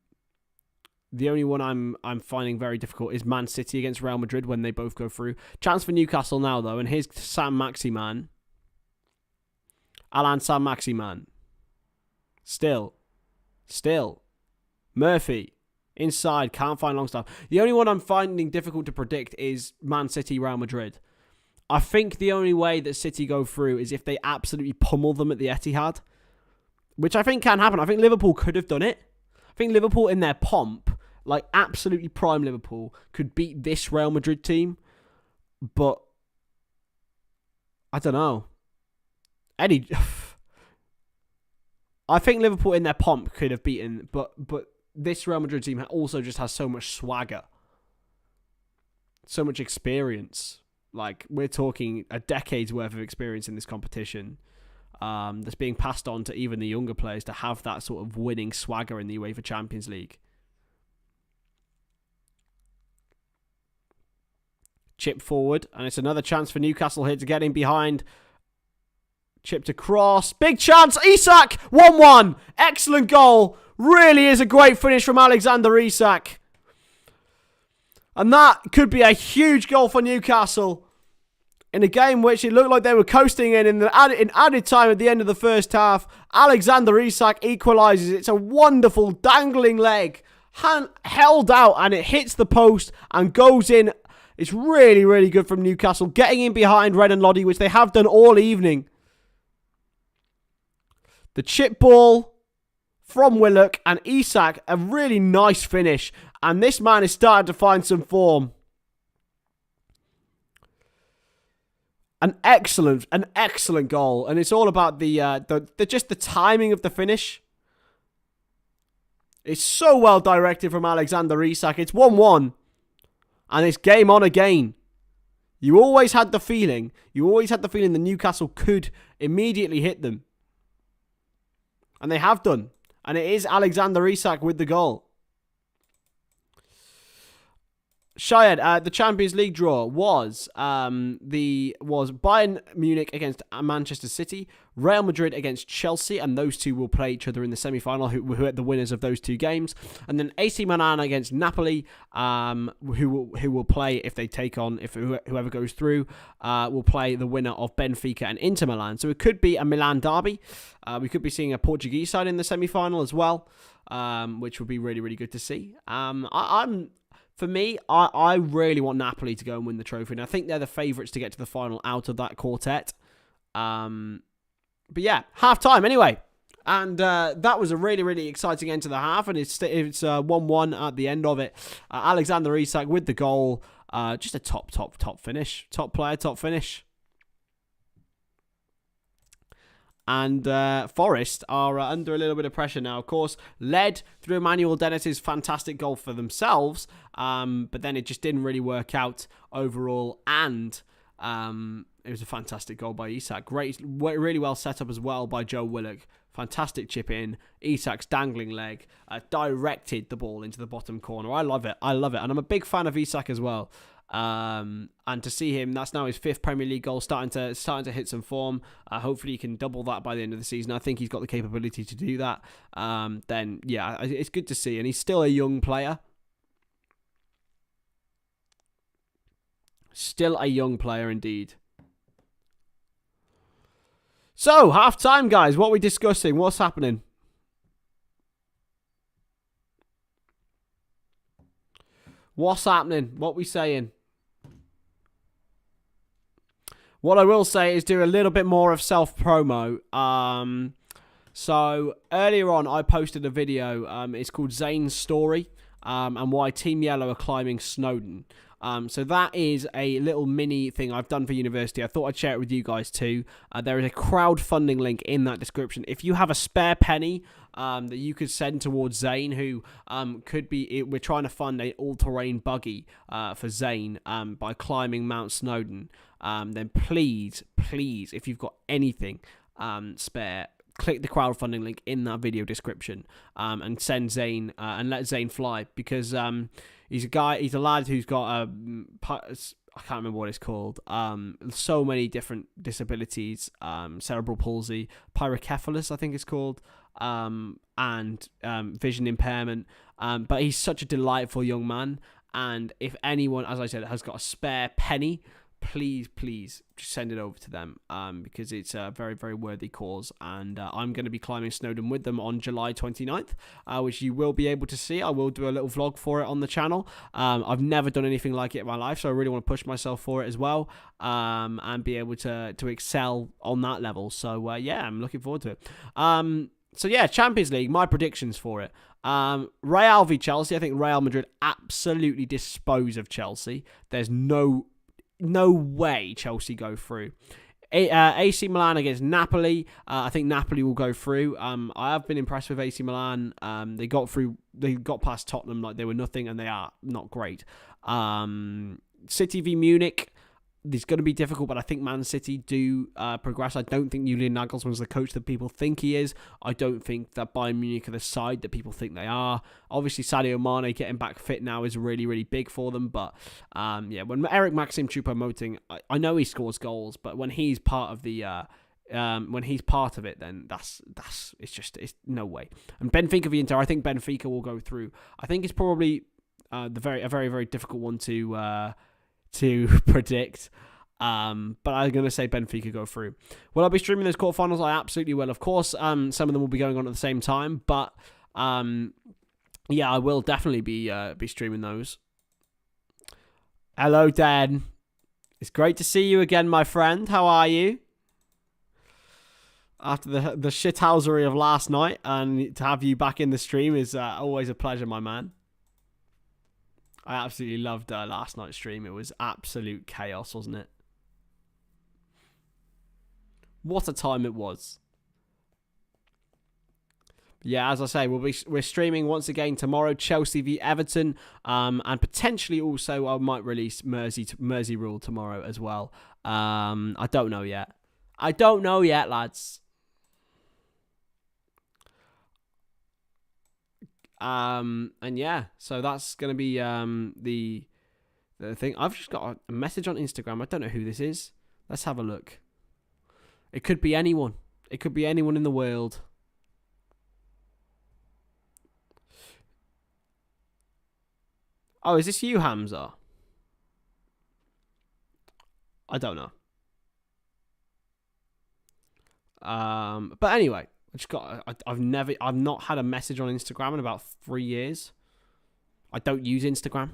finding very difficult is Man City against Real Madrid when they both go through. Chance for Newcastle now, though, and here's Sam Maximan. Alan Sam Maximan. Still. Murphy. Inside, can't find Longstaff. The only one I'm finding difficult to predict is Man City, Real Madrid. I think the only way that City go through is if they absolutely pummel them at the Etihad, which I think can happen. I think Liverpool could have done it. I think Liverpool in their pomp, like absolutely prime Liverpool, could beat this Real Madrid team, but I don't know. Eddie, I think Liverpool in their pomp could have beaten, but this Real Madrid team also just has so much swagger, so much experience. Like, we're talking a decade's worth of experience in this competition that's being passed on to even the younger players to have that sort of winning swagger in the UEFA Champions League. Chip forward, and it's another chance for Newcastle here to get in behind. Chipped across. Big chance. Isak. 1-1. Excellent goal. Really is a great finish from Alexander Isak. And that could be a huge goal for Newcastle in a game which it looked like they were coasting in added time at the end of the first half. Alexander Isak equalises. It's a wonderful dangling leg. Held out, and it hits the post and goes in. It's really, really good from Newcastle. Getting in behind Red and Loddy, which they have done all evening. The chip ball from Willock and Isak, a really nice finish. And this man is starting to find some form. An excellent goal. And it's all about just the timing of the finish. It's so well directed from Alexander Isak. It's 1-1. And it's game on again. You always had the feeling that Newcastle could immediately hit them. And they have done. And it is Alexander Isak with the goal. Shayed, the Champions League draw was Bayern Munich against Manchester City, Real Madrid against Chelsea, and those two will play each other in the semi-final, who are the winners of those two games. And then AC Milan against Napoli, who will play if they take on, if whoever goes through, will play the winner of Benfica and Inter Milan. So it could be a Milan derby. We could be seeing a Portuguese side in the semi-final as well, which would be really, really good to see. For me, I really want Napoli to go and win the trophy, and I think they're the favourites to get to the final out of that quartet. But yeah, half-time anyway. And that was a really, really exciting end to the half, and it's 1-1 at the end of it. Alexander Isak with the goal. Just a top finish. Top player, top finish. And Forest are under a little bit of pressure now. Of course, led through Emmanuel Dennis's fantastic goal for themselves, but then it just didn't really work out overall. And it was a fantastic goal by Isak. Great, really well set up as well by Joe Worrall. Fantastic chip in. Isak's dangling leg directed the ball into the bottom corner. I love it. And I'm a big fan of Isak as well. And to see him, that's now his 5th Premier League goal, starting to hit some form. Hopefully he can double that by the end of the season. I think he's got the capability to do that. Then yeah, it's good to see, and he's still a young player. Still a young player indeed. So half time, guys. What are we discussing? What's happening? What's happening? What we saying? What I will say is do a little bit more of self-promo. So earlier on, I posted a video. It's called Zane's Story, and why Team Yellow are climbing Snowdon. So that is a little mini thing I've done for university. I thought I'd share it with you guys too. There is a crowdfunding link in that description. If you have a spare penny that you could send towards Zane, who could be... We're trying to fund an all-terrain buggy for Zane by climbing Mount Snowdon. Then please, if you've got anything spare, click the crowdfunding link in that video description and send Zane and let Zane fly, because he's a lad who's got I can't remember what it's called. So many different disabilities, cerebral palsy, pyrocephalus, I think it's called, and vision impairment. But he's such a delightful young man. And if anyone, as I said, has got a spare penny, please just send it over to them, because it's a very, very worthy cause, and I'm going to be climbing Snowdon with them on July 29th, which you will be able to see. I will do a little vlog for it on the channel. I've never done anything like it in my life, so I really want to push myself for it as well, and be able to excel on that level. So yeah, I'm looking forward to it. So yeah, Champions League, my predictions for it. Real v Chelsea. I think Real Madrid absolutely dispose of Chelsea. There's no way Chelsea go through. AC Milan against Napoli. I think Napoli will go through. I have been impressed with AC Milan. They got through. They got past Tottenham like they were nothing, and they are not great. City v Munich. It's going to be difficult, but I think Man City do progress. I don't think Julian Nagelsmann's the coach that people think he is. I don't think that Bayern Munich are the side that people think they are. Obviously, Sadio Mane getting back fit now is really, really big for them. But yeah, when Eric Maxim Choupo-Moting, I know he scores goals, but when he's part of the then it's no way. And Benfica v Inter, I think Benfica will go through. I think it's probably a very, very difficult one to predict, but I'm going to say Benfica go through. Will I be streaming those quarterfinals? I absolutely will. Of course, some of them will be going on at the same time, but yeah, I will definitely be streaming those. Hello, Dan. It's great to see you again, my friend. How are you? After the shithousery of last night, and to have you back in the stream is always a pleasure, my man. I absolutely loved last night's stream. It was absolute chaos, wasn't it? What a time it was. Yeah, as I say, we're streaming once again tomorrow, Chelsea v Everton, and potentially also I might release Mersey Rule tomorrow as well. I don't know yet. Lads. And yeah, so that's going to be the thing. I've just got a message on Instagram. I don't know who this is. Let's have a look. It could be anyone. It could be anyone in the world. Oh, is this you, Hamza? I don't know. But anyway, I've not had a message on Instagram in about 3 years. I don't use Instagram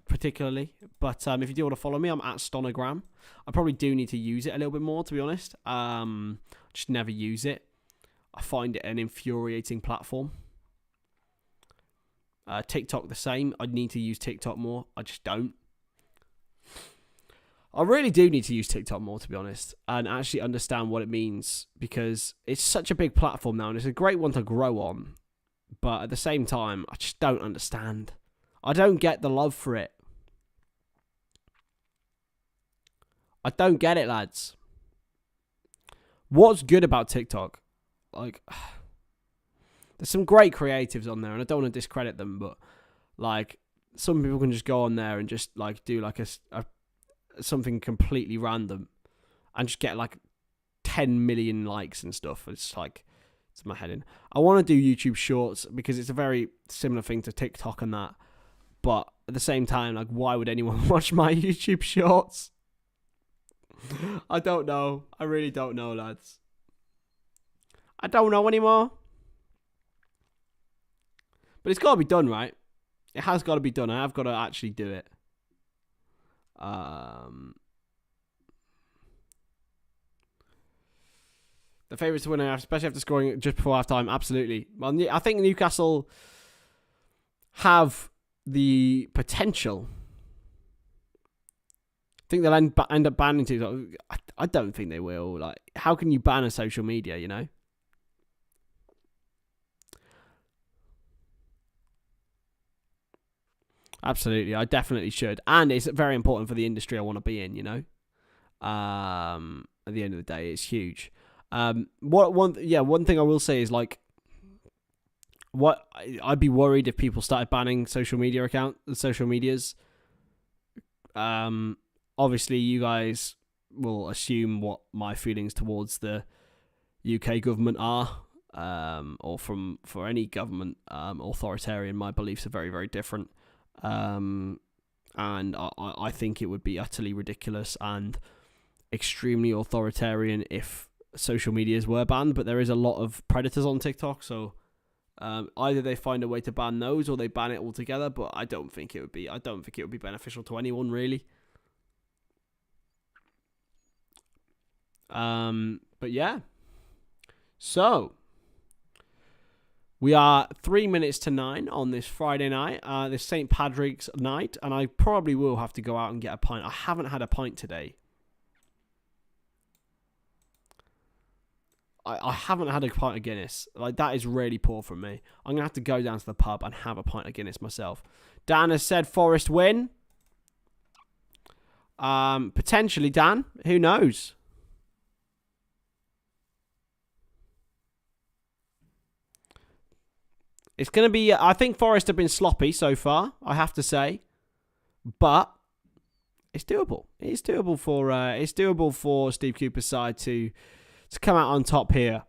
particularly, but if you do want to follow me, I'm at Stonagram. I probably do need to use it a little bit more, to be honest. Just never use it. I find it an infuriating platform. TikTok the same. I need to use TikTok more. I just don't. I really do need to use TikTok more, to be honest, and actually understand what it means, because it's such a big platform now, and it's a great one to grow on. But at the same time, I just don't understand. I don't get the love for it. I don't get it, lads. What's good about TikTok? Like, there's some great creatives on there, and I don't want to discredit them, but like, some people can just go on there and just like do like a something completely random and just get like 10 million likes and stuff. It's like, it's my head in. I want to do YouTube Shorts because it's a very similar thing to TikTok and that, but at the same time, like, why would anyone watch my YouTube Shorts? I don't know. I really don't know, lads. I don't know anymore. But it's got to be done, right? It has got to be done. I have got to actually do it. The favourites to win, especially after scoring just before half time, absolutely. Well, I think Newcastle have the potential. I think they'll end up banning TikTok. I don't think they will. Like, how can you ban a social media, you know? Absolutely, I definitely should, and it's very important for the industry I want to be in. You know, at the end of the day, it's huge. One thing I will say is, like, what I'd be worried if people started banning social medias. Obviously, you guys will assume what my feelings towards the UK government are, or for any government authoritarian. My beliefs are very, very different. And And I think it would be utterly ridiculous and extremely authoritarian if social medias were banned. But there is a lot of predators on TikTok, so either they find a way to ban those or they ban it altogether. But I don't think it would be beneficial to anyone, really. But yeah. So we are 3 minutes to 9 on this Friday night, this St. Patrick's night, and I probably will have to go out and get a pint. I haven't had a pint today. I haven't had a pint of Guinness. Like, that is really poor from me. I'm going to have to go down to the pub and have a pint of Guinness myself. Dan has said Forest win. Potentially, Dan. Who knows? It's going to be... I think Forest have been sloppy so far, I have to say. But it's doable. It's doable for Steve Cooper's side to come out on top here.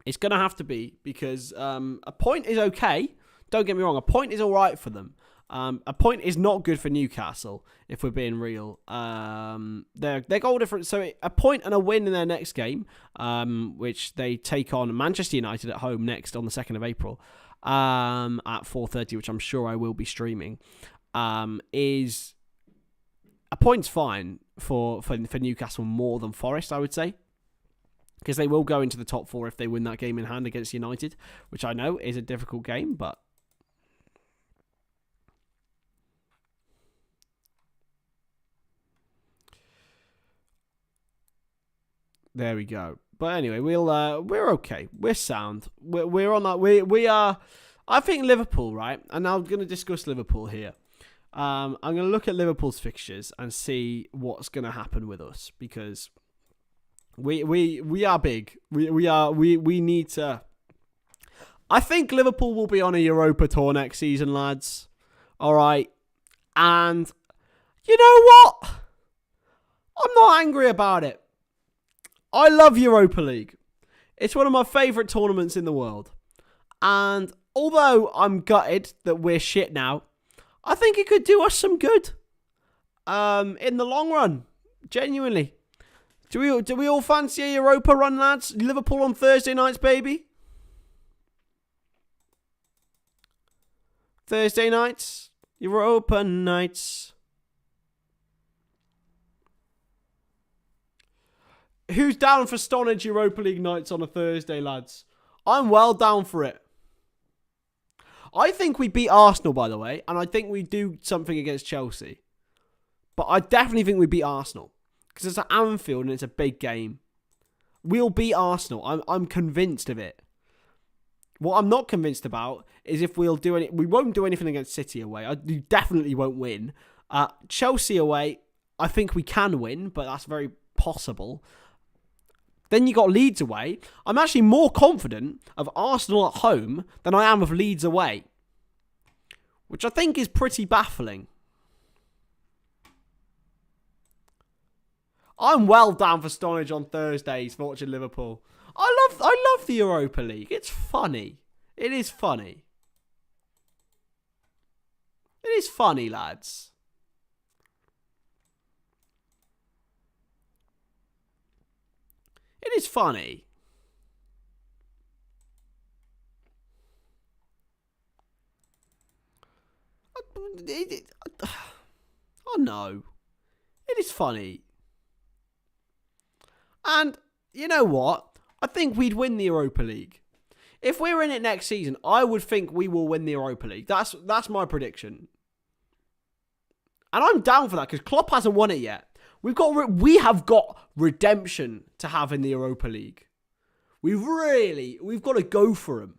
It's going to have to be, because a point is okay. Don't get me wrong. A point is all right for them. A point is not good for Newcastle, if we're being real. They're goal difference. So a point and a win in their next game, which they take on Manchester United at home next on the 2nd of April at 4:30, which I'm sure I will be streaming, is a point's fine for Newcastle more than Forest, I would say. Because they will go into the top 4 if they win that game in hand against United, which I know is a difficult game, but... There we go. But anyway, we're okay. We're sound. We're on that. We are. I think Liverpool, right? And I'm going to discuss Liverpool here. I'm going to look at Liverpool's fixtures and see what's going to happen with us, because we are big. We need to. I think Liverpool will be on a Europa tour next season, lads. All right, and you know what? I'm not angry about it. I love Europa League. It's one of my favourite tournaments in the world. And although I'm gutted that we're shit now, I think it could do us some good. In the long run. Genuinely. Do we all fancy a Europa run, lads? Liverpool on Thursday nights, baby. Thursday nights. Europa nights. Who's down for Stonadge Europa League nights on a Thursday, lads? I'm well down for it. I think we beat Arsenal, by the way, and I think we do something against Chelsea. But I definitely think we beat Arsenal, because it's at Anfield and it's a big game. We'll beat Arsenal. I'm convinced of it. What I'm not convinced about is if we'll do any. We won't do anything against City away. We definitely won't win. Chelsea away, I think we can win, but that's very possible. Then you got Leeds away. I'm actually more confident of Arsenal at home than I am of Leeds away, which I think is pretty baffling. I'm well down for Stonadge on Thursdays watching Liverpool. I love the Europa League. It's funny. It is funny. It is funny, lads. It is funny. Oh no. It is funny. And you know what? I think we'd win the Europa League. If we're in it next season, I would think we will win the Europa League. That's my prediction. And I'm down for that, because Klopp hasn't won it yet. We have got redemption to have in the Europa League. We've got to go for them.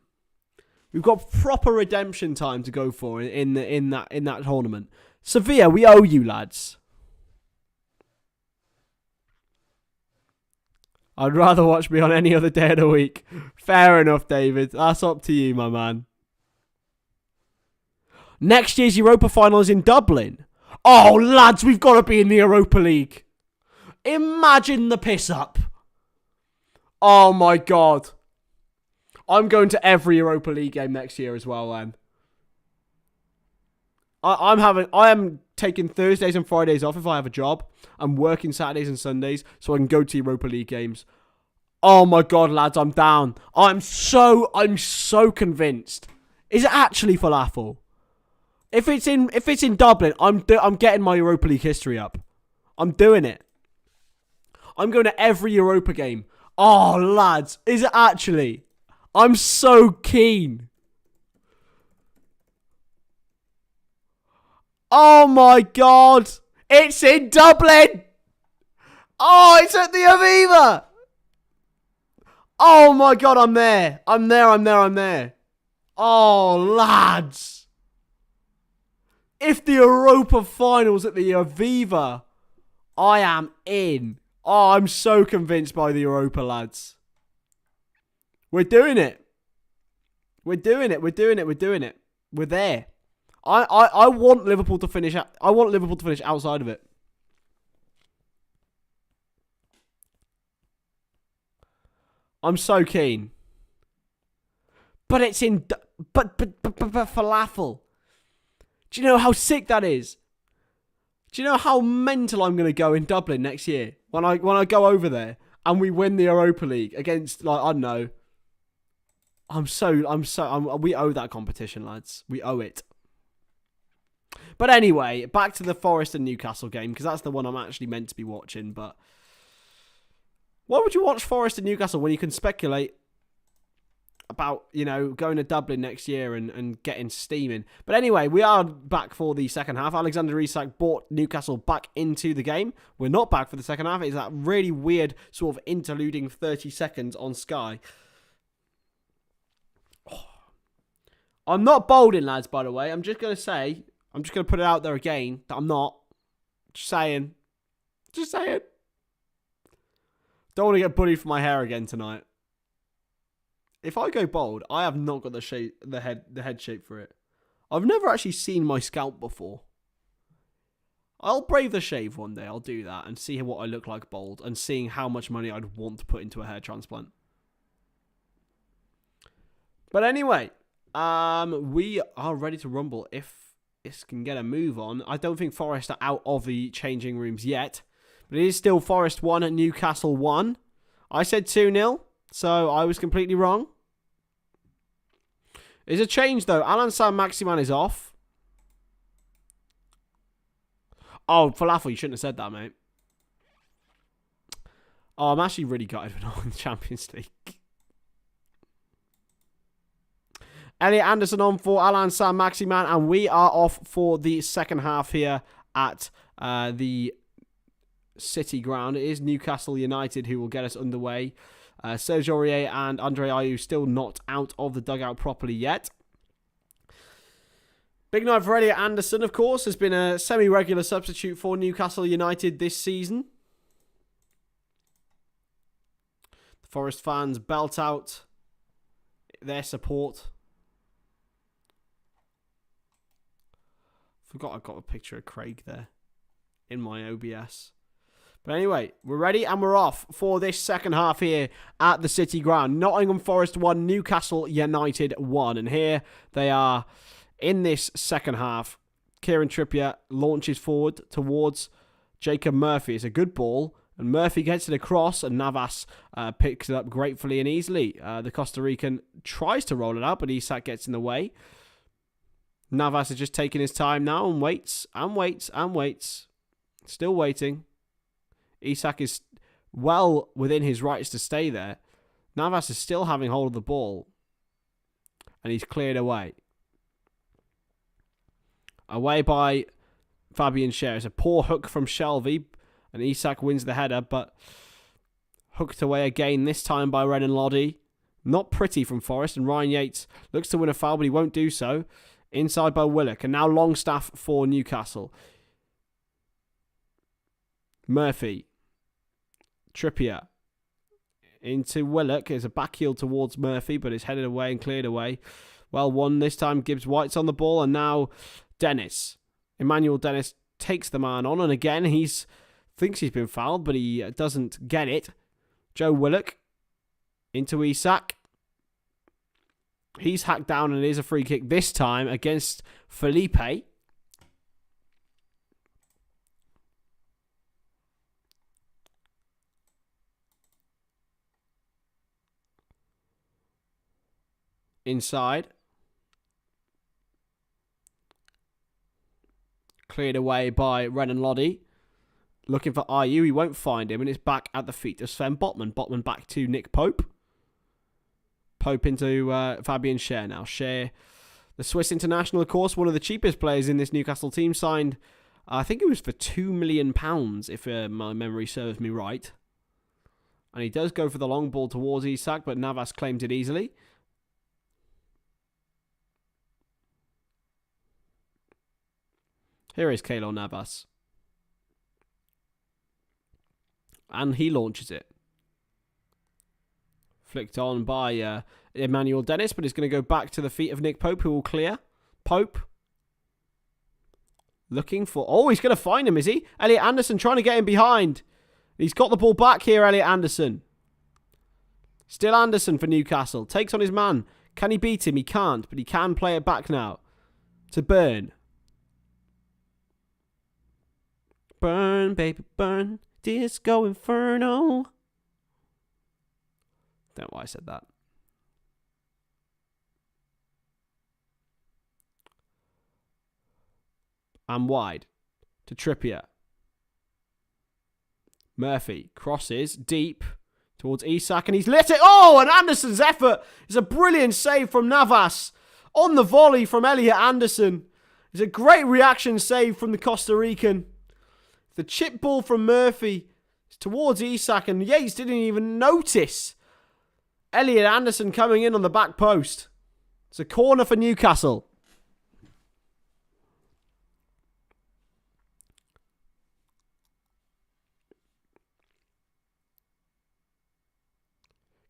We've got proper redemption time to go for in that tournament. Sevilla, we owe you, lads. I'd rather watch me on any other day of the week. Fair enough, David. That's up to you, my man. Next year's Europa final is in Dublin. Oh, lads, we've got to be in the Europa League. Imagine the piss up. Oh, my God. I'm going to every Europa League game next year as well, man. I am taking Thursdays and Fridays off if I have a job. I'm working Saturdays and Sundays so I can go to Europa League games. Oh my God, lads, I'm down. I'm so convinced. Is it actually falafel? If it's in Dublin, I'm getting my Europa League history up. I'm doing it. I'm going to every Europa game. Oh, lads, is it actually? I'm so keen. Oh my God. It's in Dublin. Oh, it's at the Aviva. Oh my God, I'm there. I'm there. Oh, lads. If the Europa Finals at the Aviva, I am in. Oh, I'm so convinced by the Europa, lads. We're doing it. We're there. I want Liverpool to finish. I want Liverpool to finish outside of it. I'm so keen. But it's in. But falafel. Do you know how sick that is? Do you know how mental I'm going to go in Dublin next year when I go over there and we win the Europa League against, like, I don't know. We owe that competition, lads. We owe it. But anyway, back to the Forest and Newcastle game, because that's the one I'm actually meant to be watching. But why would you watch Forest and Newcastle when you can speculate about, you know, going to Dublin next year and getting steaming? But anyway, we are back for the second half. Alexander Isak brought Newcastle back into the game. We're not back for the second half. It's that really weird sort of interluding 30 seconds on Sky. Oh. I'm not bolding, lads, by the way. I'm just going to put it out there again that I'm not. Just saying. Don't want to get bullied for my hair again tonight. If I go bald, I have not got the head shape for it. I've never actually seen my scalp before. I'll brave the shave one day. I'll do that and see what I look like bald and seeing how much money I'd want to put into a hair transplant. But anyway, we are ready to rumble if this can get a move on. I don't think Forest are out of the changing rooms yet. But it is still Forest 1 and Newcastle 1. I said 2-0. So, I was completely wrong. There's a change, though. Alan Saint-Maximin is off. Oh, falafel, you shouldn't have said that, mate. Oh, I'm actually really gutted we're not in the Champions League. Elliot Anderson on for Alan Saint-Maximin, and we are off for the second half here at the City ground. It is Newcastle United who will get us underway. Serge Aurier and Andre Ayew still not out of the dugout properly yet. Big night for Elliot Anderson, of course, has been a semi-regular substitute for Newcastle United this season. The Forest fans belt out their support. Forgot I've got a picture of Craig there in my OBS. But anyway, we're ready and we're off for this second half here at the City ground. Nottingham Forest 1, Newcastle United 1. And here they are in this second half. Kieran Trippier launches forward towards Jacob Murphy. It's a good ball. And Murphy gets it across and Navas picks it up gratefully and easily. The Costa Rican tries to roll it out, but Isak gets in the way. Navas is just taking his time now and waits and waits and waits. Still waiting. Isak is well within his rights to stay there. Navas is still having hold of the ball. And he's cleared away. Away by Fabian Schär. It's a poor hook from Shelvey. And Isak wins the header, but hooked away again, this time by Renan Lodi. Not pretty from Forest. And Ryan Yates looks to win a foul, but he won't do so. Inside by Willock. And now Longstaff for Newcastle. Murphy. Trippier. Into Willock. There's a back heel towards Murphy, but it's headed away and cleared away. Well won. This time Gibbs-White's on the ball. And now Dennis. Emmanuel Dennis takes the man on. And again, thinks he's been fouled, but he doesn't get it. Joe Willock. Into Isak. He's hacked down and it is a free kick this time against Felipe. inside. Cleared away by Renan Lodi. Looking for IU. He won't find him. And it's back at the feet of Sven Botman. Botman back to Nick Pope. Pope into Fabian Schär now. Schär, the Swiss international, of course, one of the cheapest players in this Newcastle team, signed, I think it was for £2 million, if my memory serves me right. And he does go for the long ball towards Isak, but Navas claims it easily. Here is Keylor Navas. And he launches it. Flicked on by Emmanuel Dennis, but it's going to go back to the feet of Nick Pope, who will clear. Pope. Looking for... Oh, he's going to find him, is he? Elliot Anderson trying to get him behind. He's got the ball back here, Elliot Anderson. Still Anderson for Newcastle. Takes on his man. Can he beat him? He can't, but he can play it back now. To Burn. Burn, baby, burn. Disco Inferno. Don't know why I said that. And wide. To Trippier. Murphy crosses deep towards Isak, and he's lit it. Oh, and Anderson's effort is a brilliant save from Navas on the volley from Elliot Anderson. It's a great reaction save from the Costa Rican. The chip ball from Murphy towards Isak, and Yates didn't even notice Elliot Anderson coming in on the back post. It's a corner for Newcastle.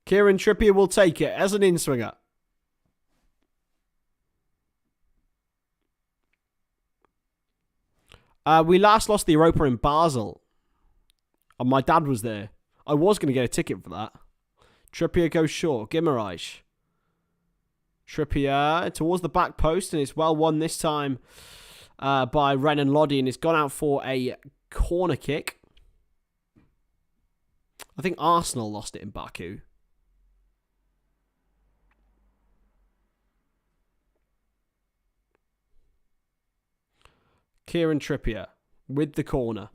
Kieran Trippier will take it as an in-swinger. We last lost the Europa in Basel. And my dad was there. I was going to get a ticket for that. Trippier goes short. Guimaraes. Trippier towards the back post, and it's well won this time by Renan Lodi, and it's gone out for a corner kick. I think Arsenal lost it in Baku. Kieran Trippier with the corner.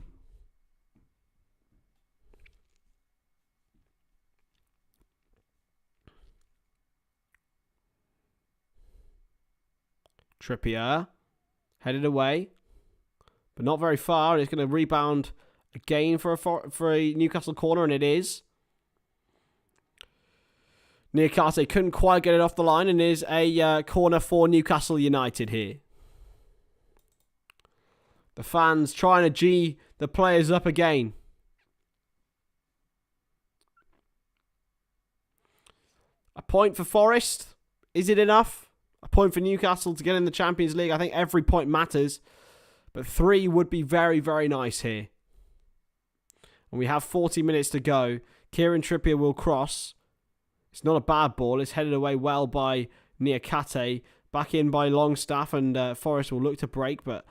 Trippier headed away, but not very far. It's going to rebound again for a Newcastle corner, and it is. Niakate couldn't quite get it off the line, and is a corner for Newcastle United here. The fans trying to G the players up again. A point for Forest. Is it enough? A point for Newcastle to get in the Champions League. I think every point matters. But 3 would be very, very nice here. And we have 40 minutes to go. Kieran Trippier will cross. It's not a bad ball. It's headed away well by Niakate. Back in by Longstaff, and Forest will look to break, but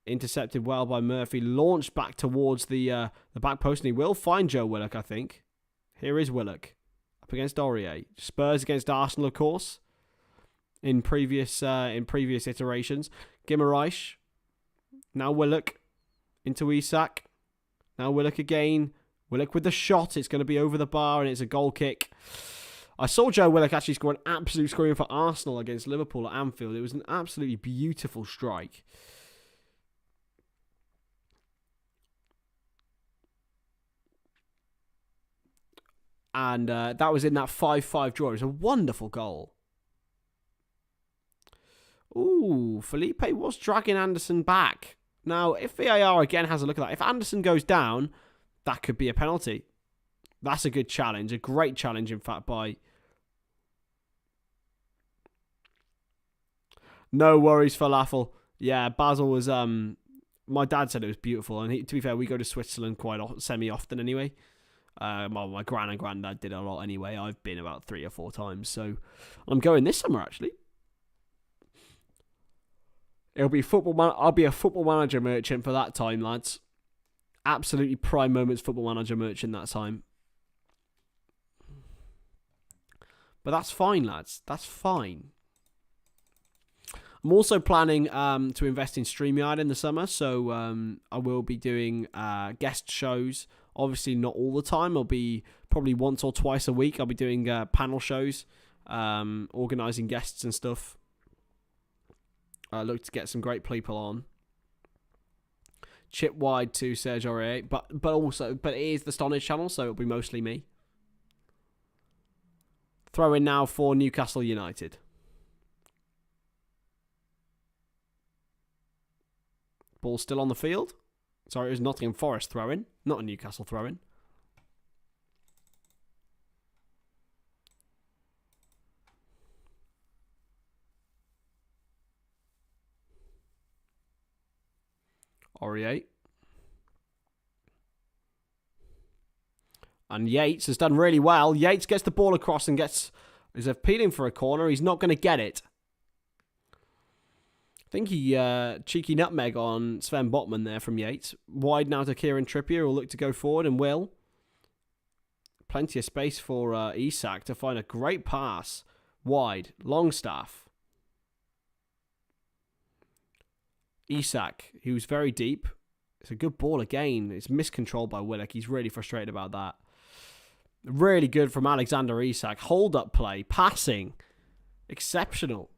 intercepted well by Murphy. Launched back towards the back post, and he will find Joe Willock, I think. Here is Willock. Up against Aurier. Spurs against Arsenal, of course. In previous iterations. Guimaraes. Now Willock. Into Isak. Now Willock again. Willock with the shot. It's going to be over the bar, and it's a goal kick. I saw Joe Willock actually score an absolute screamer for Arsenal against Liverpool at Anfield. It was an absolutely beautiful strike. And that was in that 5-5 draw. It was a wonderful goal. Ooh, Felipe was dragging Anderson back. Now, if VAR again has a look at that, if Anderson goes down, that could be a penalty. That's a good challenge. A great challenge, in fact, by... No worries, Falafel. Yeah, Basel was... My dad said it was beautiful. And to be fair, we go to Switzerland quite semi-often anyway. My gran and granddad did a lot anyway. I've been about 3 or 4 times. So I'm going this summer, actually. I'll be a football manager merchant for that time, lads. Absolutely prime moments football manager merchant that time. But that's fine, lads. That's fine. I'm also planning to invest in StreamYard in the summer, so I will be doing guest shows. Obviously, not all the time. I'll be probably once or twice a week. I'll be doing panel shows, organising guests and stuff. I look to get some great people on. Chip wide to Serge Aurier, but it is the Stonadge channel, so it'll be mostly me. Throw in now for Newcastle United. Ball still on the field. Sorry, it was Nottingham Forest throw-in, not a Newcastle throw-in. Aurier. And Yates has done really well. Yates gets the ball across and is appealing for a corner. He's not going to get it. I think he cheeky nutmeg on Sven Botman there from Yates. Wide now to Kieran Trippier, will look to go forward and will. Plenty of space for Isak to find a great pass. Wide. Longstaff. Isak, he was very deep. It's a good ball again. It's miscontrolled by Willock. He's really frustrated about that. Really good from Alexander Isak. Hold-up play. Passing. Exceptional.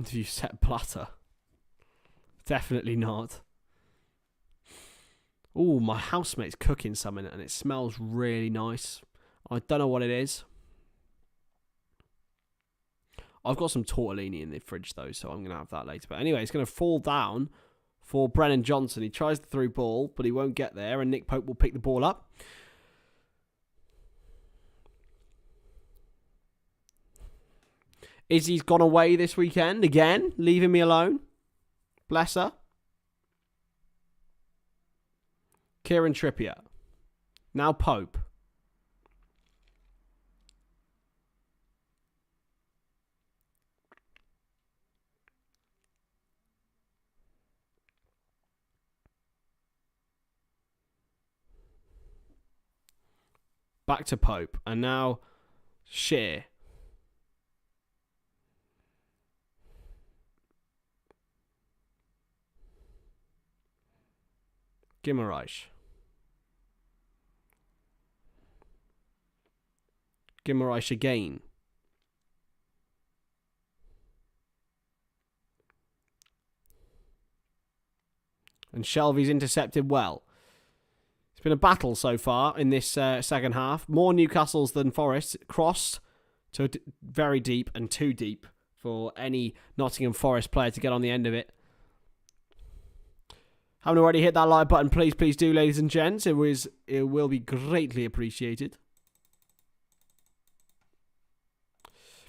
Do you set Platter? Definitely not. Oh, my housemate's cooking something and it smells really nice. I don't know what it is. I've got some tortellini in the fridge though, so I'm going to have that later. But anyway, it's going to fall down for Brennan Johnson. He tries the through ball, but he won't get there, and Nick Pope will pick the ball up. Izzy's gone away this weekend again, leaving me alone. Bless her. Kieran Trippier. Now Pope. Back to Pope. And now Shear. Guimaraes. Guimaraes again. And Shelvey's intercepted well. It's been a battle so far in this second half. More Newcastles than Forest. Crossed to very deep and too deep for any Nottingham Forest player to get on the end of it. Haven't already hit that like button, please do, ladies and gents. It will be greatly appreciated.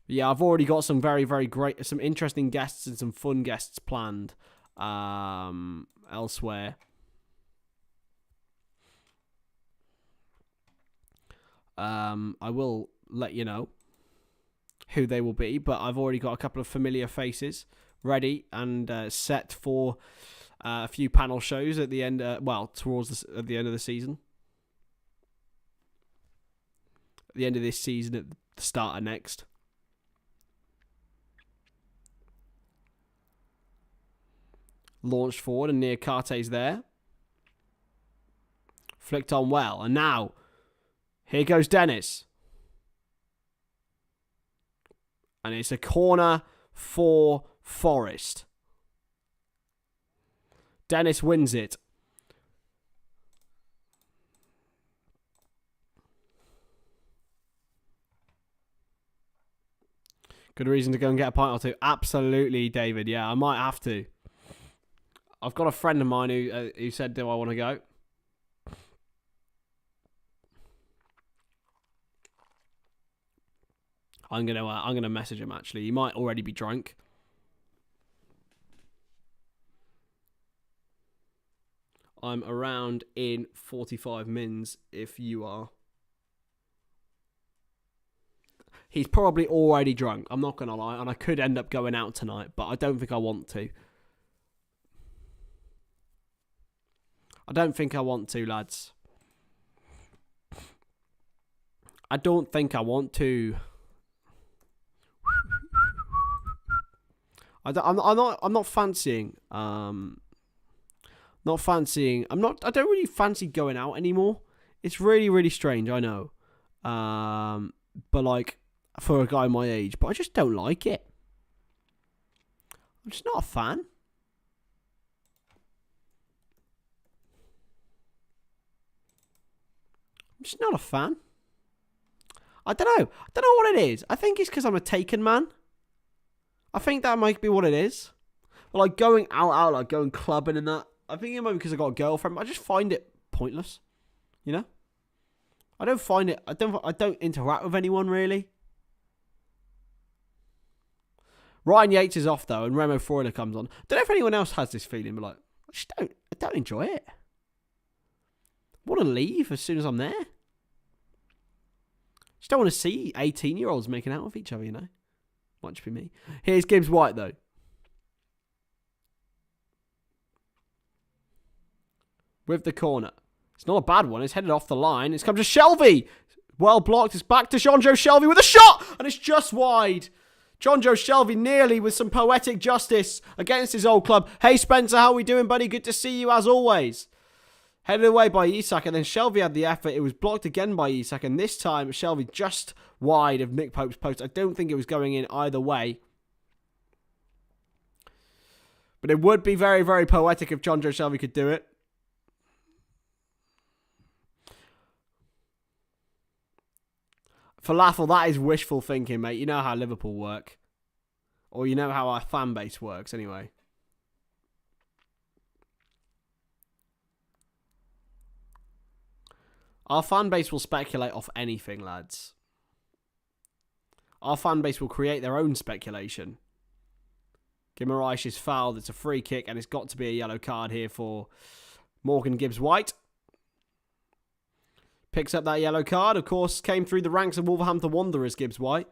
But yeah, I've already got some very, very great, some interesting guests and some fun guests planned elsewhere. I will let you know who they will be, but I've already got a couple of familiar faces ready and set for a few panel shows at the end, towards at the end of the season. At the end of this season, at the start of next. Launched forward and Niakate's there. Flicked on well. And now, here goes Dennis. And it's a corner for Forest. Dennis wins it. Good reason to go and get a pint or two. Absolutely, David. Yeah, I might have to. I've got a friend of mine who said, do I want to go? I'm gonna message him, actually. He might already be drunk. I'm around in 45 mins if you are. He's probably already drunk, I'm not going to lie, and I could end up going out tonight, but I don't think I want to. I don't think I want to, lads. I don't think I want to. I'm not fancying. I don't really fancy going out anymore. It's really, really strange, I know. But like, for a guy my age, but I just don't like it. I'm just not a fan. I'm just not a fan. I don't know. I don't know what it is. I think it's because I'm a taken man. I think that might be what it is. But like going out, like going clubbing and that. I think it might be because I got a girlfriend. But I just find it pointless. You know? I don't find it. I don't interact with anyone really. Ryan Yates is off though, and Remo Freuler comes on. Don't know if anyone else has this feeling, but like, I don't enjoy it. I want to leave as soon as I'm there. Just don't want to see 18-year-olds making out with each other, you know. Might just be me. Here's Gibbs White though. With the corner. It's not a bad one. It's headed off the line. It's come to Shelvey. Well blocked. It's back to Jonjo Shelvey with a shot, and it's just wide. Jonjo Shelvey nearly with some poetic justice against his old club. Hey Spencer, how we doing, buddy? Good to see you as always. Headed away by Isak, and then Shelvey had the effort. It was blocked again by Isak, and this time Shelvey just wide of Nick Pope's post. I don't think it was going in either way. But it would be very, very poetic if Jonjo Shelvey could do it. Falafel, that is wishful thinking, mate. You know how Liverpool work. Or you know how our fan base works, anyway. Our fan base will speculate off anything, lads. Our fan base will create their own speculation. Guimaraes is fouled. It's a free kick, and it's got to be a yellow card here for Morgan Gibbs-White. Picks up that yellow card. Of course, came through the ranks of Wolverhampton Wanderers, Gibbs-White.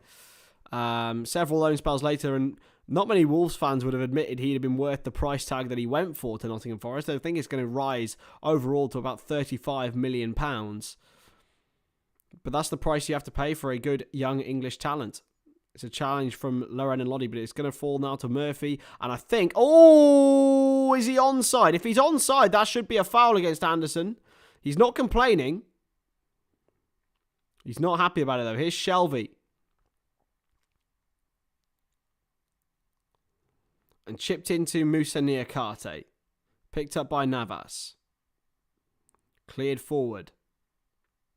Several loan spells later, and not many Wolves fans would have admitted he'd have been worth the price tag that he went for to Nottingham Forest. I think it's going to rise overall to about £35 million. But that's the price you have to pay for a good young English talent. It's a challenge from Loren and Lodi, but it's going to fall now to Murphy. And I think... Oh, is he onside? If he's onside, that should be a foul against Anderson. He's not complaining. He's not happy about it, though. Here's Shelvey. And chipped into Moussa Niakate. Picked up by Navas. Cleared forward.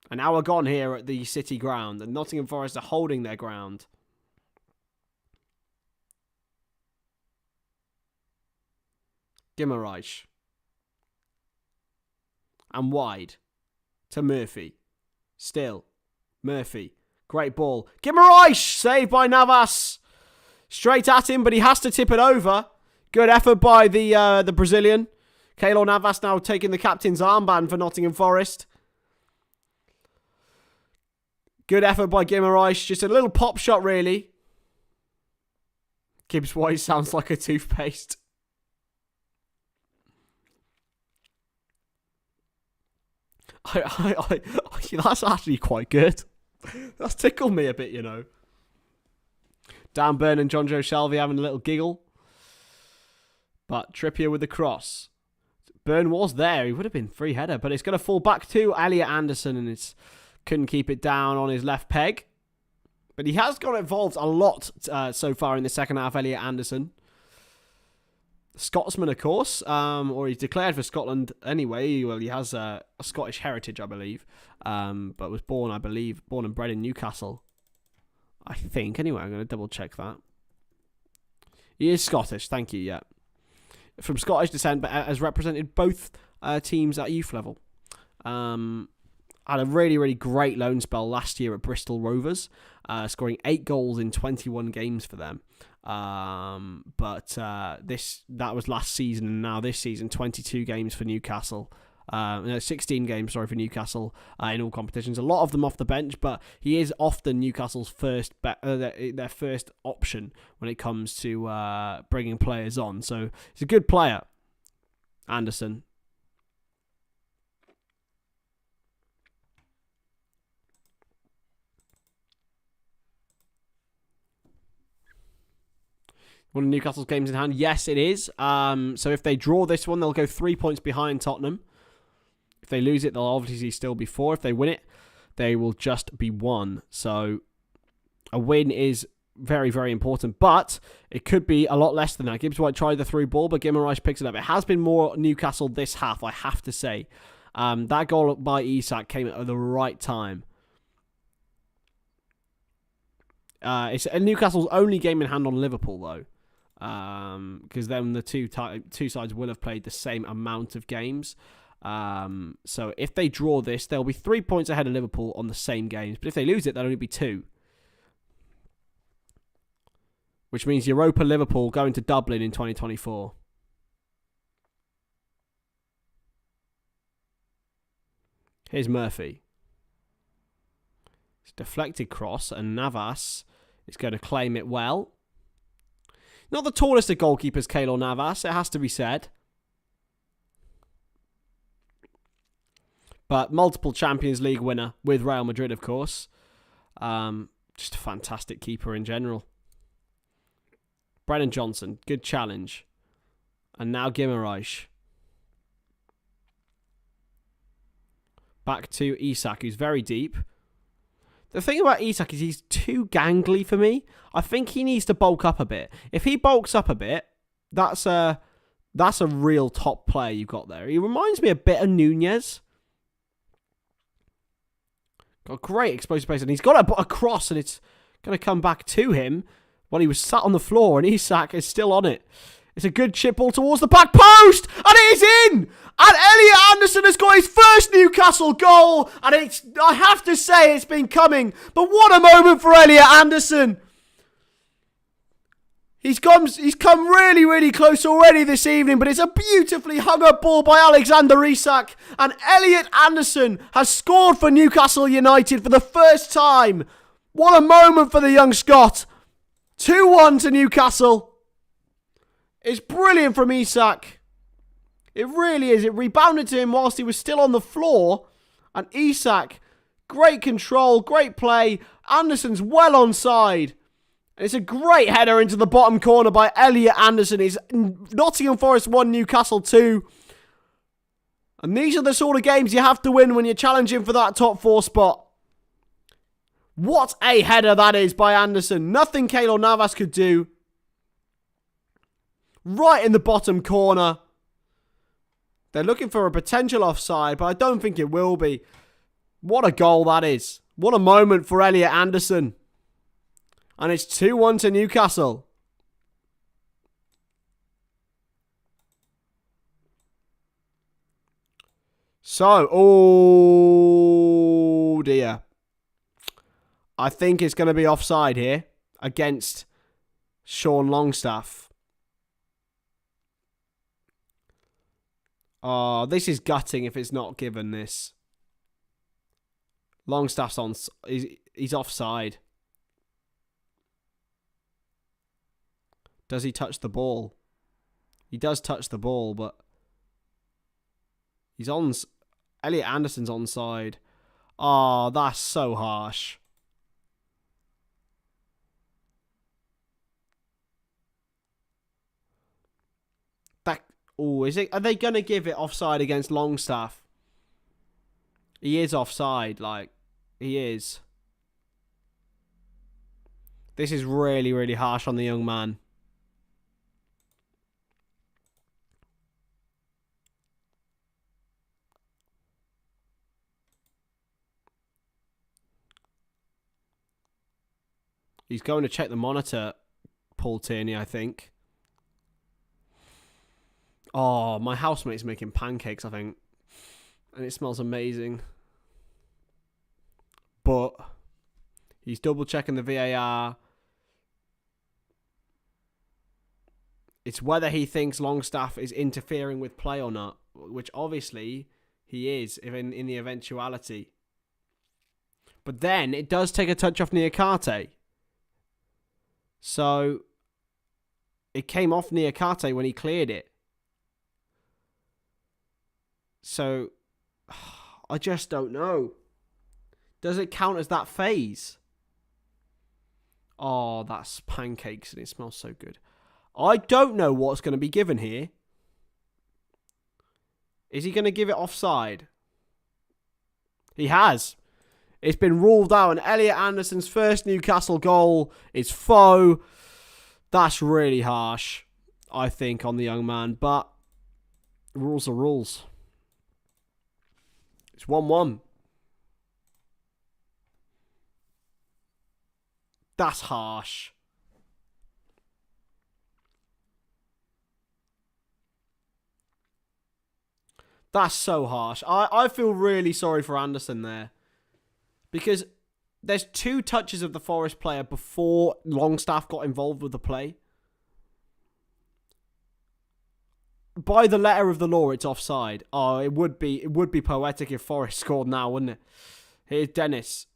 An hour gone here at the City ground. And Nottingham Forest are holding their ground. Guimaraes. And wide. To Murphy. Still. Murphy. Great ball. Guimaraes! Saved by Navas. Straight at him, but he has to tip it over. Good effort by the Brazilian. Keylor Navas now taking the captain's armband for Nottingham Forest. Good effort by Guimaraes. Just a little pop shot, really. Gibbs White sounds like a toothpaste. That's actually quite good. That's tickled me a bit, you know. Dan Burn and Jonjo Shelvey having a little giggle. But Trippier with the cross. Burn was there. He would have been free header. But it's going to fall back to Elliot Anderson. And it's couldn't keep it down on his left peg. But he has got involved a lot so far in the second half, Elliot Anderson. Scotsman, of course. Or he's declared for Scotland anyway. Well, he has a Scottish heritage, I believe. But was born and bred in Newcastle. I think. Anyway, I'm going to double check that. He is Scottish, thank you, yeah. From Scottish descent, but has represented both teams at youth level. Had a really, really great loan spell last year at Bristol Rovers, scoring 8 goals in 21 games for them. But that was last season, and now this season, 22 games for Newcastle. 16 games, sorry, for Newcastle in all competitions. A lot of them off the bench, but he is often Newcastle's their first option when it comes to bringing players on. So he's a good player, Anderson. One of Newcastle's games in hand? Yes, it is. So if they draw this one, they'll go 3 points behind Tottenham. If they lose it, they'll obviously still be 4. If they win it, they will just be 1. So a win is very, very important. But it could be a lot less than that. Gibbs White tried the through ball, but Guimaraes picks it up. It has been more Newcastle this half, I have to say. That goal by Isak came at the right time. It's Newcastle's only game in hand on Liverpool, though. Because then the two sides will have played the same amount of games. So if they draw this, they'll be 3 points ahead of Liverpool on the same games. But if they lose it, they'll only be 2. Which means Europa Liverpool going to Dublin in 2024. Here's Murphy. It's a deflected cross, and Navas is going to claim it well. Not the tallest of goalkeepers, Keylor Navas, it has to be said. But multiple Champions League winner with Real Madrid, of course. Just a fantastic keeper in general. Brennan Johnson, good challenge. And now Guimaraes. Back to Isak, who's very deep. The thing about Isak is he's too gangly for me. I think he needs to bulk up a bit. If he bulks up a bit, that's a real top player you've got there. He reminds me a bit of Nunez. Got great explosive pace, and he's got a cross, and it's going to come back to him when he was sat on the floor, and Isak is still on it. It's a good chip ball towards the back post, and it is in! And Elliot Anderson has got his first Newcastle goal, and I have to say it's been coming, but what a moment for Elliot Anderson! He's come really, really close already this evening, but it's a beautifully hung up ball by Alexander Isak, and Elliot Anderson has scored for Newcastle United for the first time. What a moment for the young Scot. 2-1 to Newcastle. It's brilliant from Isak. It really is. It rebounded to him whilst he was still on the floor. And Isak, great control, great play. Anderson's well onside. And it's a great header into the bottom corner by Elliot Anderson. It's Nottingham Forest 1, Newcastle 2. And these are the sort of games you have to win when you're challenging for that top 4 spot. What a header that is by Anderson. Nothing Keylor Navas could do. Right in the bottom corner. They're looking for a potential offside, but I don't think it will be. What a goal that is. What a moment for Elliot Anderson. And it's 2-1 to Newcastle. So, oh dear. I think it's going to be offside here against Sean Longstaff. Oh, this is gutting if it's not given this. Longstaff's on. He's offside. Does he touch the ball? He does touch the ball, but he's on. Elliot Anderson's onside. Oh, that's so harsh. Oh, is it? Are they going to give it offside against Longstaff? He is offside, he is. This is really, really harsh on the young man. He's going to check the monitor, Paul Tierney, I think. Oh, my housemate's making pancakes, I think. And it smells amazing. But he's double checking the VAR. It's whether he thinks Longstaff is interfering with play or not, which obviously he is in the eventuality. But then it does take a touch off Niakate. So it came off Niakate when he cleared it. So I just don't know. Does it count as that phase? Oh, that's pancakes and it smells so good. I don't know what's going to be given here. Is he going to give it offside? He has. It's been ruled out, and Elliot Anderson's first Newcastle goal is faux. That's really harsh, I think, on the young man. But rules are rules. It's 1-1. That's harsh. That's so harsh. I feel really sorry for Anderson there. Because there's 2 touches of the Forest player before Longstaff got involved with the play. By the letter of the law, it's offside. Oh, it would be poetic if Forest scored now, wouldn't it? Here's Dennis.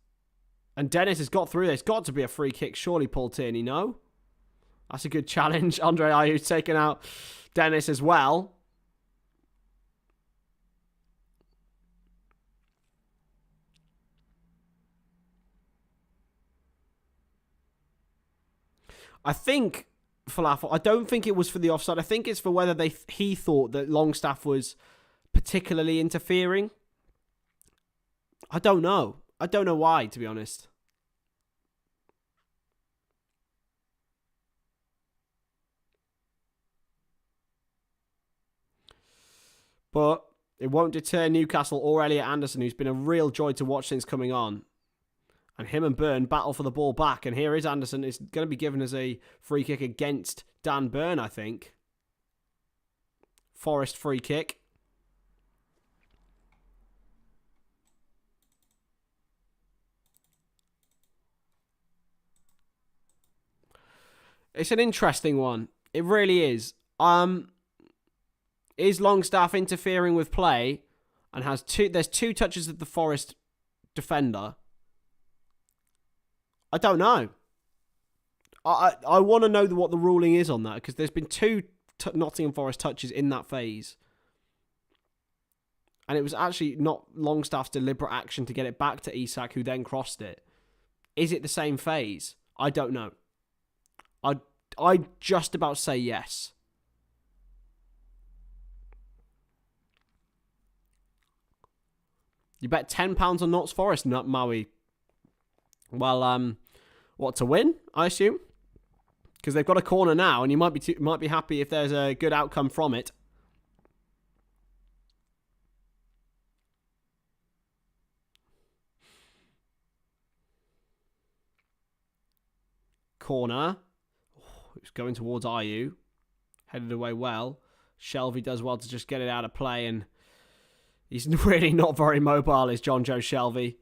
And Dennis has got through there. It's got to be a free kick. Surely Paul Tierney, no? That's a good challenge. Andre Ayew's taken out Dennis as well. I think Falafel. I don't think it was for the offside. I think it's for whether he thought that Longstaff was particularly interfering. I don't know. I don't know why, to be honest. But it won't deter Newcastle or Elliot Anderson, who's been a real joy to watch since coming on. And him and Byrne battle for the ball back. And here is Anderson. It's going to be given as a free kick against Dan Byrne, I think. Forest free kick. It's an interesting one. It really is. Is Longstaff interfering with play and has there's 2 touches of the Forest defender? I don't know. I want to know what the ruling is on that, because there's been 2 Nottingham Forest touches in that phase. And it was actually not Longstaff's deliberate action to get it back to Isak, who then crossed it. Is it the same phase? I don't know. I'd just about say yes. You bet £10 on Notts Forest, not Maui. Well, what, to win, I assume? Because they've got a corner now, and you might be happy if there's a good outcome from it. Corner. It's going towards Ayew. Headed away well. Shelvey does well to just get it out of play, and he's really not very mobile, is John Joe Shelvey.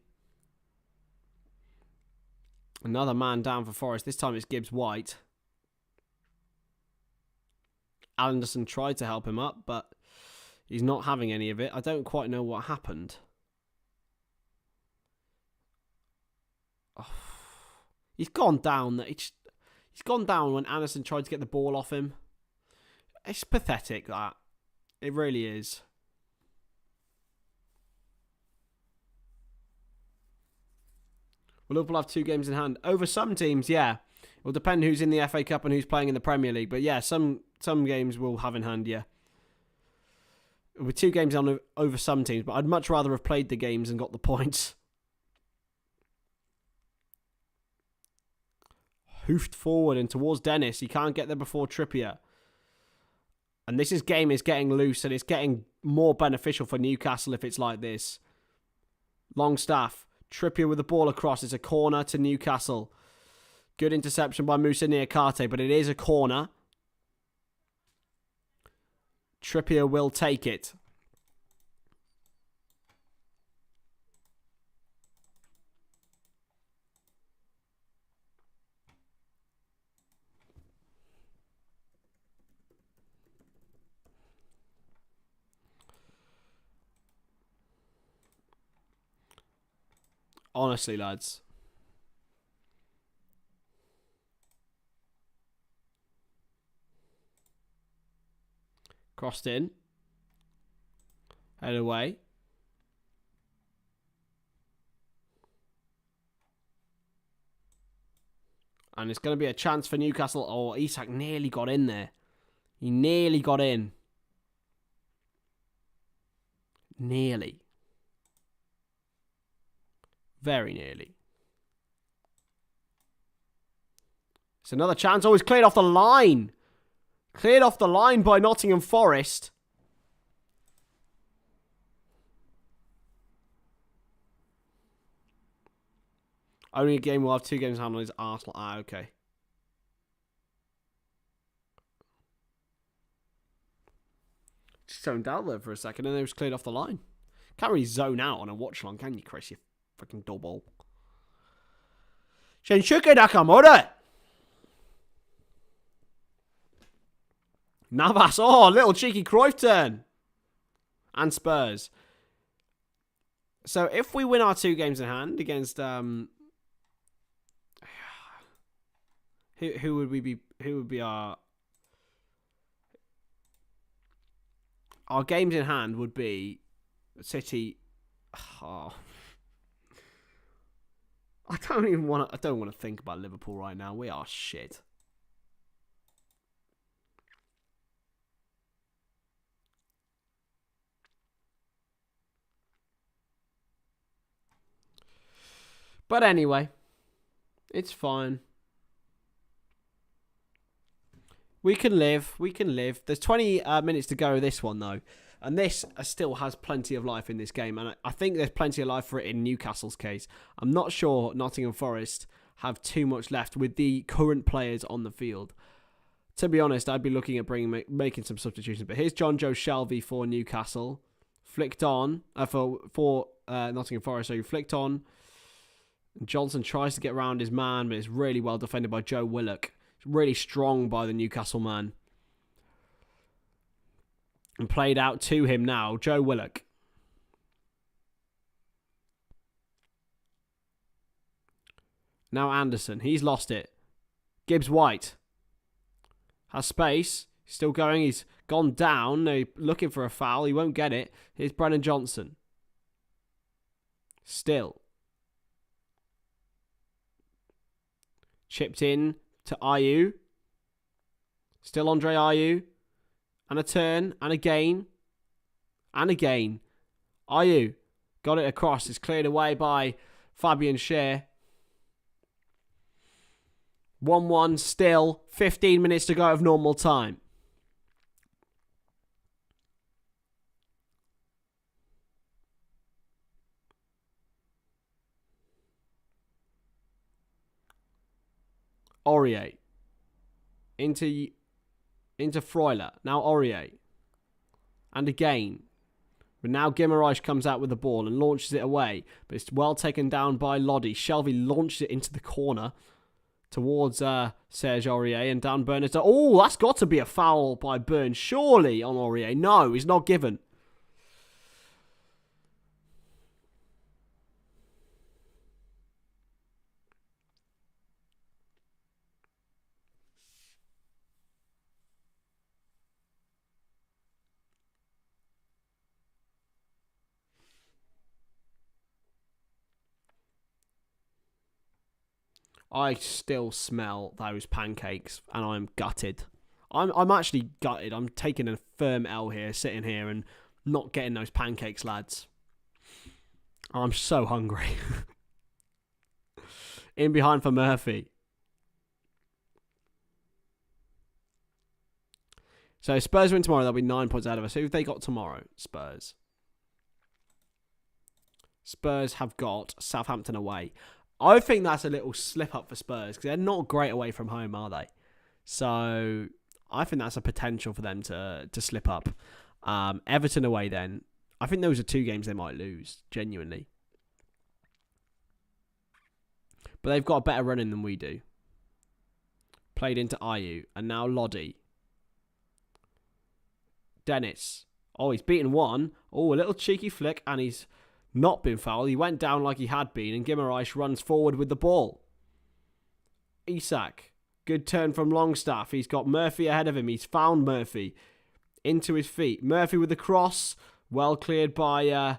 Another man down for Forest. This time it's Gibbs White. Anderson tried to help him up, but he's not having any of it. I don't quite know what happened. Oh. He's gone down. He's gone down when Anderson tried to get the ball off him. It's pathetic, that. It really is. Will Liverpool have 2 games in hand? Over some teams, yeah. It will depend who's in the FA Cup and who's playing in the Premier League. But yeah, some games will have in hand, yeah. With 2 games on over some teams, but I'd much rather have played the games and got the points. Hoofed forward and towards Dennis. He can't get there before Trippier. And this game is getting loose, and it's getting more beneficial for Newcastle if it's like this. Longstaff. Trippier with the ball across. It's a corner to Newcastle. Good interception by Moussa Niakate, but it is a corner. Trippier will take it. Honestly, lads. Crossed in. Headed away. And it's going to be a chance for Newcastle. Oh, Isak nearly got in there. He nearly got in. Nearly. Very nearly. It's another chance. Oh, he's cleared off the line. Cleared off the line by Nottingham Forest. Only a game will have 2 games handled is Arsenal. Ah, okay. Just zoned out there for a second and then it was cleared off the line. Can't really zone out on a watch along, can you, Chris? You fucking double. Shinsuke Nakamura. Navas. Oh, little cheeky Cruyff turn. And Spurs. So if we win our 2 games in hand against who would we be? Who would be our games in hand would be City. Oh. I don't want to think about Liverpool right now. We are shit. But anyway, it's fine. We can live. We can live. There's 20 minutes to go this one, though. And this still has plenty of life in this game. And I think there's plenty of life for it in Newcastle's case. I'm not sure Nottingham Forest have too much left with the current players on the field. To be honest, I'd be looking at making some substitutions. But here's John Joe Shelvey for Newcastle. Flicked on for Nottingham Forest. So you flicked on. Johnson tries to get around his man, but it's really well defended by Joe Willock. It's really strong by the Newcastle man. And played out to him now, Joe Willock. Now Anderson, he's lost it. Gibbs White has space. He's still going. He's gone down. They're looking for a foul. He won't get it. Here's Brennan Johnson. Still. Chipped in to Ayew. Still Andre Ayew. And a turn. And again. And again. Ayew got it across. It's cleared away by Fabian Schär. 1-1 still. 15 minutes to go of normal time. Aurier. Into Freuler. Now Aurier. And again. But now Guimaraes comes out with the ball and launches it away. But it's well taken down by Lodi. Shelvey launched it into the corner towards Serge Aurier and Dan Burnett. Oh, that's got to be a foul by Burns. Surely on Aurier. No, he's not given. I still smell those pancakes and I'm gutted. I'm actually gutted. I'm taking a firm L here, sitting here and not getting those pancakes, lads. I'm so hungry. In behind for Murphy. So Spurs win tomorrow. They'll be 9 points out of us. Who have they got tomorrow? Spurs. Spurs have got Southampton away. I think that's a little slip up for Spurs because they're not great away from home, are they? So I think that's a potential for them to slip up. Everton away then. I think those are 2 games they might lose, genuinely. But they've got a better running than we do. Played into Ayew. And now Lodi. Dennis. Oh, he's beaten one. Oh, a little cheeky flick. And he's not been fouled. He went down like he had been, and Guimaraes runs forward with the ball. Isak, good turn from Longstaff. He's got Murphy ahead of him. He's found Murphy into his feet. Murphy with the cross, well cleared by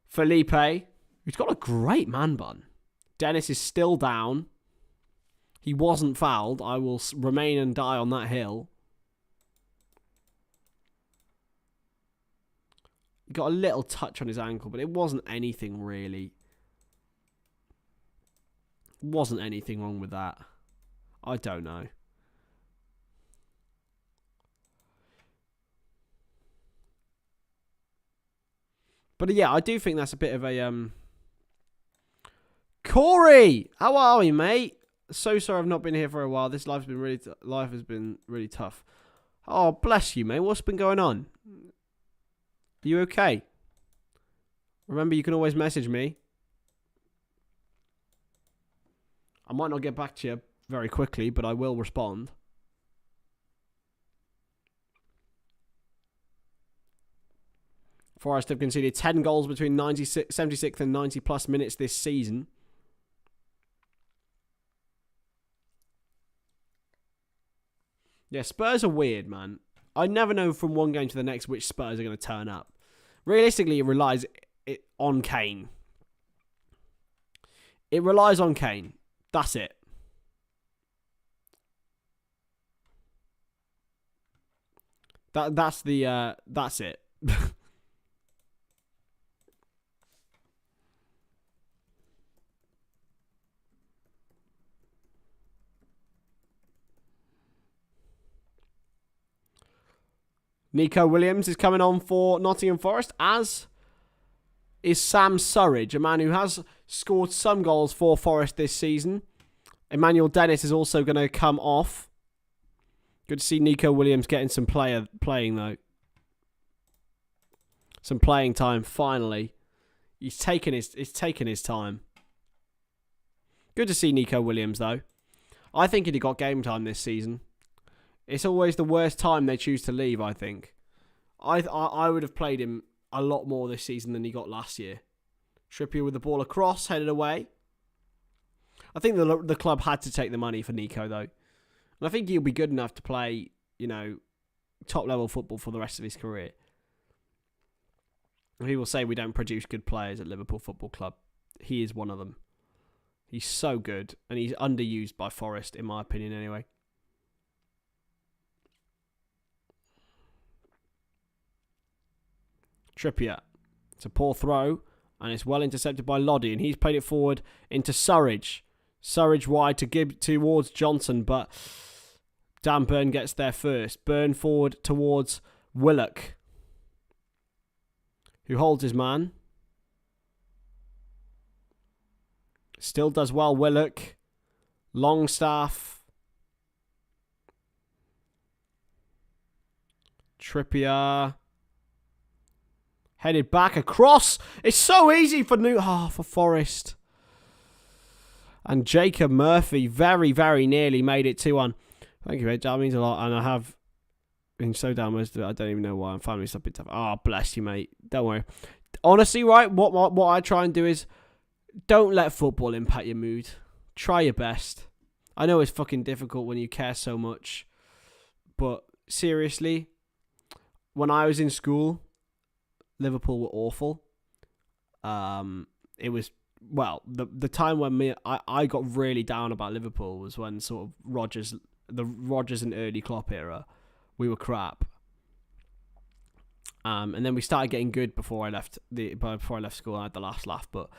Felipe. He's got a great man bun. Dennis is still down. He wasn't fouled. I will remain and die on that hill. He got a little touch on his ankle, but it wasn't anything really. Wasn't anything wrong with that. I don't know. But yeah, I do think that's a bit of a Corey, how are we, mate? So sorry I've not been here for a while. This life has been really tough. Oh, bless you, mate. What's been going on? Are you okay? Remember, you can always message me. I might not get back to you very quickly, but I will respond. Forest have conceded 10 goals between 76th and 90 plus minutes this season. Yeah, Spurs are weird, man. I never know from one game to the next which Spurs are going to turn up. Realistically, it relies on Kane. It relies on Kane. That's it. That's it. Nico Williams is coming on for Nottingham Forest, as is Sam Surridge, a man who has scored some goals for Forest this season. Emmanuel Dennis is also going to come off. Good to see Nico Williams getting some playing though. Some playing time finally. He's taken his time. Good to see Nico Williams though. I think he'd have got game time this season. It's always the worst time they choose to leave, I think. I would have played him a lot more this season than he got last year. Trippier with the ball across, headed away. I think the club had to take the money for Nico, though. And I think he'll be good enough to play, top-level football for the rest of his career. People say we don't produce good players at Liverpool Football Club. He is one of them. He's so good, and he's underused by Forest, in my opinion, anyway. Trippier. It's a poor throw, and it's well intercepted by Loddy, and he's played it forward into Surridge. Surridge wide to give towards Johnson, but Dan Burn gets there first. Burn forward towards Willock, who holds his man. Still does well, Willock. Longstaff. Trippier. Headed back across. It's so easy for for Forest. And Jacob Murphy very, very nearly made it 2-1. Thank you, mate. That means a lot. And I have been so down most of it, I don't even know why. I'm finally something tough. Oh, bless you, mate. Don't worry. Honestly, right, what I try and do is don't let football impact your mood. Try your best. I know it's fucking difficult when you care so much. But seriously, when I was in school, Liverpool were awful. It was, the time when I got really down about Liverpool was when sort of the Rodgers and early Klopp era, we were crap. And then we started getting good before I left school. I had the last laugh, but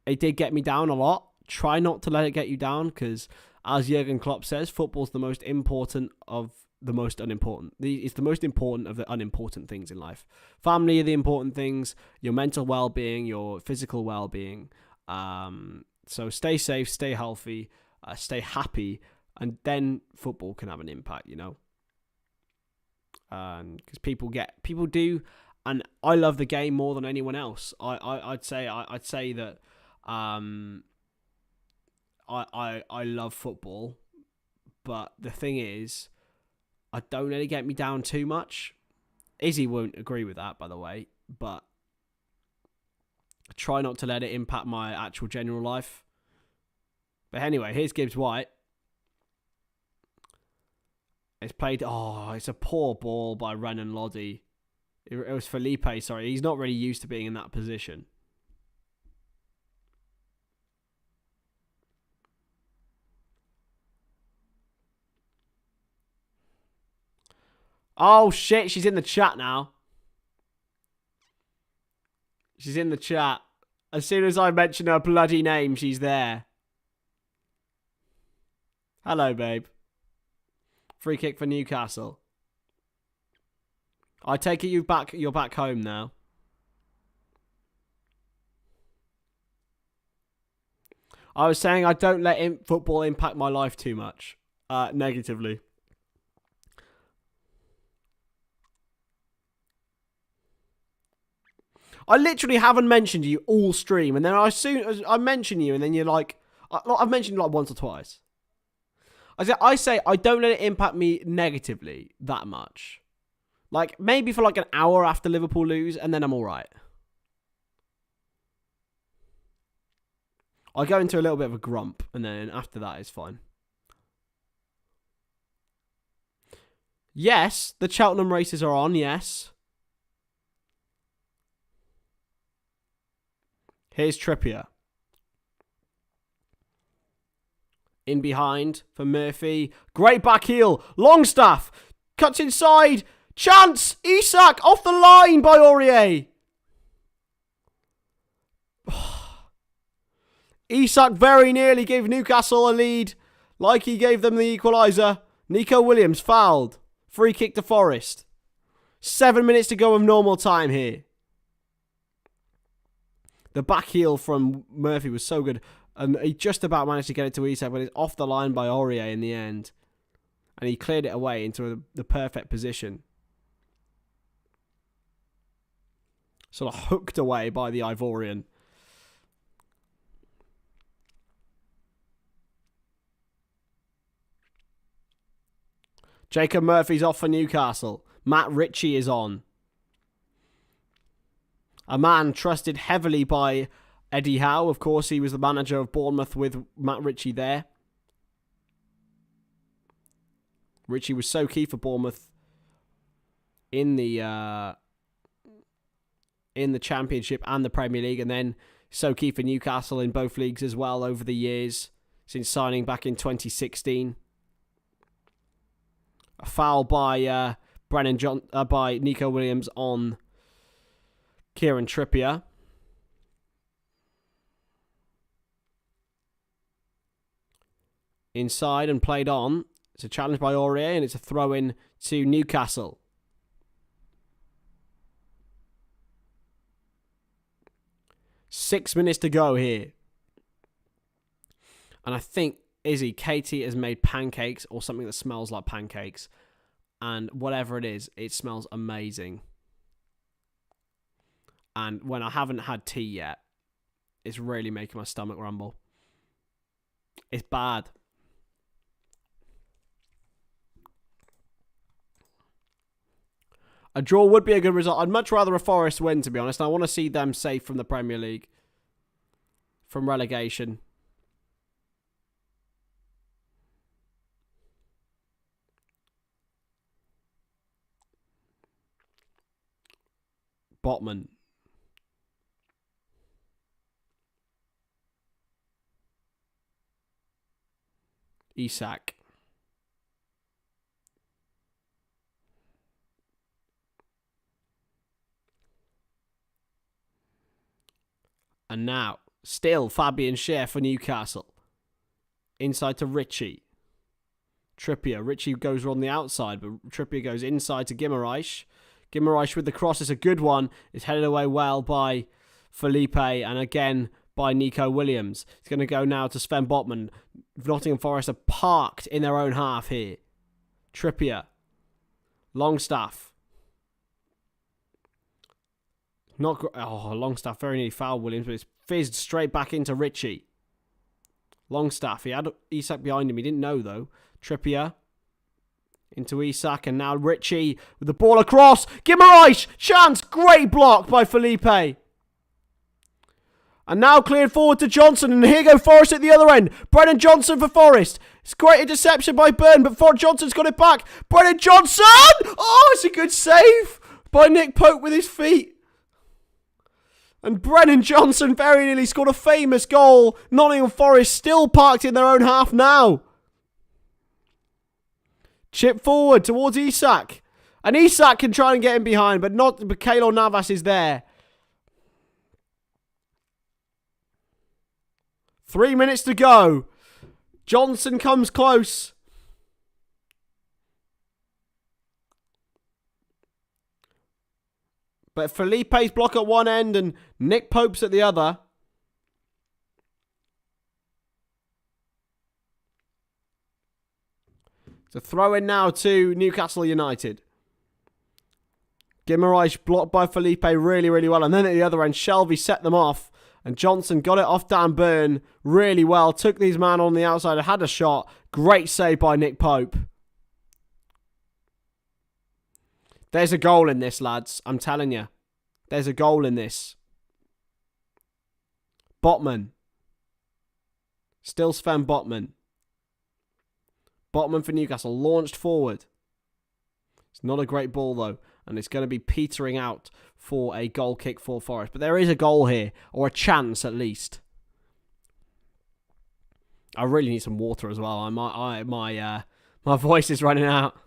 it did get me down a lot. Try not to let it get you down, because as Jurgen Klopp says, football's the most important of the most unimportant. It's the most important of the unimportant things in life. Family are the important things, your mental well-being, your physical well-being. So stay safe, stay healthy, stay happy, and then football can have an impact, because people do, and I love the game more than anyone else. I'd say that I love football, but the thing is, I don't let it get me down too much. Izzy won't agree with that, by the way, but Try not to let it impact my actual general life. But anyway, here's Gibbs-White. It's played... Oh, it's a poor ball by Renan Lodi. It was Felipe, sorry. He's not really used to being in that position. Oh, shit. She's in the chat now. She's in the chat. As soon as I mention her bloody name, she's there. Hello, babe. Free kick for Newcastle. I take it you're back home now. I was saying I don't let football impact my life too much. Negatively. I literally haven't mentioned you all stream, and then as soon as I mention you, and then you're like, I've mentioned you like once or twice. I say I don't let it impact me negatively that much. Like, maybe for like an hour after Liverpool lose, and then I'm all right. I go into a little bit of a grump, and then after that, it's fine. Yes, the Cheltenham races are on, yes. Here's Trippier. In behind for Murphy. Great back heel. Longstaff. Cuts inside. Chance. Isak off the line by Aurier. Isak very nearly gave Newcastle a lead. Like he gave them the equaliser. Nico Williams fouled. Free kick to Forest. 7 minutes to go of normal time here. The back heel from Murphy was so good. And he just about managed to get it to Isak, but it's off the line by Aurier in the end. And he cleared it away into the perfect position. Sort of hooked away by the Ivorian. Jacob Murphy's off for Newcastle. Matt Ritchie is on. A man trusted heavily by Eddie Howe. Of course, he was the manager of Bournemouth with Matt Ritchie there. Ritchie was so key for Bournemouth in the Championship and the Premier League, and then so key for Newcastle in both leagues as well over the years since signing back in 2016. A foul by by Nico Williams on Kieran Trippier. Inside and played on. It's a challenge by Aurier, and it's a throw-in to Newcastle. Six minutes to go here. And I think, Izzy, Katie has made pancakes or something that smells like pancakes. And whatever it is, it smells amazing. And when I haven't had tea yet, it's really making my stomach rumble. It's bad. A draw would be a good result. I'd much rather a Forest win, to be honest. I want to see them safe from the Premier League. From relegation. Botman. Isak. And now, still Fabian Schär for Newcastle. Inside to Ritchie. Trippier. Ritchie goes on the outside, but Trippier goes inside to Guimaraes. Guimaraes with the cross. It's a good one. It's headed away well by Felipe, and again by Nico Williams. It's going to go now to Sven Botman. Nottingham Forest are parked in their own half here. Trippier. Longstaff. Longstaff very nearly fouled Williams, but it's fizzed straight back into Ritchie. Longstaff. He had Isak behind him. He didn't know, though. Trippier. Into Isak, and now Ritchie with the ball across. Guimaraes! Chance! Great block by Felipe. And now cleared forward to Johnson. And here go Forest at the other end. Brennan Johnson for Forest. It's great interception by Burn, but Johnson's got it back. Brennan Johnson! Oh, it's a good save by Nick Pope with his feet. And Brennan Johnson very nearly scored a famous goal. Nottingham Forest still parked in their own half now. Chip forward towards Isak. And Isak can try and get him behind, but Keylor Navas is there. 3 minutes to go. Johnson comes close. But Felipe's block at one end and Nick Pope's at the other. It's a throw in now to Newcastle United. Guimaraes blocked by Felipe really, really well. And then at the other end, Shelvey set them off. And Johnson got it off Dan Burn really well. Took these man on the outside and had a shot. Great save by Nick Pope. There's a goal in this, lads. I'm telling you. There's a goal in this. Botman. Still Sven Botman. Botman for Newcastle. Launched forward. It's not a great ball, though. And it's going to be petering out for a goal kick for Forest. But there is a goal here. Or a chance, at least. I really need some water as well. My voice is running out.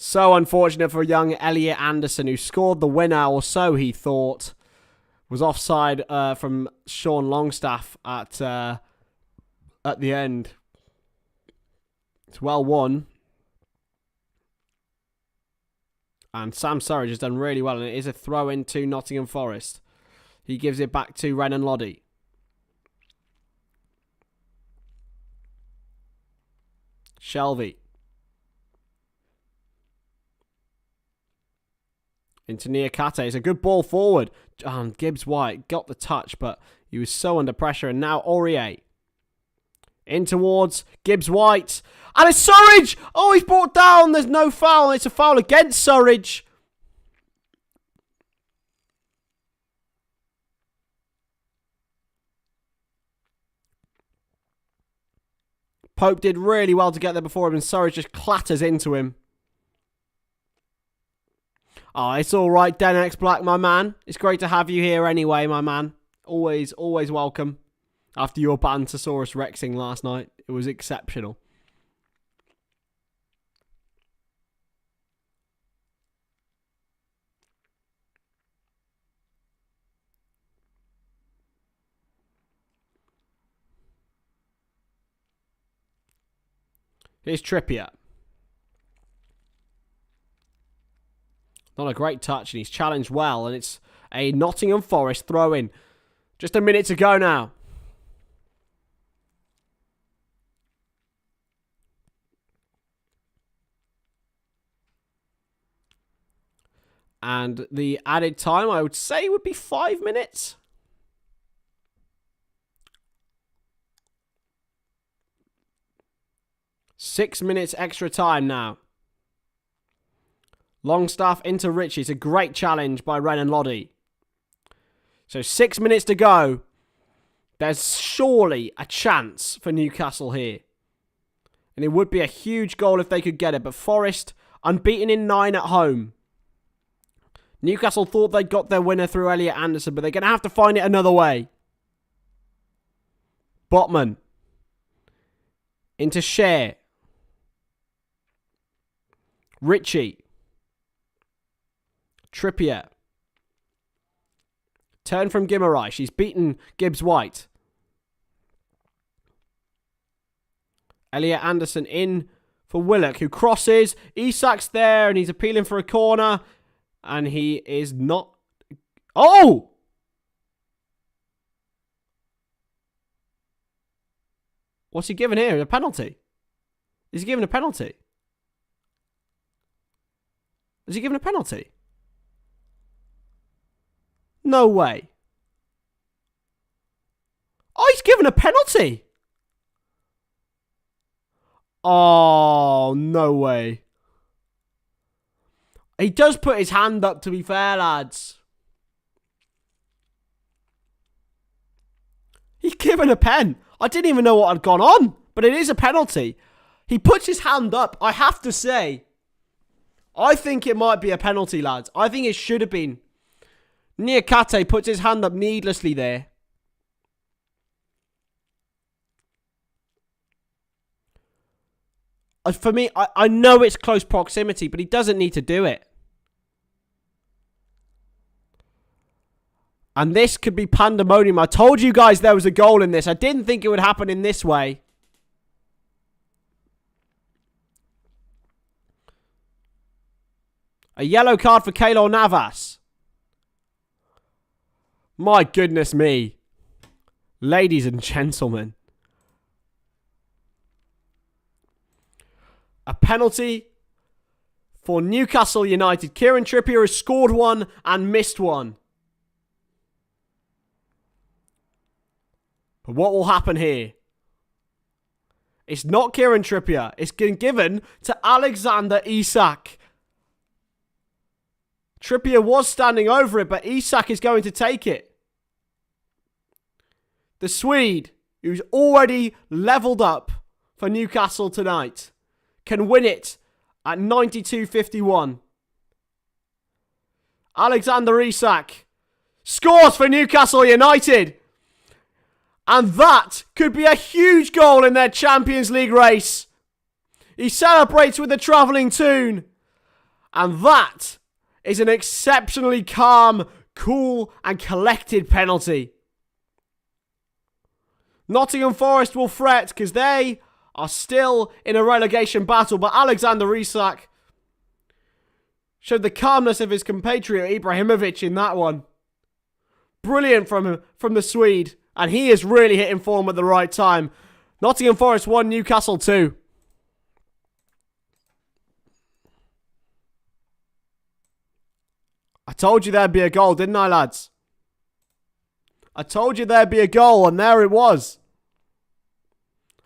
So unfortunate for young Elliot Anderson, who scored the winner, or so he thought. Was offside from Sean Longstaff at the end. It's well won. And Sam Surridge has done really well, and it is a throw into Nottingham Forest. He gives it back to Renan Lodi. Shelvey. Into Niakate. It's a good ball forward. Gibbs White got the touch, but he was so under pressure. And now Aurier. In towards Gibbs White. And it's Surridge! Oh, he's brought down. There's no foul. It's a foul against Surridge. Pope did really well to get there before him, and Surridge just clatters into him. Oh, it's all right, Denex Black, my man. It's great to have you here anyway, my man. Always, always welcome. After your Bantosaurus Rexing last night, it was exceptional. Here's Trippier. Not a great touch, and he's challenged well, and it's a Nottingham Forest throw-in. Just a minute to go now. And the added time, I would say, would be 5 minutes. Six minutes extra time now. Longstaff into Ritchie. It's a great challenge by Renan Lodi. So 6 minutes to go. There's surely a chance for Newcastle here. And it would be a huge goal if they could get it. But Forest, unbeaten in 9 at home. Newcastle thought they'd got their winner through Elliot Anderson, but they're going to have to find it another way. Botman. Into Share. Ritchie. Trippier. Turn from Guimaraes. He's beaten Gibbs White. Elliot Anderson in for Willock, who crosses. Isak's there, and he's appealing for a corner. And he is not... Oh! What's he giving here? A penalty? Is he giving a penalty? Is he giving a penalty? No way. Oh, he's given a penalty. Oh, no way. He does put his hand up, to be fair, lads. given a pen. I didn't even know what had gone on, but it is a penalty. He puts his hand up. I have to say, I think it might be a penalty, lads. I think it should have been. Niakate puts his hand up needlessly there. For me, I know it's close proximity, but he doesn't need to do it. And this could be pandemonium. I told you guys there was a goal in this. I didn't think it would happen in this way. A yellow card for Keylor Navas. My goodness me. Ladies and gentlemen. A penalty for Newcastle United. Kieran Trippier has scored one and missed one. But what will happen here? It's not Kieran Trippier. It's been given to Alexander Isak. Trippier was standing over it, but Isak is going to take it. The Swede, who's already levelled up for Newcastle tonight, can win it at 92.51. Alexander Isak scores for Newcastle United. And that could be a huge goal in their Champions League race. He celebrates with the travelling tune. And that is an exceptionally calm, cool and collected penalty. Nottingham Forest will fret because they are still in a relegation battle, but Alexander Isak showed the calmness of his compatriot Ibrahimovic in that one. Brilliant from the Swede, and he is really hitting form at the right time. Nottingham Forest 1, Newcastle 2. I told you there'd be a goal, didn't I, lads? I told you there'd be a goal, and there it was.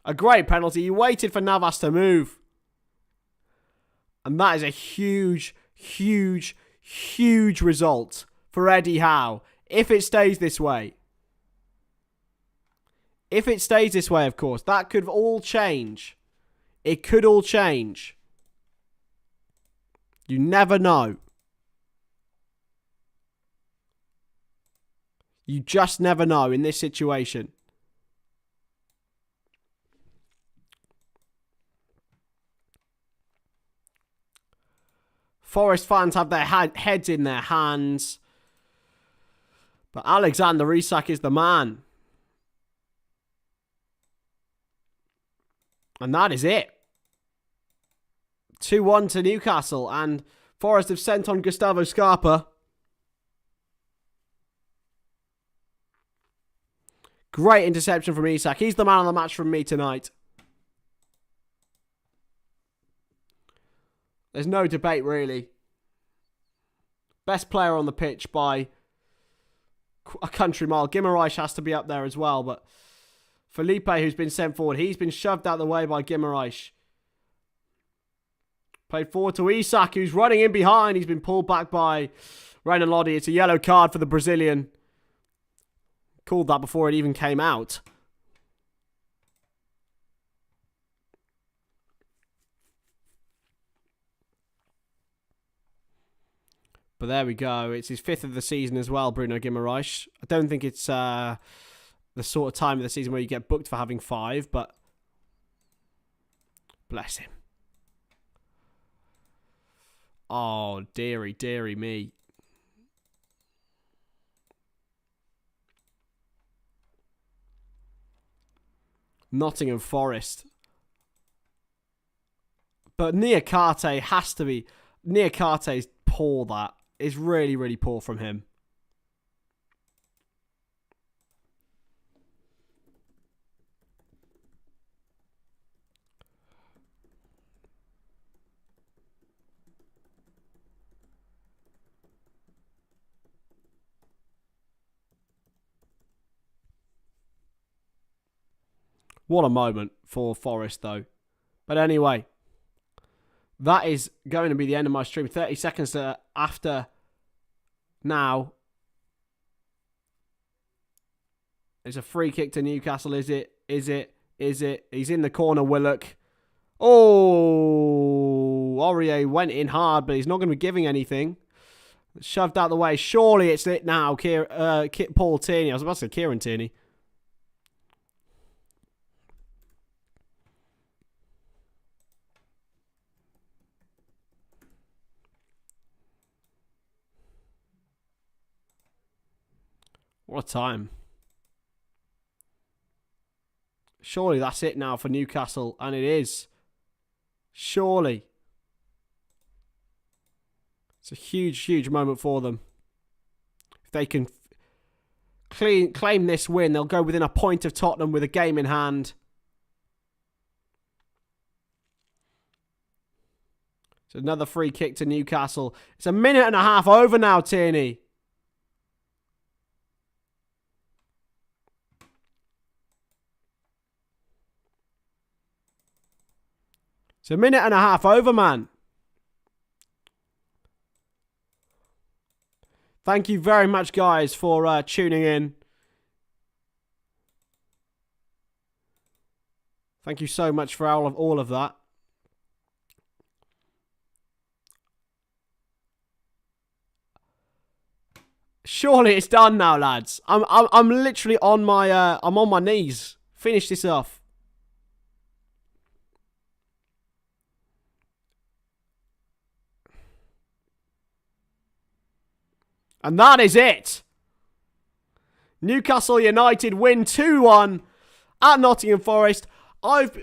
A great penalty. He waited for Navas to move. And that is a huge, huge, huge result for Eddie Howe. If it stays this way. If it stays this way, of course. That could all change. It could all change. You never know. You just never know in this situation. Forest fans have their heads in their hands. But Alexander Isak is the man. And that is it. 2-1 to Newcastle. And Forest have sent on Gustavo Scarpa. Great interception from Isak. He's the man of the match from me tonight. There's no debate, really. Best player on the pitch by a country mile. Guimaraes has to be up there as well, but Felipe, who's been sent forward, he's been shoved out of the way by Guimaraes. Played forward to Isak, who's running in behind. He's been pulled back by Renan Lodi. It's a yellow card for the Brazilian. Called that before it even came out. But there we go. It's his 5th of the season as well, Bruno Guimaraes. I don't think it's the sort of time of the season where you get booked for having 5, but bless him. Oh, dearie, dearie me. Nottingham Forest. But Niakate has to be... Niakate's poor, that. It's really, really poor from him. What a moment for Forest, though. But anyway, that is going to be the end of my stream. 30 seconds after now. It's a free kick to Newcastle, is it? Is it? Is it? He's in the corner, Willock. Oh, Aurier went in hard, but he's not going to be giving anything. Shoved out the way. Surely it's it now, Paul Tierney. I was about to say Kieran Tierney. What a time. Surely that's it now for Newcastle, and it is. Surely. It's a huge, huge moment for them. If they can claim this win, they'll go within a point of Tottenham with a game in hand. It's another free kick to Newcastle. It's a minute and a half over now, Tierney. It's a minute and a half over, man. Thank you very much, guys, for tuning in. Thank you so much for all of that. Surely it's done now, lads. I'm literally on my I'm on my knees. Finish this off. And that is it. Newcastle United win 2-1 at Nottingham Forest. I've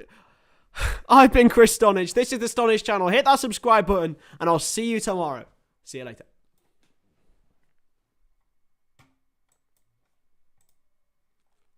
been Chris Stonadge. This is the Stonadge channel. Hit that subscribe button and I'll see you tomorrow. See you later.